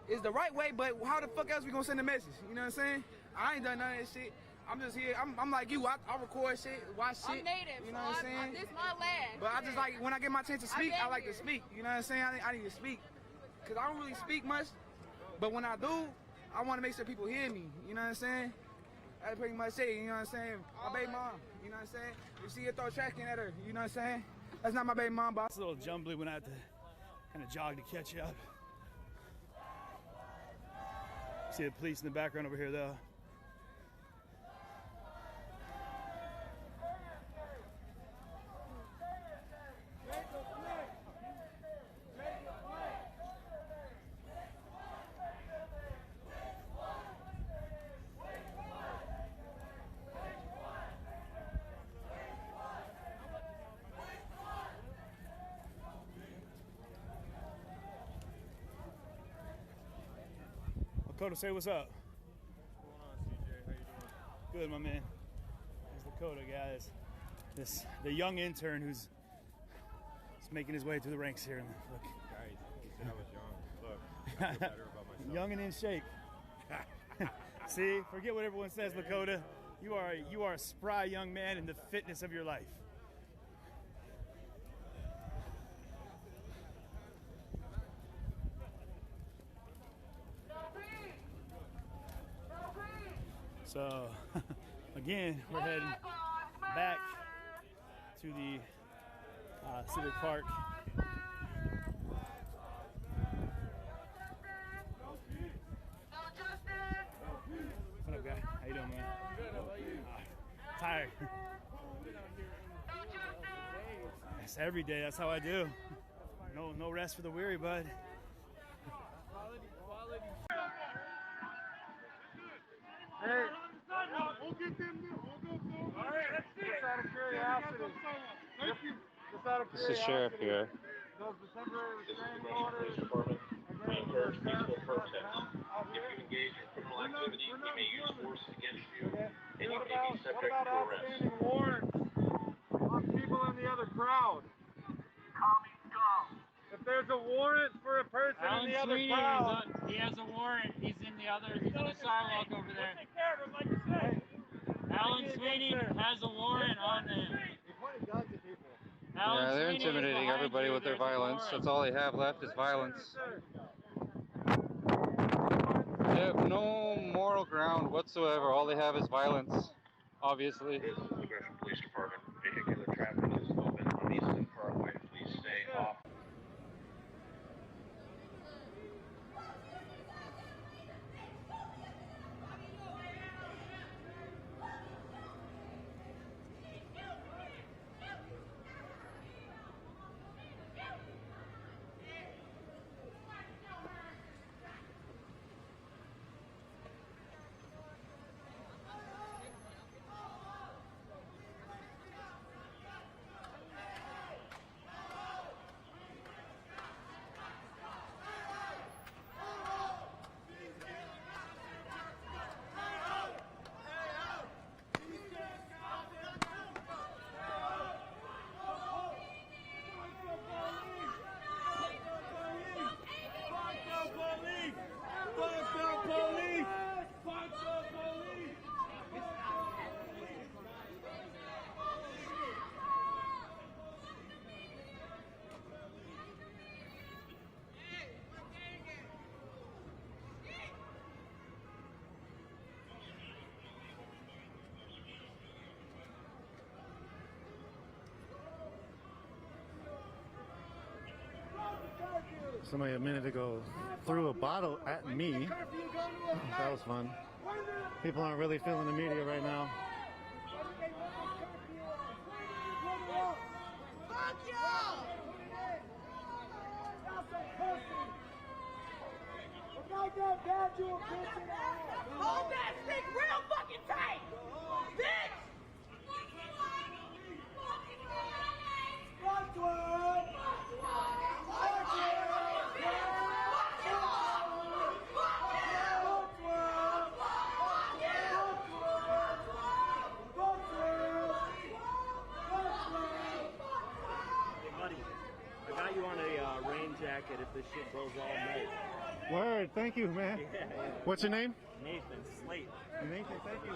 is the right way, but how the fuck else we gonna send a message? You know what I'm saying? I ain't done none of that shit. I'm just here. I'm like you. I record shit, watch shit. I'm native. You know what I'm saying? This my land. But I just like when I get my chance to speak, I like to speak. You know what I'm saying? I need to speak because I don't really speak much. But when I do, I want to make sure people hear me. You know what I'm saying? That's pretty much it. You know what I'm saying? My baby mom. You know what I'm saying? You see her throw trash can at her. You know what I'm saying? That's not my baby mom, but It's a little jumbly when I have to kind of jog to catch up. See the police in the background over here, though. Lakota, say what's up. What's going on, CJ? How you doing? Good, my man. There's Lakota, guys. The young intern who's making his way through the ranks here. Look. Guys, you said I was young. Look, I feel better about myself. Young and in shape. See, forget what everyone says, Lakota. You are a spry young man in the fitness of your life. So, again, we're heading back to the Civic Park. What up, guy? How you doing, man? Good, how about you? Tired. It's every day. That's how I do. No rest for the weary, bud. Hey, we'll get them. We'll go. All right, let's see. Just out of curiosity. Thank you. Just out of This is Sheriff here. Does the temporary This is the restraining Gresham order Police Department. We encourage peaceful protest. If you engage in criminal activity, we may use force against you. Any Alan Sweeney, he has a warrant. He's in the sidewalk over there. Alan Sweeney has a warrant on him. Yeah, they're intimidating everybody with their violence. That's all they have left is violence. They have no moral ground whatsoever. All they have is violence, obviously. This is the Gresham Police Department. Vehicular traffic is open on Easton Parkway. Please stay off. Somebody a minute ago threw a bottle at me. That was fun. People aren't really feeling the media right now. Hold that stick real fucking tight, bitch! I got you on a rain jacket if this shit goes all night. Word, thank you, man. Yeah. What's your name? Nathan Slate. Nathan, thank you.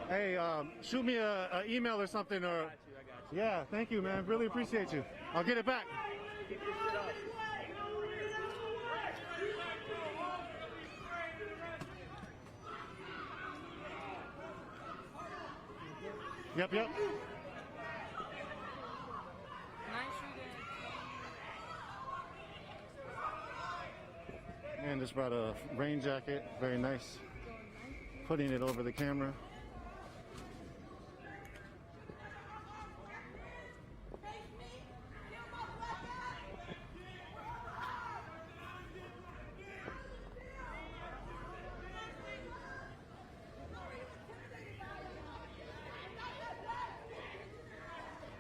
Hey, shoot me a email or something, or. I got you. Yeah, thank you, man. Really appreciate you. I'll get it back. Keep your shit up. Yep. And just brought a rain jacket, very nice. Putting it over the camera.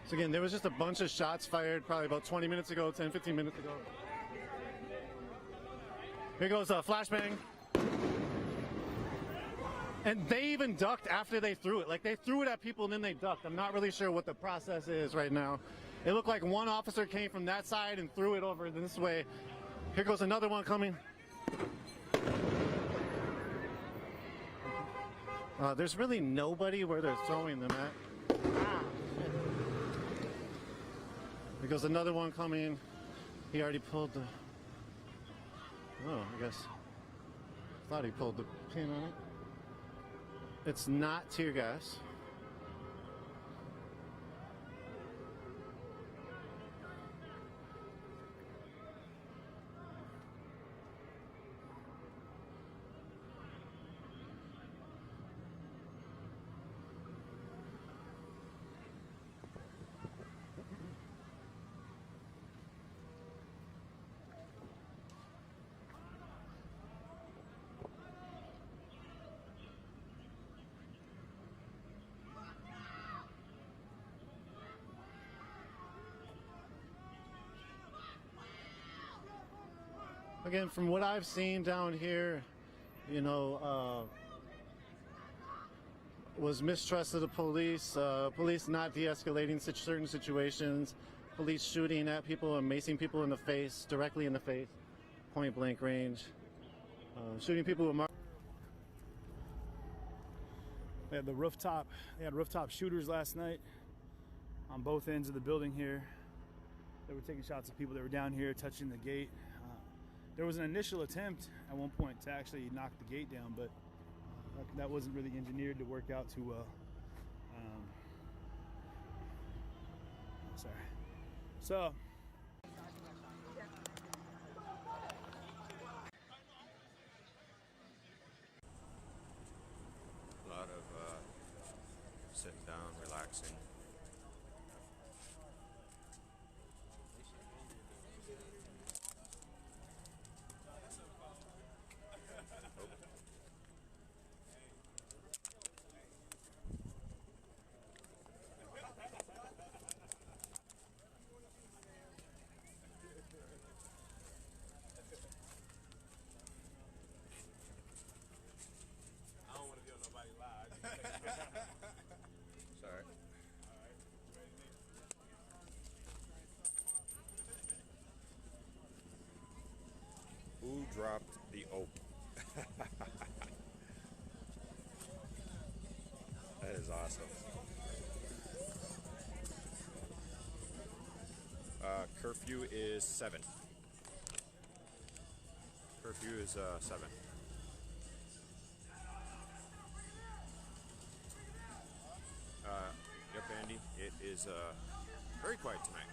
So again, there was just a bunch of shots fired probably about 20 minutes ago, 10, 15 minutes ago. Here goes a flashbang. And they even ducked after they threw it. Like, they threw it at people and then they ducked. I'm not really sure what the process is right now. It looked like one officer came from that side and threw it over this way. Here goes another one coming. There's really nobody where they're throwing them at. Here goes another one coming. He already pulled the... Oh, I guess. Thought he pulled the pin on it. It's not tear gas. Again, from what I've seen down here, you know, was mistrust of the police, police not de-escalating certain situations, police shooting at people and macing people in the face, directly in the face. point blank range, shooting people with. They had rooftop shooters last night on both ends of the building here. They were taking shots at people that were down here touching the gate. There was an initial attempt at one point to actually knock the gate down, but that wasn't really engineered to work out too well. Sorry. So. A lot of sitting down, relaxing. I don't want to be on nobody live. Sorry. Who dropped the oak? That is awesome. Curfew is 7. Curfew is 7. Yep, Andy. It is very quiet tonight.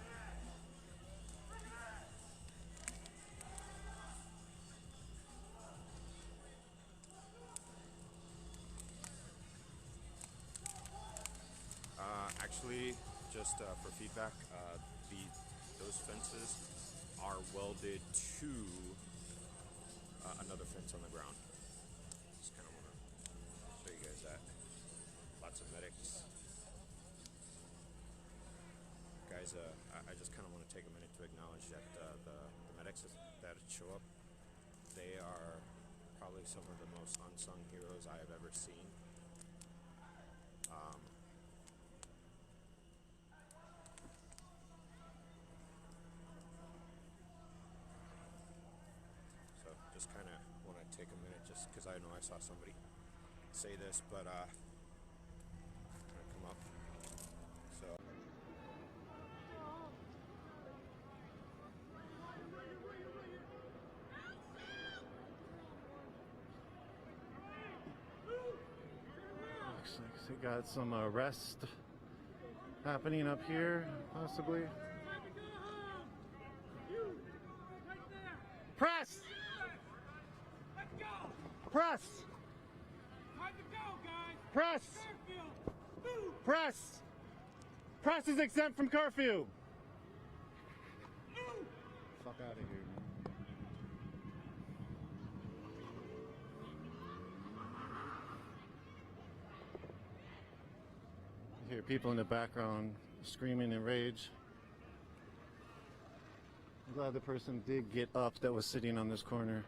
Actually, just for feedback, those fences are welded to another fence on the ground. Just kind of want to show you guys that. Lots of medics. Guys, I just kind of want to take a minute to acknowledge that the medics that show up, they are probably some of the most unsung heroes I have ever seen. So just kind of want to take a minute just because I know I saw somebody say this, but gonna come up. So. Looks like they got some arrest happening up here, possibly. Press! Press! Press! Press! Press is exempt from curfew! Fuck out of here, man. You hear people in the background screaming in rage. I'm glad the person did get up that was sitting on this corner.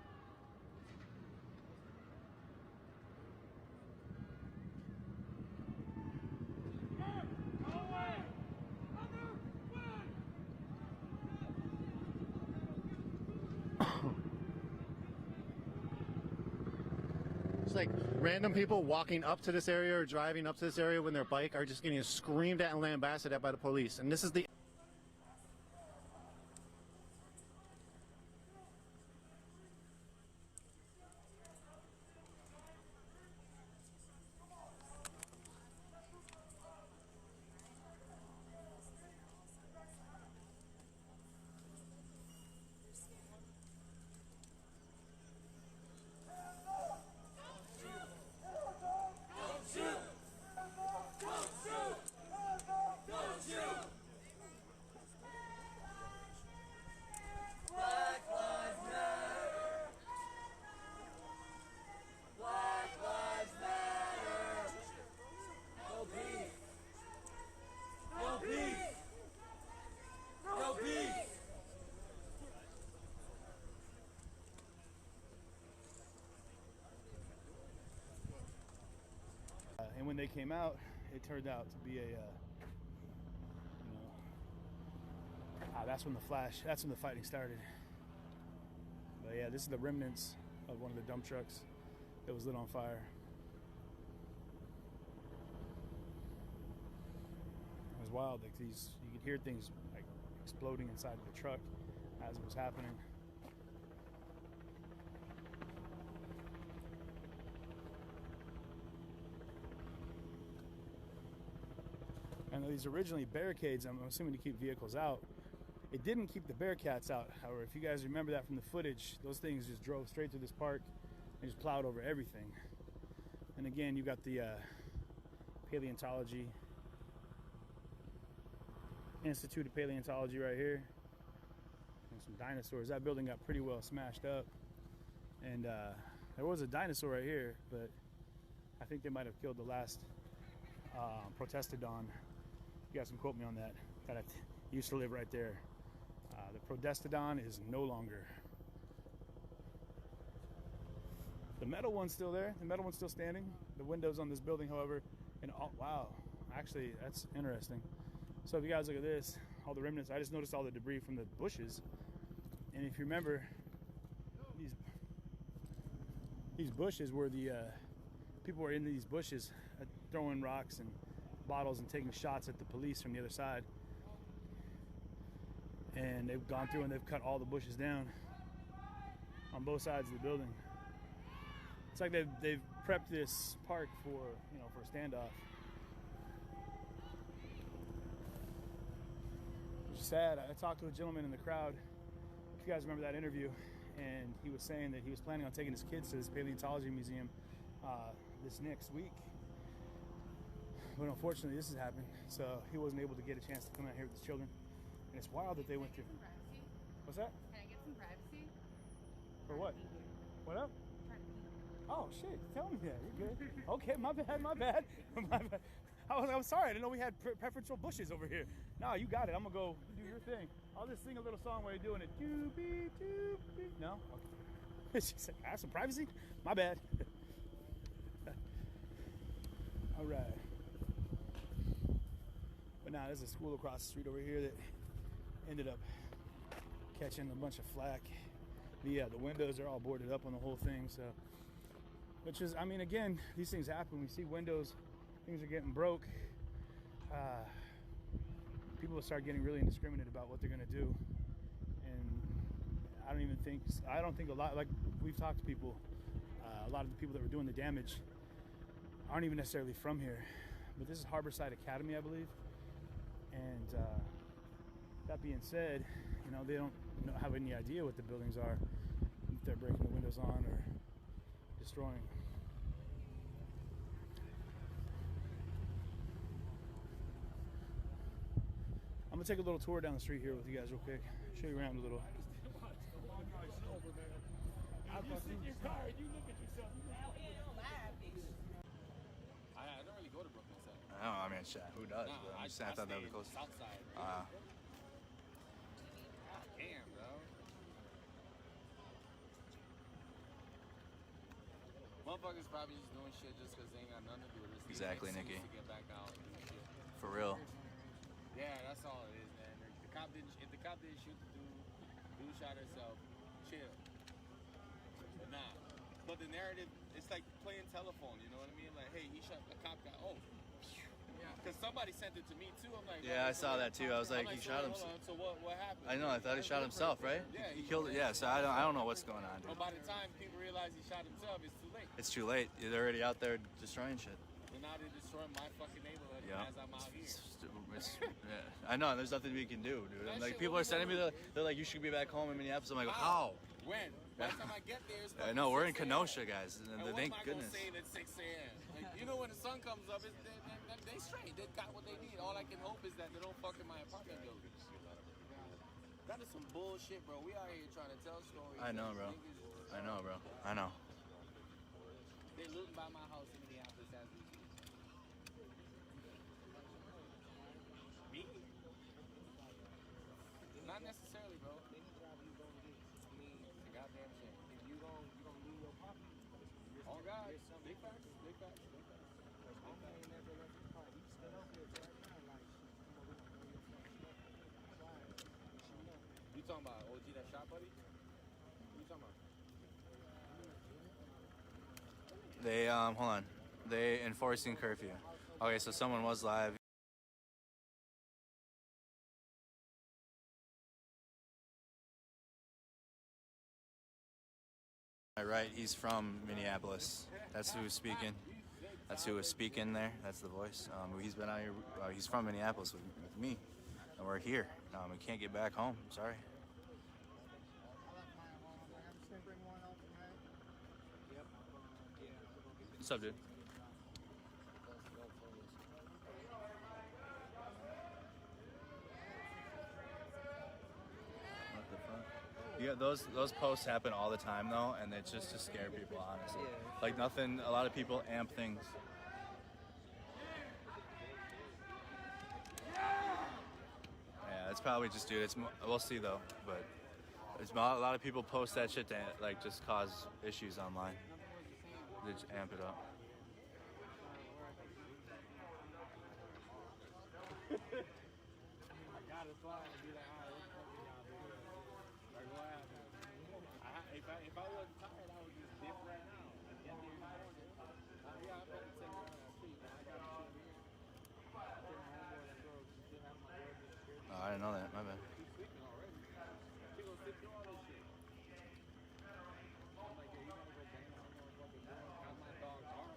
It's like random people walking up to this area or driving up to this area when their bike are just getting screamed at and lambasted at by the police. And this is the And when they came out, it turned out to be that's when the fighting started. But But yeah, this is the remnants of one of the dump trucks that was lit on fire. It was wild. Like you could hear things like exploding inside of the truck as it was happening. And these originally barricades, I'm assuming to keep vehicles out. It didn't keep the Bearcats out. However, if you guys remember that from the footage, those things just drove straight through this park and just plowed over everything. And again, you got the Paleontology Institute of Paleontology right here, and some dinosaurs. That building got pretty well smashed up, and there was a dinosaur right here, but I think they might have killed the last protestodon. You guys can quote me on that. That used to live right there. The protestodon is no longer. The metal one's still there. The metal one's still standing. The windows on this building, however, and oh wow, actually that's interesting. So if you guys look at this, all the remnants, I just noticed all the debris from the bushes. And if you remember, these bushes were the people were in these bushes throwing rocks and bottles and taking shots at the police from the other side. And they've gone through and they've cut all the bushes down on both sides of the building. It's like they've prepped this park for, you know, for a standoff. Which is sad. I talked to a gentleman in the crowd, if you guys remember that interview, and he was saying that he was planning on taking his kids to this paleontology museum this next week. But unfortunately this has happened, so he wasn't able to get a chance to come out here with his children. And it's wild that they went through. What's that? Can I get some privacy? For what? What up? Oh shit, tell me that. You're good. Okay, my bad. My bad. I'm sorry, I didn't know we had preferential bushes over here. No, you got it. I'm gonna go do your thing. I'll just sing a little song while you're doing it. No? Okay. She's like, I have some privacy? My bad. All right. But now there's a school across the street over here that ended up catching a bunch of flack. The windows are all boarded up on the whole thing, so, which is, I mean, again, these things happen. We see windows, things are getting broke. People will start getting really indiscriminate about what they're gonna do, and I don't think a lot, like we've talked to people, a lot of the people that were doing the damage aren't even necessarily from here, but this is Harborside Academy, I believe, and that being said, you know, they don't have any idea what the buildings are, if they're breaking the windows on or destroying. I'm gonna take a little tour down the street here with you guys real quick, show you around a little. You sit in your car and you look at yourself. I don't really go to Brooklyn South. I don't know, I mean, shit, who does? Nah, But I thought that would be close. South side. God Damn, bro. Motherfuckers probably just doing shit just because they ain't got nothing to do with this. Exactly, Nikki. To get back out and do shit. For real. Yeah, that's all it is, man. If the cop didn't shoot the dude shot herself, chill. But nah. But the narrative, it's like playing telephone, you know what I mean? Like, hey, he shot, the cop got, oh. Because somebody sent it to me too. I'm like, yeah, I saw that too. I was like, he shot himself. So what happened? I know. I thought he shot himself, right? Yeah, he killed it. Yeah. So I don't know what's going on, dude. But by the time people realize he shot himself, it's too late. It's too late. They're already out there destroying shit. And now they're destroying my fucking neighborhood as I'm out here. Yeah. I know. There's nothing we can do, dude. And, like, people are sending me, they're like, you should be back home in Minneapolis. I'm like, how? When? By the time I get there, it's I know. We're in Kenosha, guys. And thank goodness. What am I gonna say at 6 a.m.? Like, you know, when the sun comes up, they straight. They got what they need. All I can hope is that they don't fuck in my apartment building. That is some bullshit, bro. We out here trying to tell stories. I know, bro. I know, bro. I know. They're looting by my house in Minneapolis as we speak. Me? Not necessarily, bro. The goddamn shit. If you gon' lose your pocket. Oh God, big facts, big facts, big facts. You talking about OG that shot, buddy? What you talking about? They hold on. They enforcing curfew. Okay, so someone was live. Right, he's from Minneapolis. That's who's speaking. That's who was speaking there. That's the voice. He's been out here. He's from Minneapolis with me, and we're here. We can't get back home. Sorry. What's up, dude? What the fuck? Yeah, those posts happen all the time though, and it's just to scare people, honestly. Like nothing. A lot of people amp things. Yeah, it's probably just, dude. We'll see though, but it's a lot of people post that shit to like just cause issues online. They just amp it up. I got to fly and be like, all right, what's fucking y'all doing? Like, what happened? If I wasn't tired, I would just dip right now. Get here in the morning. Yeah, I'm about to take me on that street, man. I got to chill here. I told my homeboy that girl, she still have my girl get scared. Oh, I didn't know that. My bad. She's sleeping already. She gonna sleep through all this shit. I'm like, yeah, you gotta go bang some motherfucking door. Got my dog bark.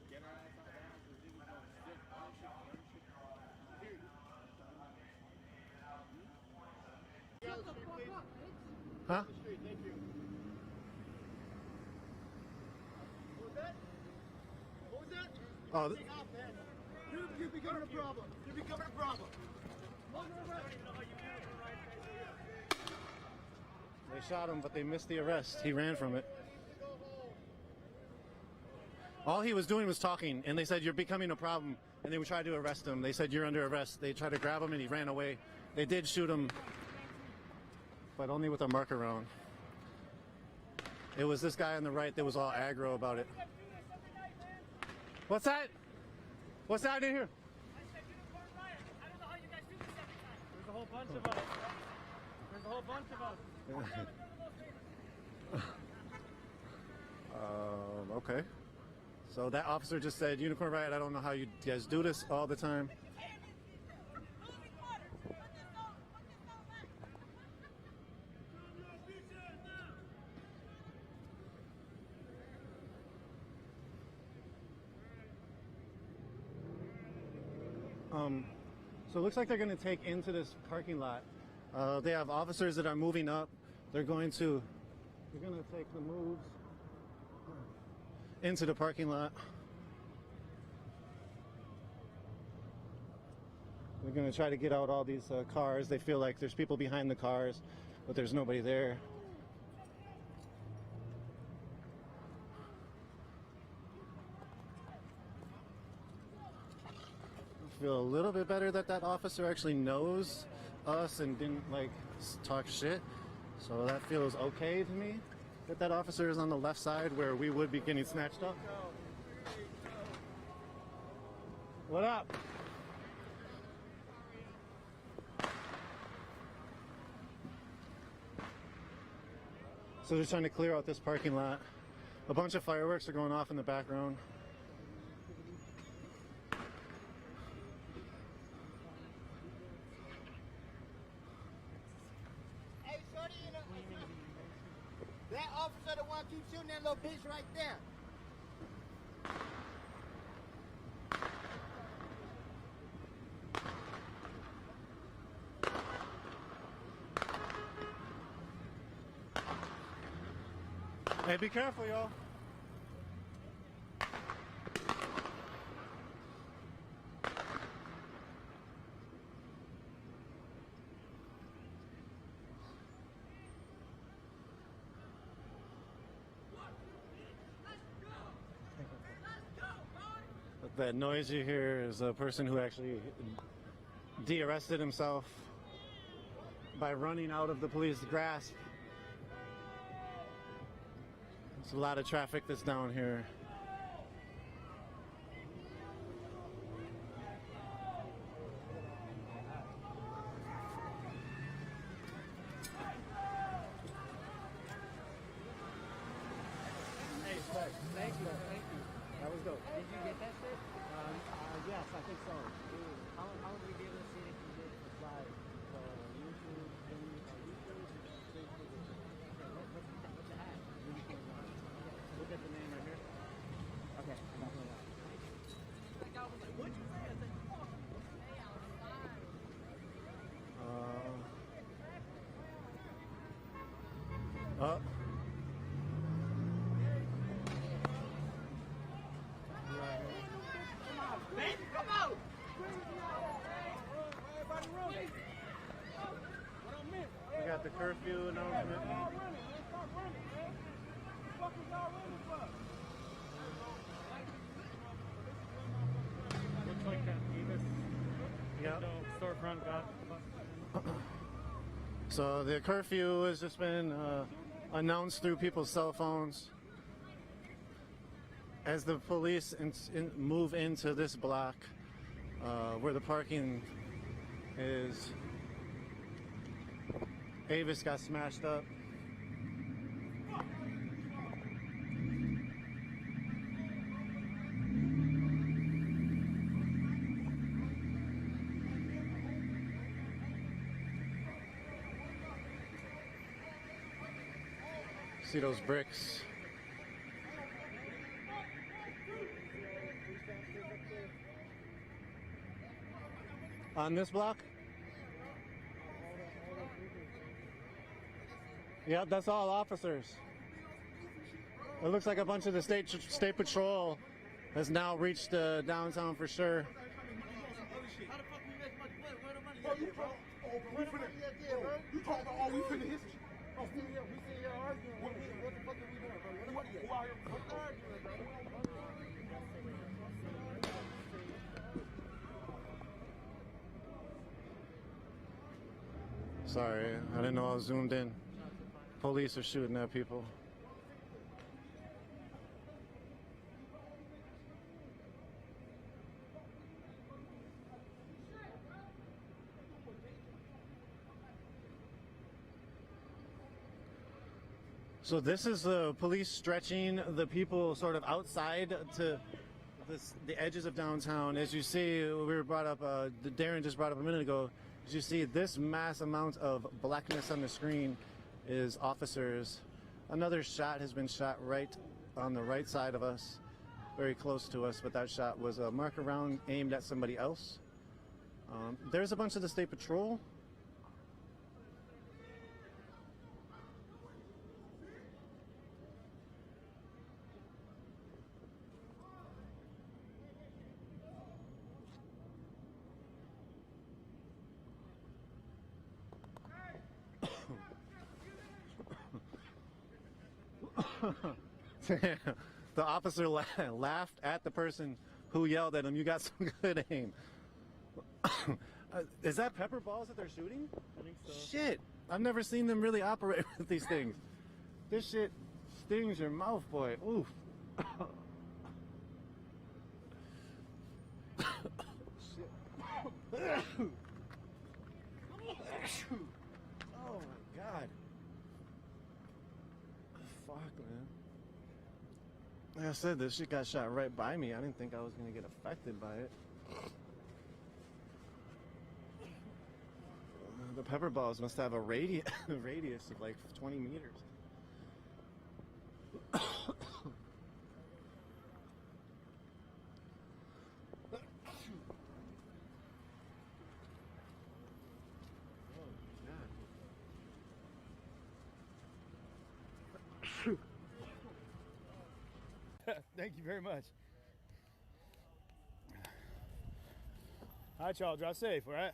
Get her ass out down, cause niggas gonna stick on shit, burn shit. Period. Huh? Thank you. What was that? What was that? Oh, Take off, man. You're becoming a problem. You're becoming a problem. they shot him, but they missed the arrest. He ran from it. All he was doing was talking, and they said, "You're becoming a problem." And they tried to arrest him. They said, "You're under arrest." They tried to grab him, and he ran away. They did shoot him, but only with a marker round. It was this guy on the right that was all aggro about it. What's that? What's that in here? There's a whole bunch of us. There's a whole bunch of us. Okay. So that officer just said, "Unicorn riot, I don't know how you guys do this all the time." So it looks like they're going to take into this parking lot. They have officers that are moving up. They're going to take the moves into the parking lot. They're going to try to get out all these cars. They feel like there's people behind the cars, but there's nobody there. I feel a little bit better that that officer actually knows us and didn't like talk shit. So that feels okay to me. That officer is on the left side where we would be getting snatched up. What up? So they're trying to clear out this parking lot. A bunch of fireworks are going off in the background. Hey, shorty, that officer the one keep shooting that little bitch right there. Hey, be careful, y'all. That noise you hear is a person who actually de-arrested himself by running out of the police grasp. There's a lot of traffic that's down here. Hey, Thank you. That was dope. Did you get that shit? Yes, I think so. Dude, how would we be able to see it if you did it live? So YouTube, Facebook, what's the hash? Look at the name right here. Okay, I got one. That guy was like, what'd you say? I said, fuck. Baby, come out! We got the curfew announcement. Looks like that Davis Yep. storefront got. So the curfew has just been announced through people's cell phones as the police move into this block where the parking is. Avis got smashed up. See those bricks? On this block? Yep, that's all officers. It looks like a bunch of the state patrol has now reached downtown for sure. You talking about all we finna history? We sitting here arguing. What the fuck are we doing, bro? Who out here arguing, bro? Sorry, I didn't know I was zoomed in. Police are shooting at people. So this is the police stretching the people sort of outside to the edges of downtown. As you see, we were brought up, Darren just brought up a minute ago, as you see this mass amount of blackness on the screen is officers. Another shot has been shot right on the right side of us, very close to us, but that shot was a marker round aimed at somebody else. There's a bunch of the state patrol. The officer laughed at the person who yelled at him. You got some good aim. Is that pepper balls that they're shooting? I think so. Shit, I've never seen them really operate with these things. This shit stings your mouth, boy. Oof. Shit. Oh my god. Fuck, man. Like I said, this shit got shot right by me. I didn't think I was gonna get affected by it. The pepper balls must have a radius of like 20 meters. Thank you very much. All right, y'all, drive safe, all right?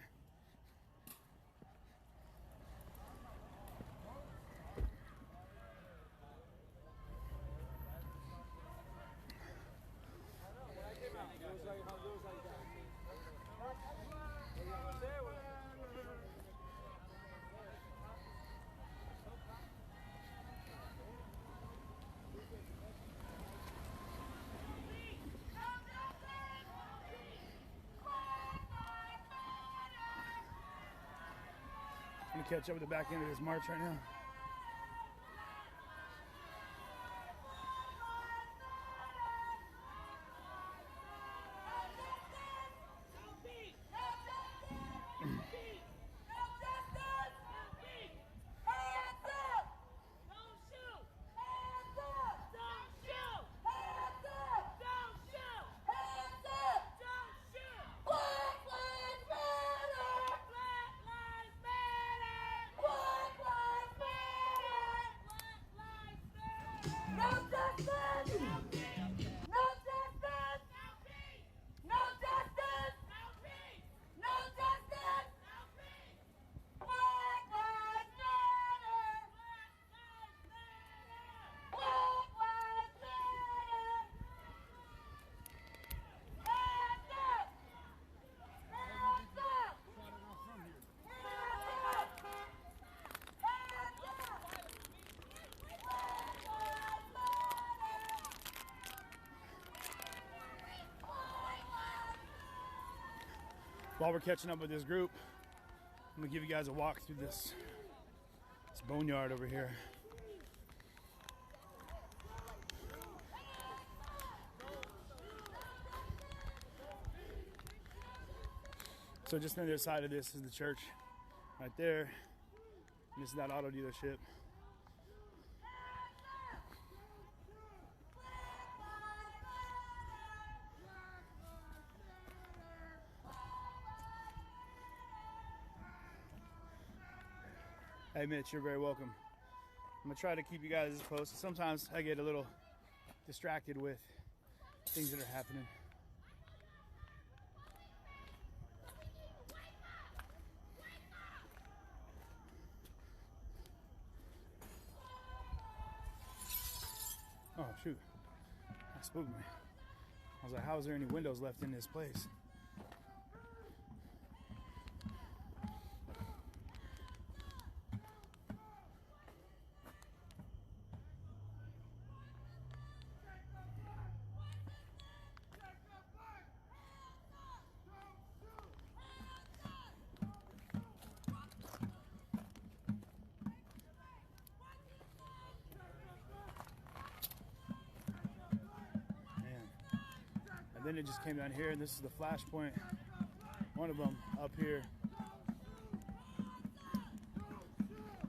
I'm gonna catch up with the back end of this march right now. while we're catching up with this group, I'm gonna give you guys a walk through this boneyard over here. So just on the other side of this is the church right there. And this is that auto dealership. Hey Mitch, you're very welcome. I'm gonna try to keep you guys posted. Sometimes I get a little distracted with things that are happening. Oh shoot, that spooked me. I was like, how is there any windows left in this place? Then it just came down here, and this is the flashpoint. One of them up here,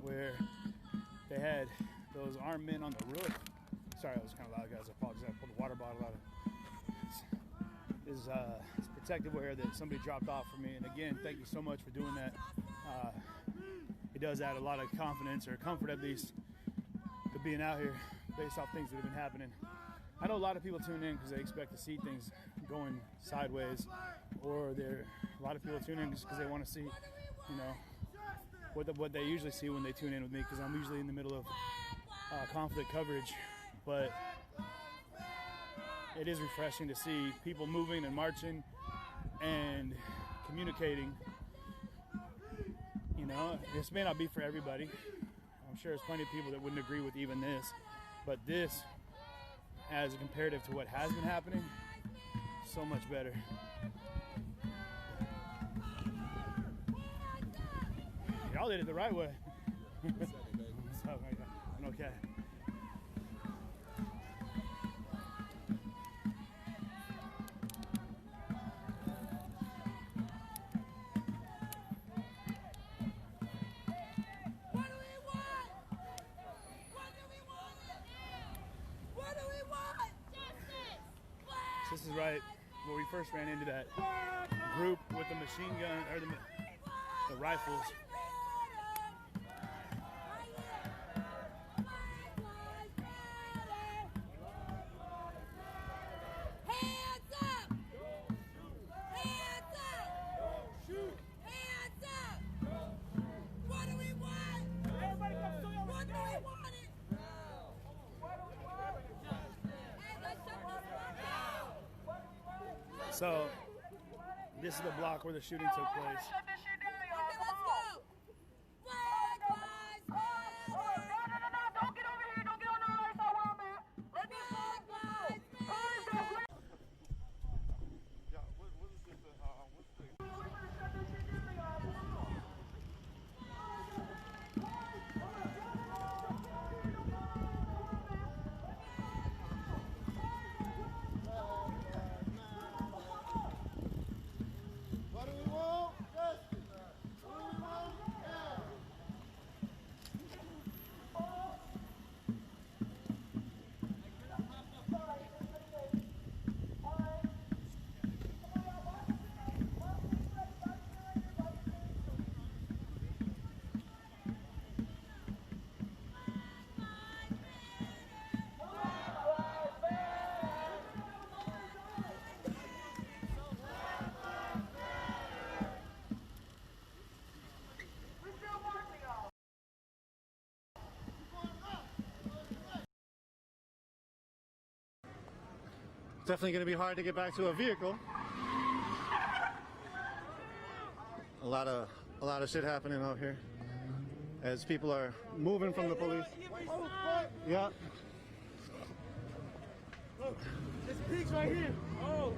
where they had those armed men on the roof. Sorry, I was kind of loud, guys. I apologize. I pulled the water bottle out of this protective wear that somebody dropped off for me. And again, thank you so much for doing that. It does add a lot of confidence, or comfort at least, to being out here based off things that have been happening. I know a lot of people tune in because they expect to see things going sideways, or a lot of people tune in just because they want to see, you know, what they usually see when they tune in with me, because I'm usually in the middle of conflict coverage. But it is refreshing to see people moving and marching and communicating. You know, this may not be for everybody. I'm sure there's plenty of people that wouldn't agree with even this, but this, as a comparative to what has been happening, so much better. Y'all did it the right way. I'm okay. This is right where we first ran into that group with the machine gun, or the rifles. Hands up! Hands up! Shoot! Hands up! What do we want? Everybody come show your what do we want it? So, this is the block where the shooting took place. Definitely going to be hard to get back to a vehicle. A lot of shit happening out here as people are moving from the police. Yeah. Look, there's pigs right here. Oh.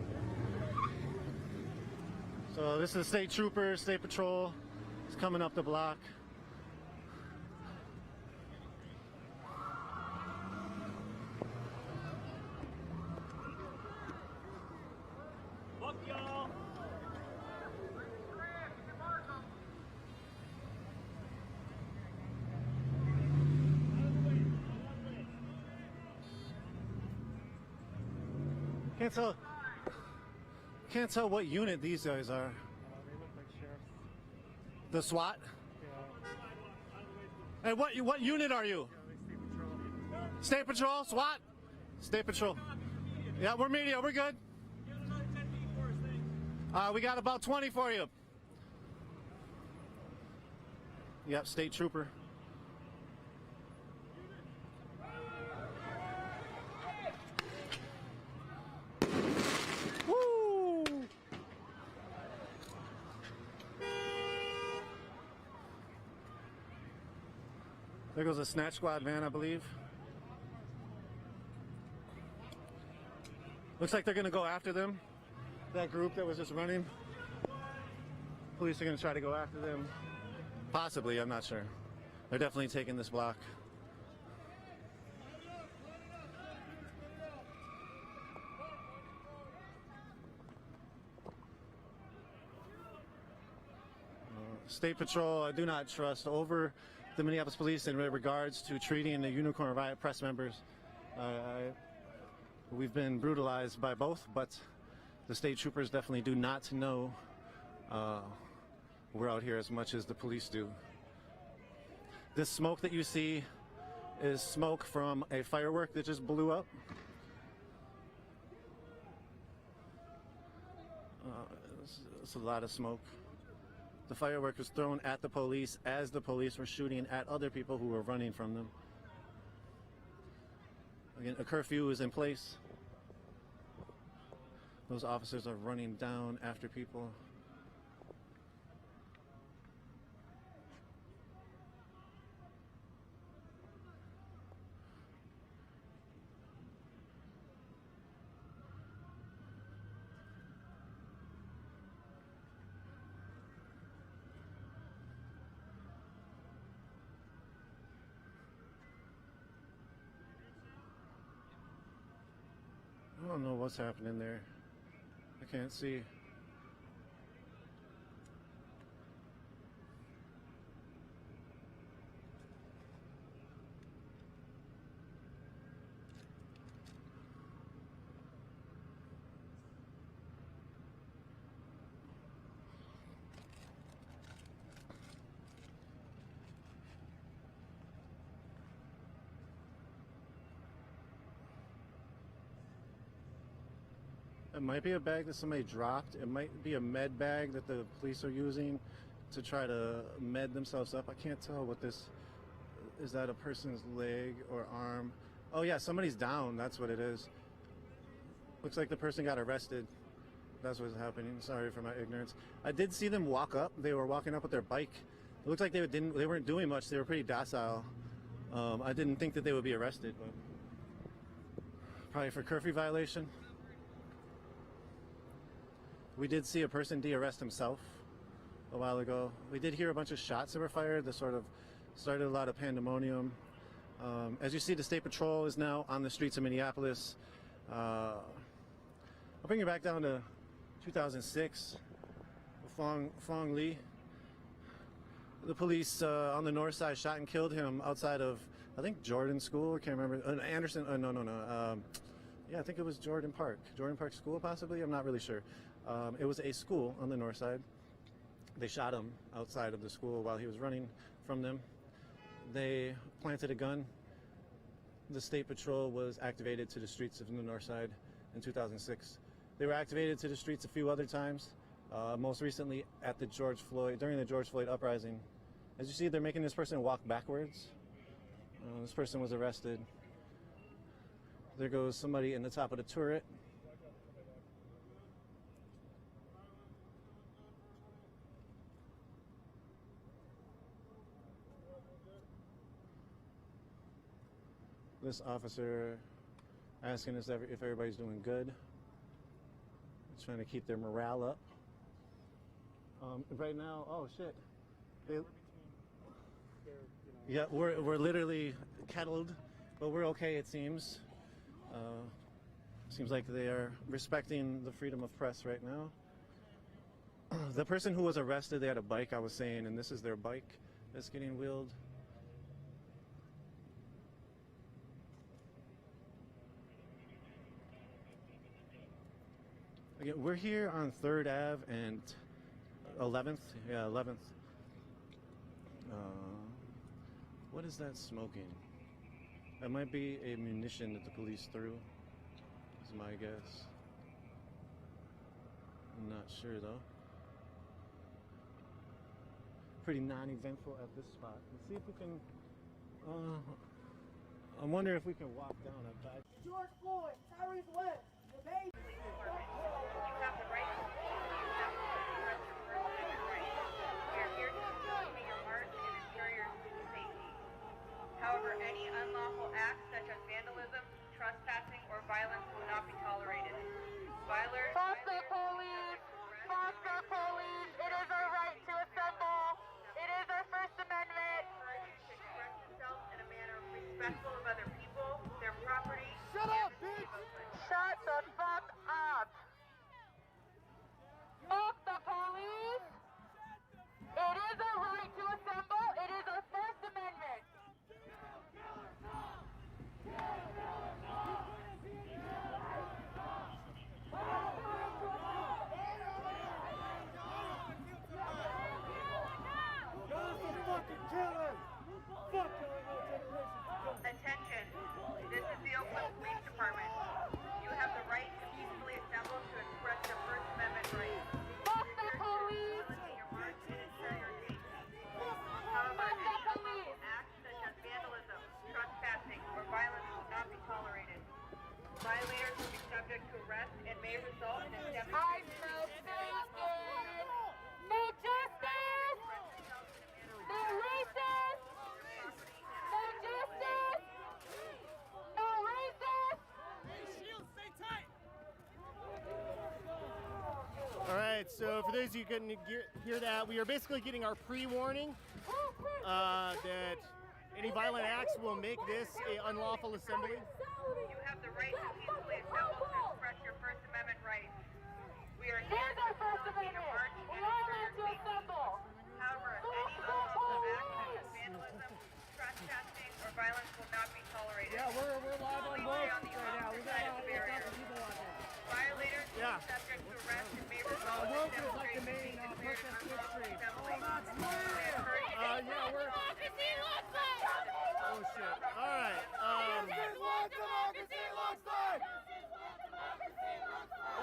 So this is state troopers, state patrol. It's coming up the block. Fuck y'all. Can't tell what unit these guys are. They look like sheriffs. The SWAT? Yeah. Hey, what unit are you? State Patrol, SWAT? State Patrol. Yeah, we're media, we're good. We got about 20 for you. Yep, state trooper. Woo! There goes a snatch squad van, I believe. Looks like they're gonna go after them. That group that was just running. Police are gonna try to go after them. Possibly, I'm not sure. They're definitely taking this block. State Patrol, I do not trust over the Minneapolis police in regards to treating the Unicorn Riot press members. We've been brutalized by both, but the state troopers definitely do not know we're out here as much as the police do. This smoke that you see is smoke from a firework that just blew up. It's a lot of smoke. The firework was thrown at the police as the police were shooting at other people who were running from them. Again, a curfew is in place. Those officers are running down after people. I don't know what's happening there. I can't see. It might be a bag that somebody dropped. It might be a med bag that the police are using to try to med themselves up. I can't tell what this is. That a person's leg or arm? Oh yeah, somebody's down. That's what it is. Looks like the person got arrested. That's what's happening. Sorry for my ignorance. I did see them walk up. They were walking up with their bike. It looked like they weren't doing much. They were pretty docile. I didn't think that they would be arrested, but probably for curfew violation. We did see a person de-arrest himself a while ago. We did hear a bunch of shots that were fired that sort of started a lot of pandemonium. As you see, the State Patrol is now on the streets of Minneapolis. I'll bring you back down to 2006. Fong Lee. The police on the north side shot and killed him outside of, I think, Jordan School. I can't remember. Anderson. No. Yeah, I think it was Jordan Park. Jordan Park School, possibly? I'm not really sure. It was a school on the north side. They shot him outside of the school while he was running from them. They planted a gun. The State Patrol was activated to the streets of the north side in 2006. They were activated to the streets a few other times, most recently at during the George Floyd uprising. As you see, they're making this person walk backwards. This person was arrested. There goes somebody in the top of the turret. This officer asking us if everybody's doing good. Trying to keep their morale up. Right now, oh shit. Yeah, we're literally kettled, but we're okay, it seems. Seems like they are respecting the freedom of press right now. The person who was arrested, they had a bike, I was saying, and this is their bike that's getting wheeled. Again, we're here on 3rd Ave and 11th. Yeah, 11th. What is that smoking? That might be a munition that the police threw, is my guess. I'm not sure though. Pretty non-eventful at this spot. Let's see if we can, I wonder if we can walk down a back. George Floyd, Tyrese West, the baby. However, any unlawful acts such as vandalism, trespassing, or violence will not be tolerated. Foster police! Foster police! It is our right to assemble! It is our First Amendment! To express themselves in a manner respectful of other people, their property. Shut up, bitch! Shut the fuck up! Fuck the police! It is our right to assemble! It is our First Amendment! Attention, this is the Oakland Police Department. You have the right to peacefully assemble to express your First Amendment rights. Fuck the police! However, any unlawful acts such as vandalism, trespassing, or violence will not be tolerated. Violators will be subject to arrest and may result in a I smell bacon! No justice! No racist! No justice! No racist! Stay tight! All right, so for those of you who couldn't hear that, we are basically getting our pre-warning that any violent acts will make this an unlawful assembly. You have the right to peacefully assemble to express your First Amendment rights. We are here to facilitate your march and ensure your safety. However, any unlawful acts such as vandalism, trespassing, or violence will not be tolerated. Yeah, we're live on both on the opposite side of the barrier. Violators will be subject to arrest and may result in Woke is like the main protest district. Yeah, we're... Democracy looks like! Oh shit. All right. This is what democracy looks like!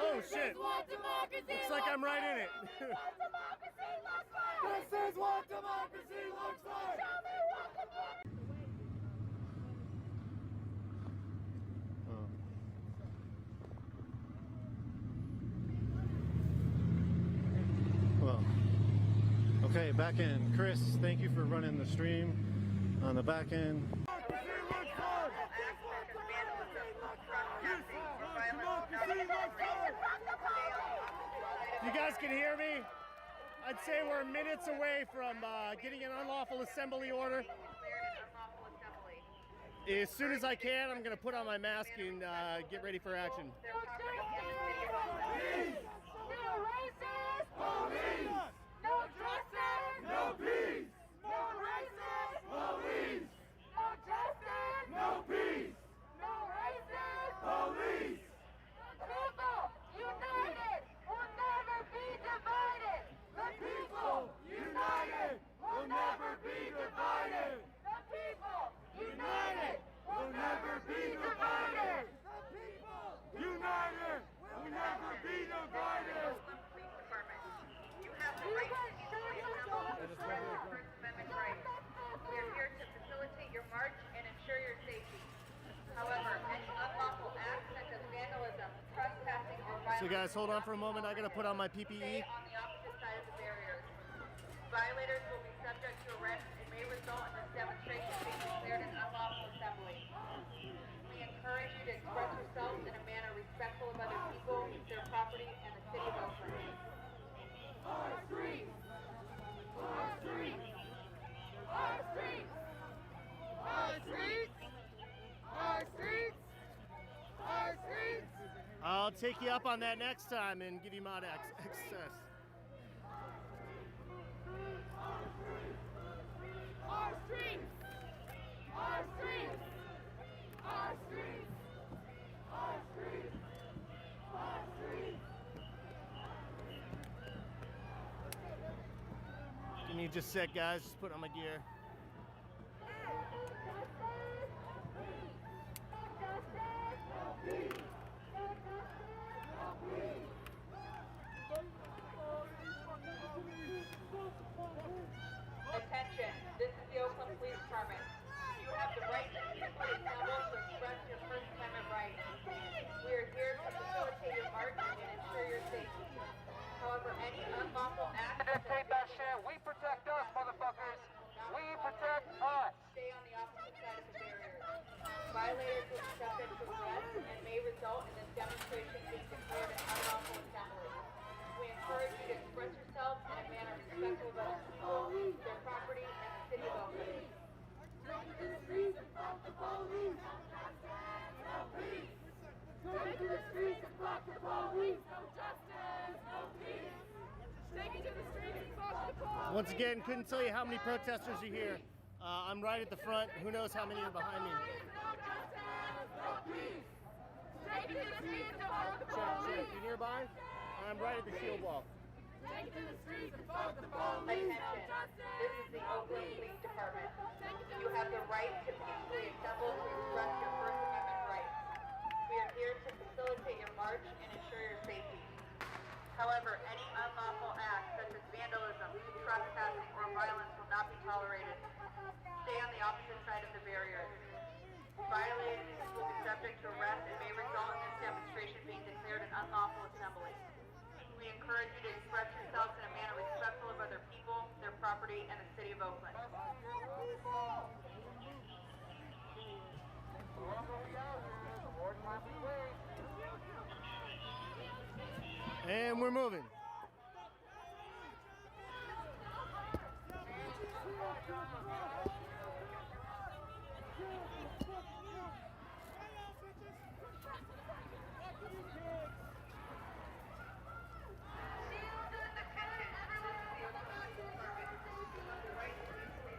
Oh shit. What democracy Looks like I'm right in it. This is what democracy looks like! Show me what democracy... Well, okay, back in. Chris, thank you for running the stream on the back end. You guys can hear me? I'd say we're minutes away from getting an unlawful assembly order. As soon as I can, I'm going to put on my mask and get ready for action. No racist! Police! No justice! No peace! No racist! Police! No justice! No peace! No racist! Police! The people united will never be divided! The people united will never be divided! The people united will never be divided! The people united will never be divided! You have the right to peacefully assemble to express your First Amendment rights. We are here to facilitate your march and ensure your safety. However, any unlawful acts such as vandalism, trespassing, or violence... So guys, hold on for a moment. I got to put on my PPE. Stay on the opposite side of the barriers. Violators will be subject to arrest and may result in this demonstration being declared an unlawful assembly. We encourage you to express yourselves in a manner respectful of other people, their property, and the city of Oakland. Our streets! take you up on that next time and give you mod access. Our streets! Our streets! Our streets! Our streets! Our streets! Give me just a sec, guys. Just put on my gear. Attention, this is the Oakland Police Department. You have the right to peacefully assemble to express your First Amendment rights. We are here to facilitate your march and ensure your safety. However, any unlawful act... Take that shit. We protect us, motherfuckers. We protect us. Stay on the opposite side of the barrier. Violators will be subject to arrest and may result in this demonstration being declared an unlawful assembly. We encourage you to express yourselves in a manner respectful of other people, their property, and the city of Oakland. Take it to the streets and fuck the police. No peace. Take it to the streets and fuck the police. No justice. No peace. Take it to the streets and fuck the police. Once again, couldn't tell you how many protesters are here. I'm right at the front. Who knows how many are behind me? Take it to the streets and fuck the police. You nearby? I'm right at the shield wall. Take it to the streets and fuck the police. Attention, this is the Oakland Police Department. You have the right to peacefully assemble to express your First Amendment rights. We are here to facilitate your march and ensure your safety. However, any unlawful act such as vandalism, trespassing, or violence will not be tolerated. Stay on the opposite side of the barrier. Violators will be subject to arrest and may result in this demonstration being declared an unlawful assembly. We encourage you to express yourselves in a manner respectful of other people, their property, and the city of Oakland. And we're moving.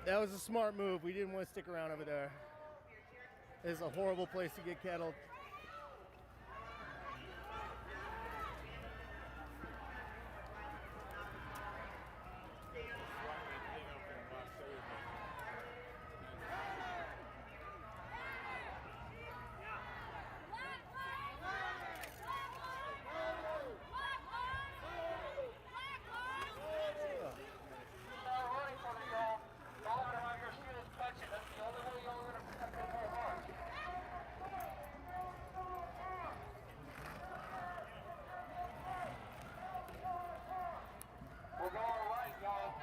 That was a smart move. We didn't want to stick around over there. It's a horrible place to get kettled. To the right, y'all.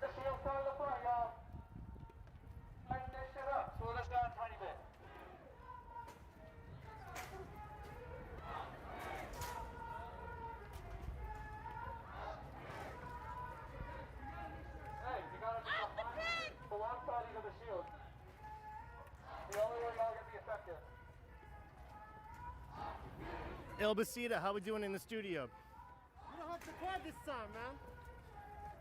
The shield's part of the front, y'all. Tighten this shit up. Slow this down a tiny bit. Hey, you gotta be alongside of the shield. The only way y'all gonna be effective. El Basita, how we doing in the studio? You don't have to quad this time, man.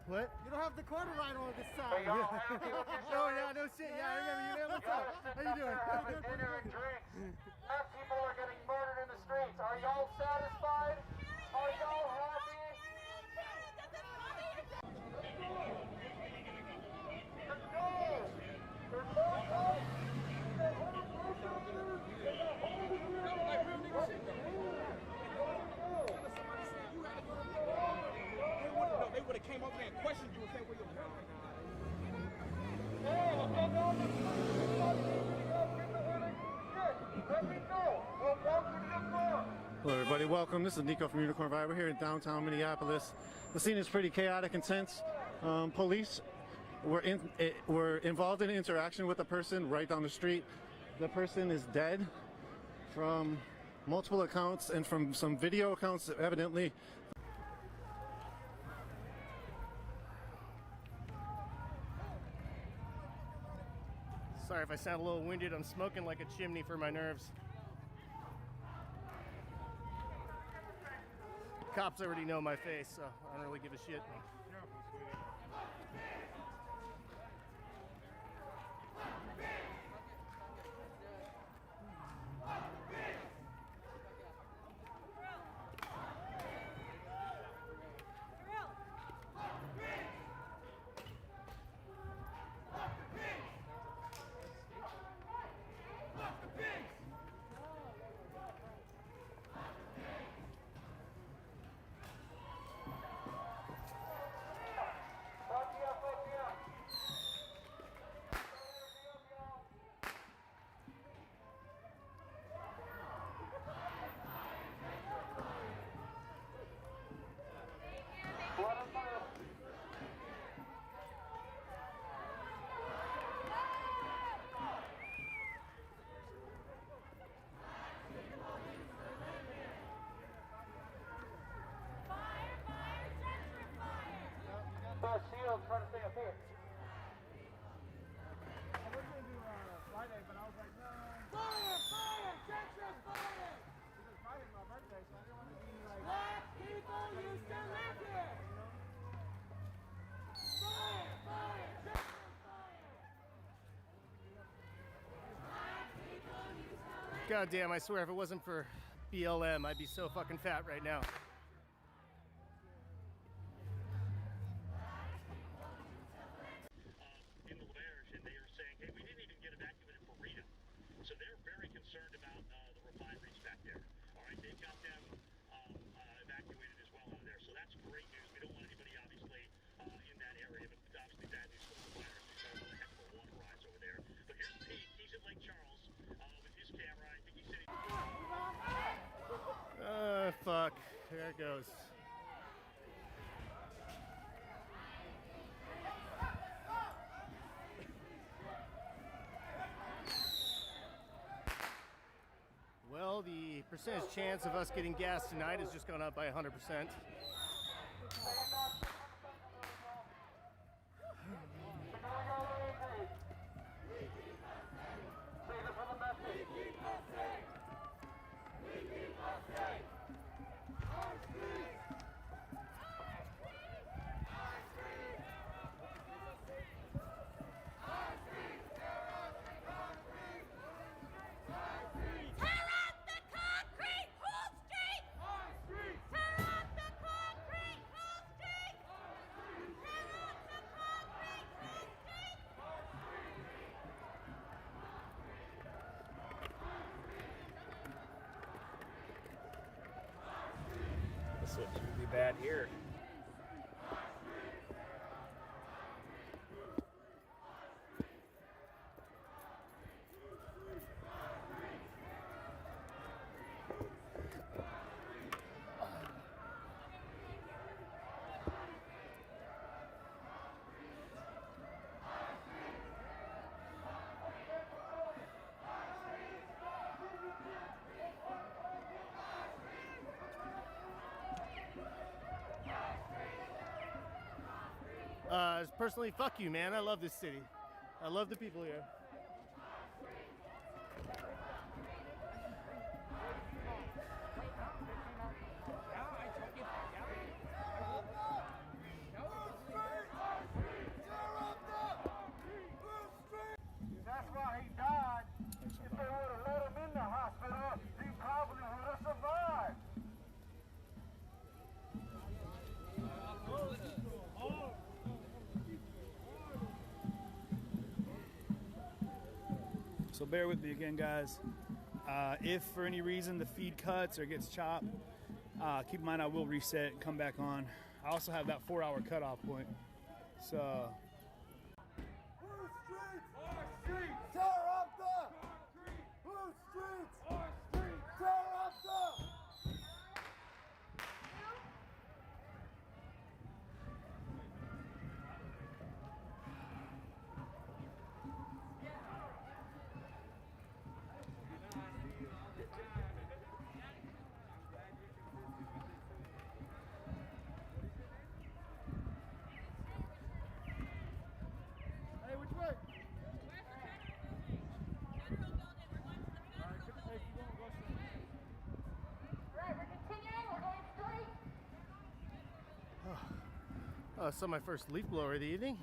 What? You don't have the quarter right on this time. Hey, y'all, happy with your Oh show? yeah, no shit. Yeah, I remember you there. What's up? How you doing? Having dinner and drinks. Enough people are getting murdered in the streets. Are y'all satisfied? Are y'all happy? Let's go! There's more cops! They would have came over there and questioned you and said, where you're from. Hey, Hello everybody, welcome. This is Nico from Unicorn Vibe. We're here in downtown Minneapolis. The scene is pretty chaotic and tense. Police were involved in an interaction with a person right down the street. The person is dead from multiple accounts and from some video accounts evidently. Sorry if I sound a little winded, I'm smoking like a chimney for my nerves. Cops already know my face, so I don't really give a shit. Shields trying to stay up here. I was going to do Friday, but I was like, no. Fire! Fire! Texas fire! Because Friday's my birthday, so I didn't want to be like... Black people used to live here! Fire! Fire! Texas fire! God damn, I swear if it wasn't for BLM, I'd be so fucking fat right now. So they're very concerned about the refineries back there. All right, they've got them evacuated as well out of there. So that's great news. We don't want anybody, obviously, in that area, but obviously bad news for the refineries. We've got another heck of a water rise over there. But here's Pete. He's at Lake Charles with his camera. I think he said Fuck. There it goes. Well, the percentage chance of us getting gas tonight has just gone up by 100%. This would be bad here. Personally, fuck you, man. I love this city. I love the people here. That's why he died. If they would have let him in the hospital, he probably would have survived. So bear with me again, guys. If for any reason the feed cuts or gets chopped, keep in mind I will reset and come back on. I also have that 4-hour cutoff point. So Whose streets? Our streets! Tear up the! Whose streets? Our streets! Tear up the! So my first leaf blower of the evening.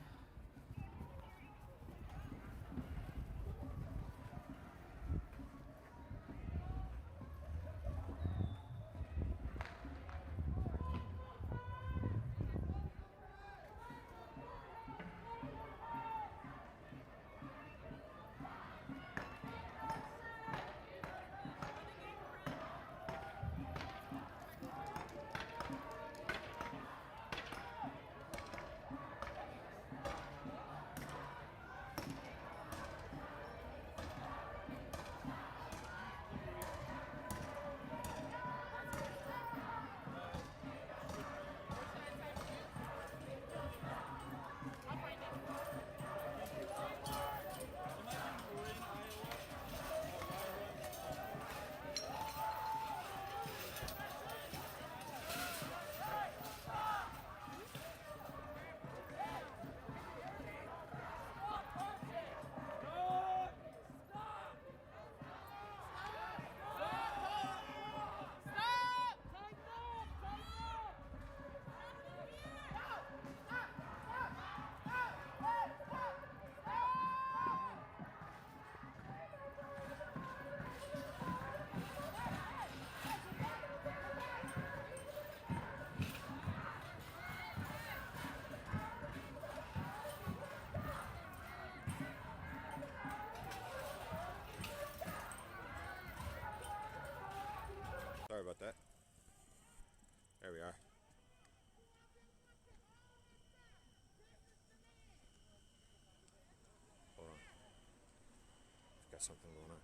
Sorry about that. There we are. Hold on. I've got something going on.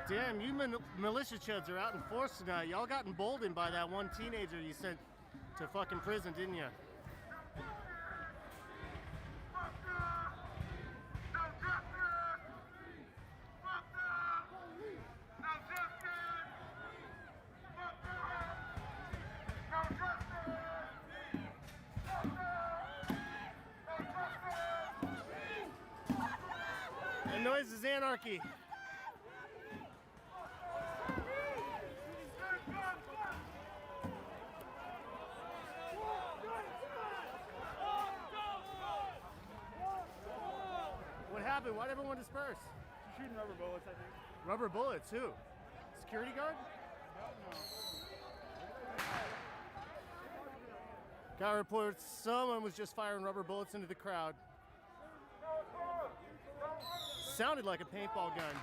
Damn, you militia chuds are out in force tonight. Y'all got emboldened by that one teenager you sent to fucking prison, didn't you? And noise is anarchy. What happened? Why'd everyone disperse? Shooting rubber bullets, I think. Rubber bullets, who? Security guard? Guy reports someone was just firing rubber bullets into the crowd. Sounded like a paintball gun.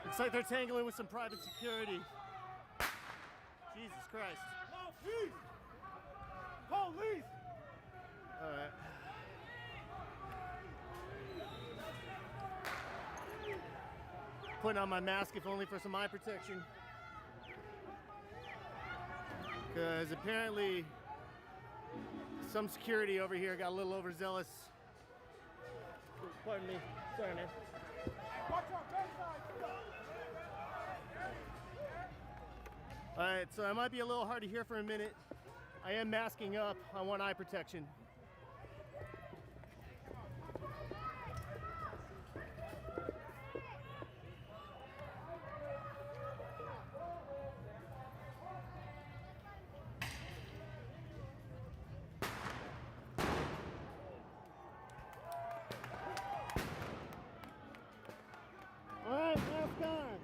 Looks like they're tangling with some private security. Jesus Christ. Police! Police! Alright. Putting on my mask if only for some eye protection. Because apparently some security over here got a little overzealous. Pardon me. Sorry, man. Alright, so I might be a little hard to hear for a minute. I am masking up. I want eye protection. Alright, mask on.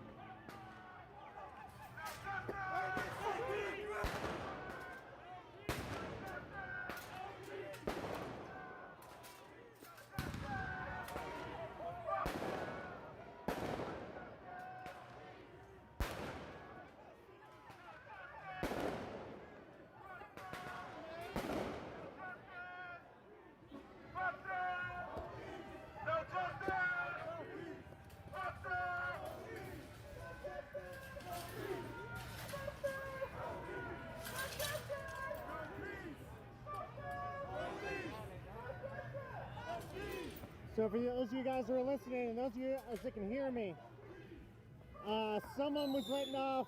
So for those of you guys who are listening, and those of you that can hear me, someone was letting off,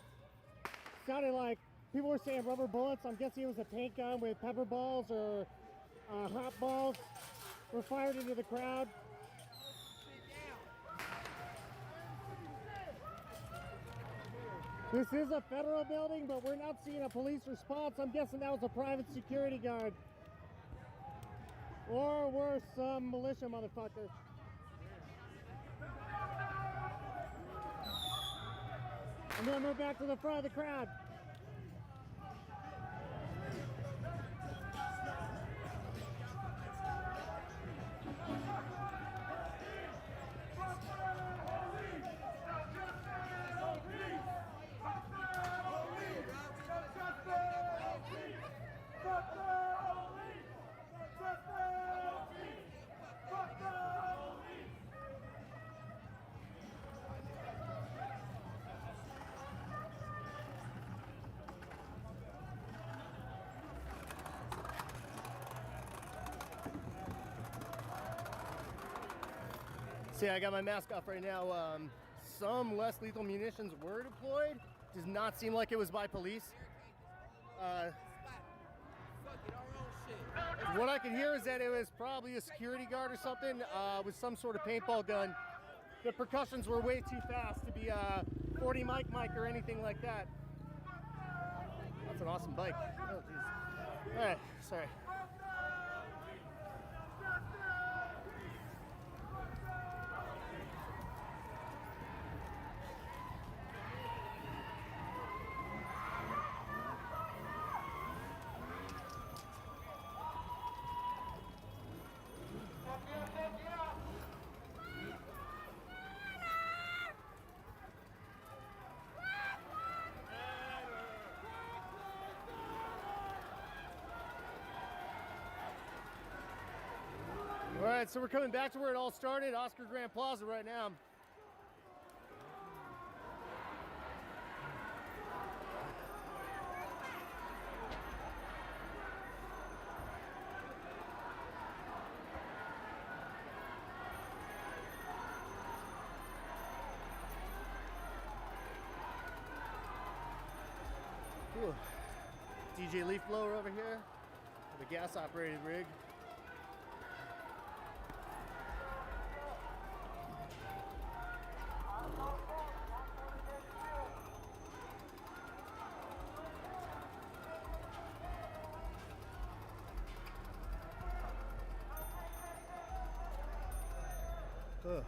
sounded like people were saying rubber bullets. I'm guessing it was a paint gun with pepper balls or hot balls were fired into the crowd. This is a federal building, but we're not seeing a police response. I'm guessing that was a private security guard. Or worse, some militia motherfucker. I'm gonna move back to the front of the crowd. See, I got my mask off right now. Some less lethal munitions were deployed. Does not seem like it was by police. What I can hear is that it was probably a security guard or something with some sort of paintball gun. The percussions were way too fast to be a 40 mic or anything like that. That's an awesome bike. Oh, jeez. All right, sorry. All right, so we're coming back to where it all started, Oscar Grant Plaza right now. Ooh. DJ leaf blower over here with a gas operated rig. Ugh.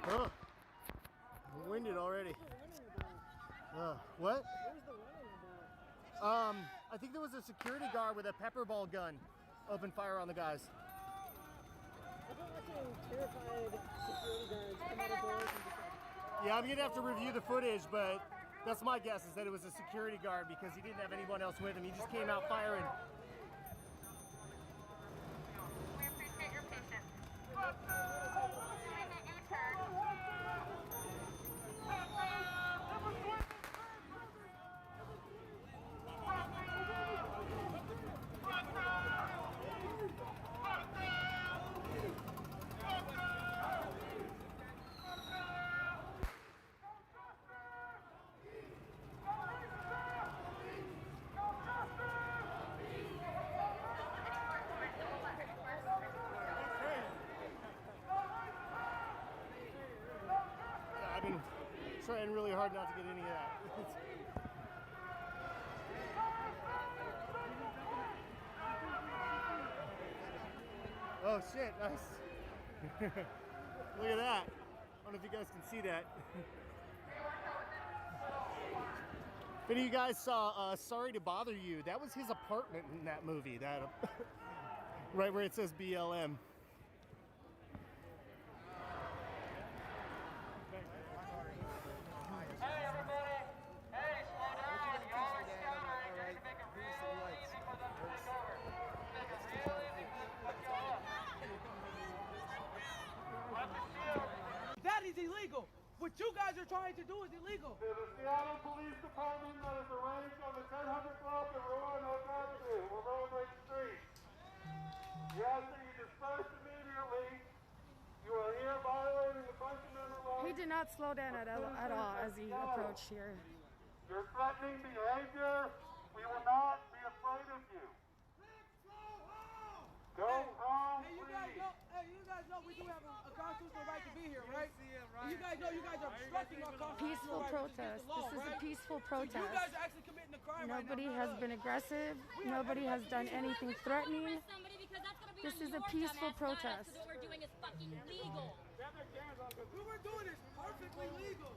Oh, I'm winded already. What? I think there was a security guard with a pepper ball gun open fire on the guys. I've been watching terrified security guards come out of doors and just... Yeah, I'm gonna have to review the footage, but that's my guess, is that it was a security guard because he didn't have anyone else with him. He just came out firing. We appreciate your patience. Doing a U-turn. trying really hard not to get any of that. Oh shit, nice. Look at that. I don't know if you guys can see that. If any of you guys saw Sorry to Bother You, that was his apartment in that movie. That right where it says BLM. Hey everybody! Hey, slow down! Y'all are scattering. You're gonna make it really easy for them to take over. Make it real easy for them to fuck y'all up. Let the shield. That is illegal. What you guys are trying to do is illegal. To the Seattle Police Department that is arranged on the 1000 block of Roanoke Avenue, or Roanoke Street. We ask that you disperse immediately. You are here violating the First Amendment law. He did not slow down at all as he approached here. You're threatening behavior. We will not be afraid of you. Go home, Hey, you guys know we do have a constitutional right to be here, right? You guys know you guys are obstructing our constitutional Peaceful right protest. to law, This is a right? peaceful So protest. you guys are actually committing a crime Nobody right now. has been aggressive. Nobody has done anything threatening. This is a peaceful protest. What we're doing is fucking legal. What we're doing is perfectly legal.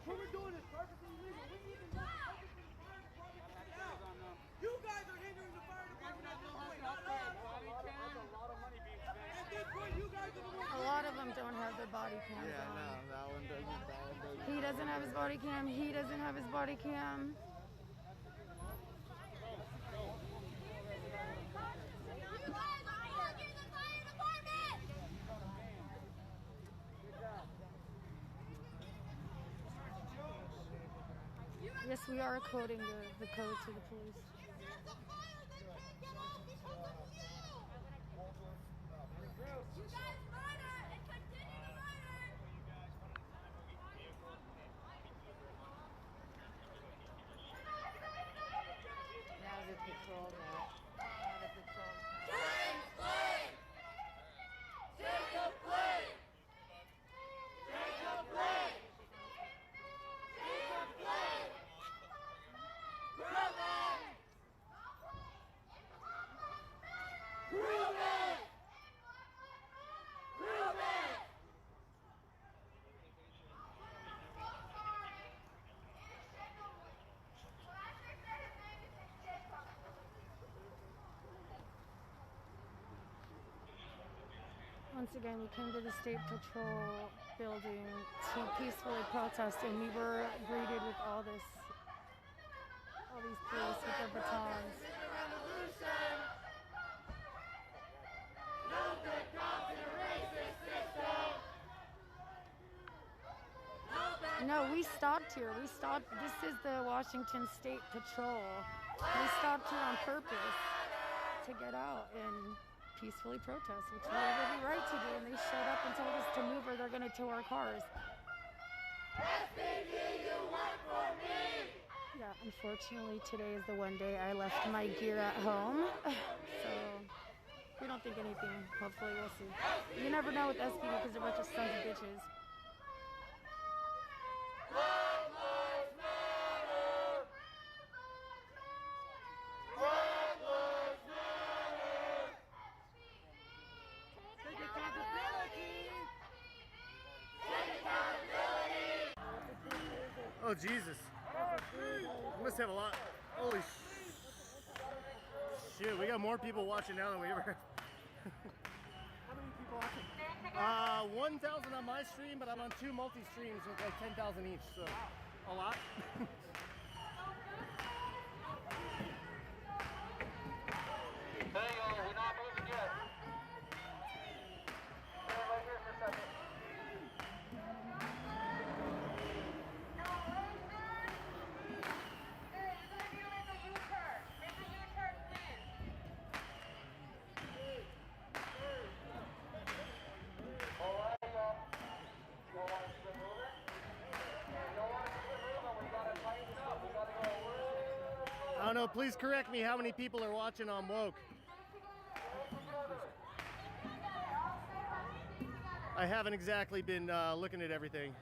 What we're doing is perfectly legal. We even want the fire department to get it out. You guys are hindering the fire department at this point, not us. At this point, you guys are the ones. A lot of them don't have their body cams on. no, that one doesn't. He doesn't have his body cam. He doesn't have his body cam. Yes, we are coding the code to the police. Now the patrol now. Now the patrol. Once again, we came to the State Patrol building to peacefully protest, and we were greeted with all these police with their batons. No, we stopped here. We stopped. This is the Washington State Patrol. We stopped here on purpose to get out and peacefully protest, which we have every right to do, and they showed up and told us to move or they're going to tow our cars. Yeah, unfortunately today is the one day I left my gear at home, so we don't think anything. Hopefully we'll see. You never know with SB because they're a bunch of sons of bitches. Oh, Jesus. We must have a lot. Holy shit, we got more people watching now than we ever had. How many people watching? 1,000 on my stream, but I'm on 2 multi-streams with like 10,000 each, so a lot. Hey y'all, we're not moving yet. Stay right here for a second. I don't know, please correct me how many people are watching on Woke. I haven't exactly been looking at everything.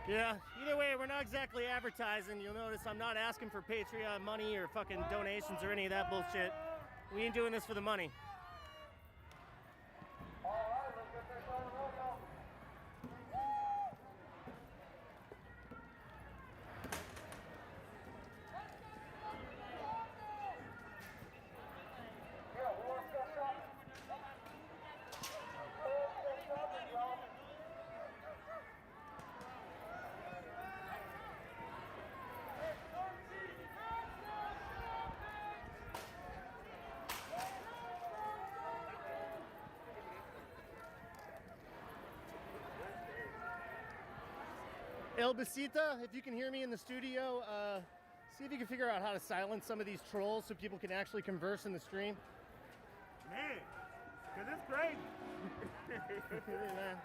Yeah, either way, we're not exactly advertising. You'll notice I'm not asking for Patreon money or fucking donations or any of that bullshit. We ain't doing this for the money. El Besita, if you can hear me in the studio, see if you can figure out how to silence some of these trolls so people can actually converse in the stream. Man, because it's crazy. Man.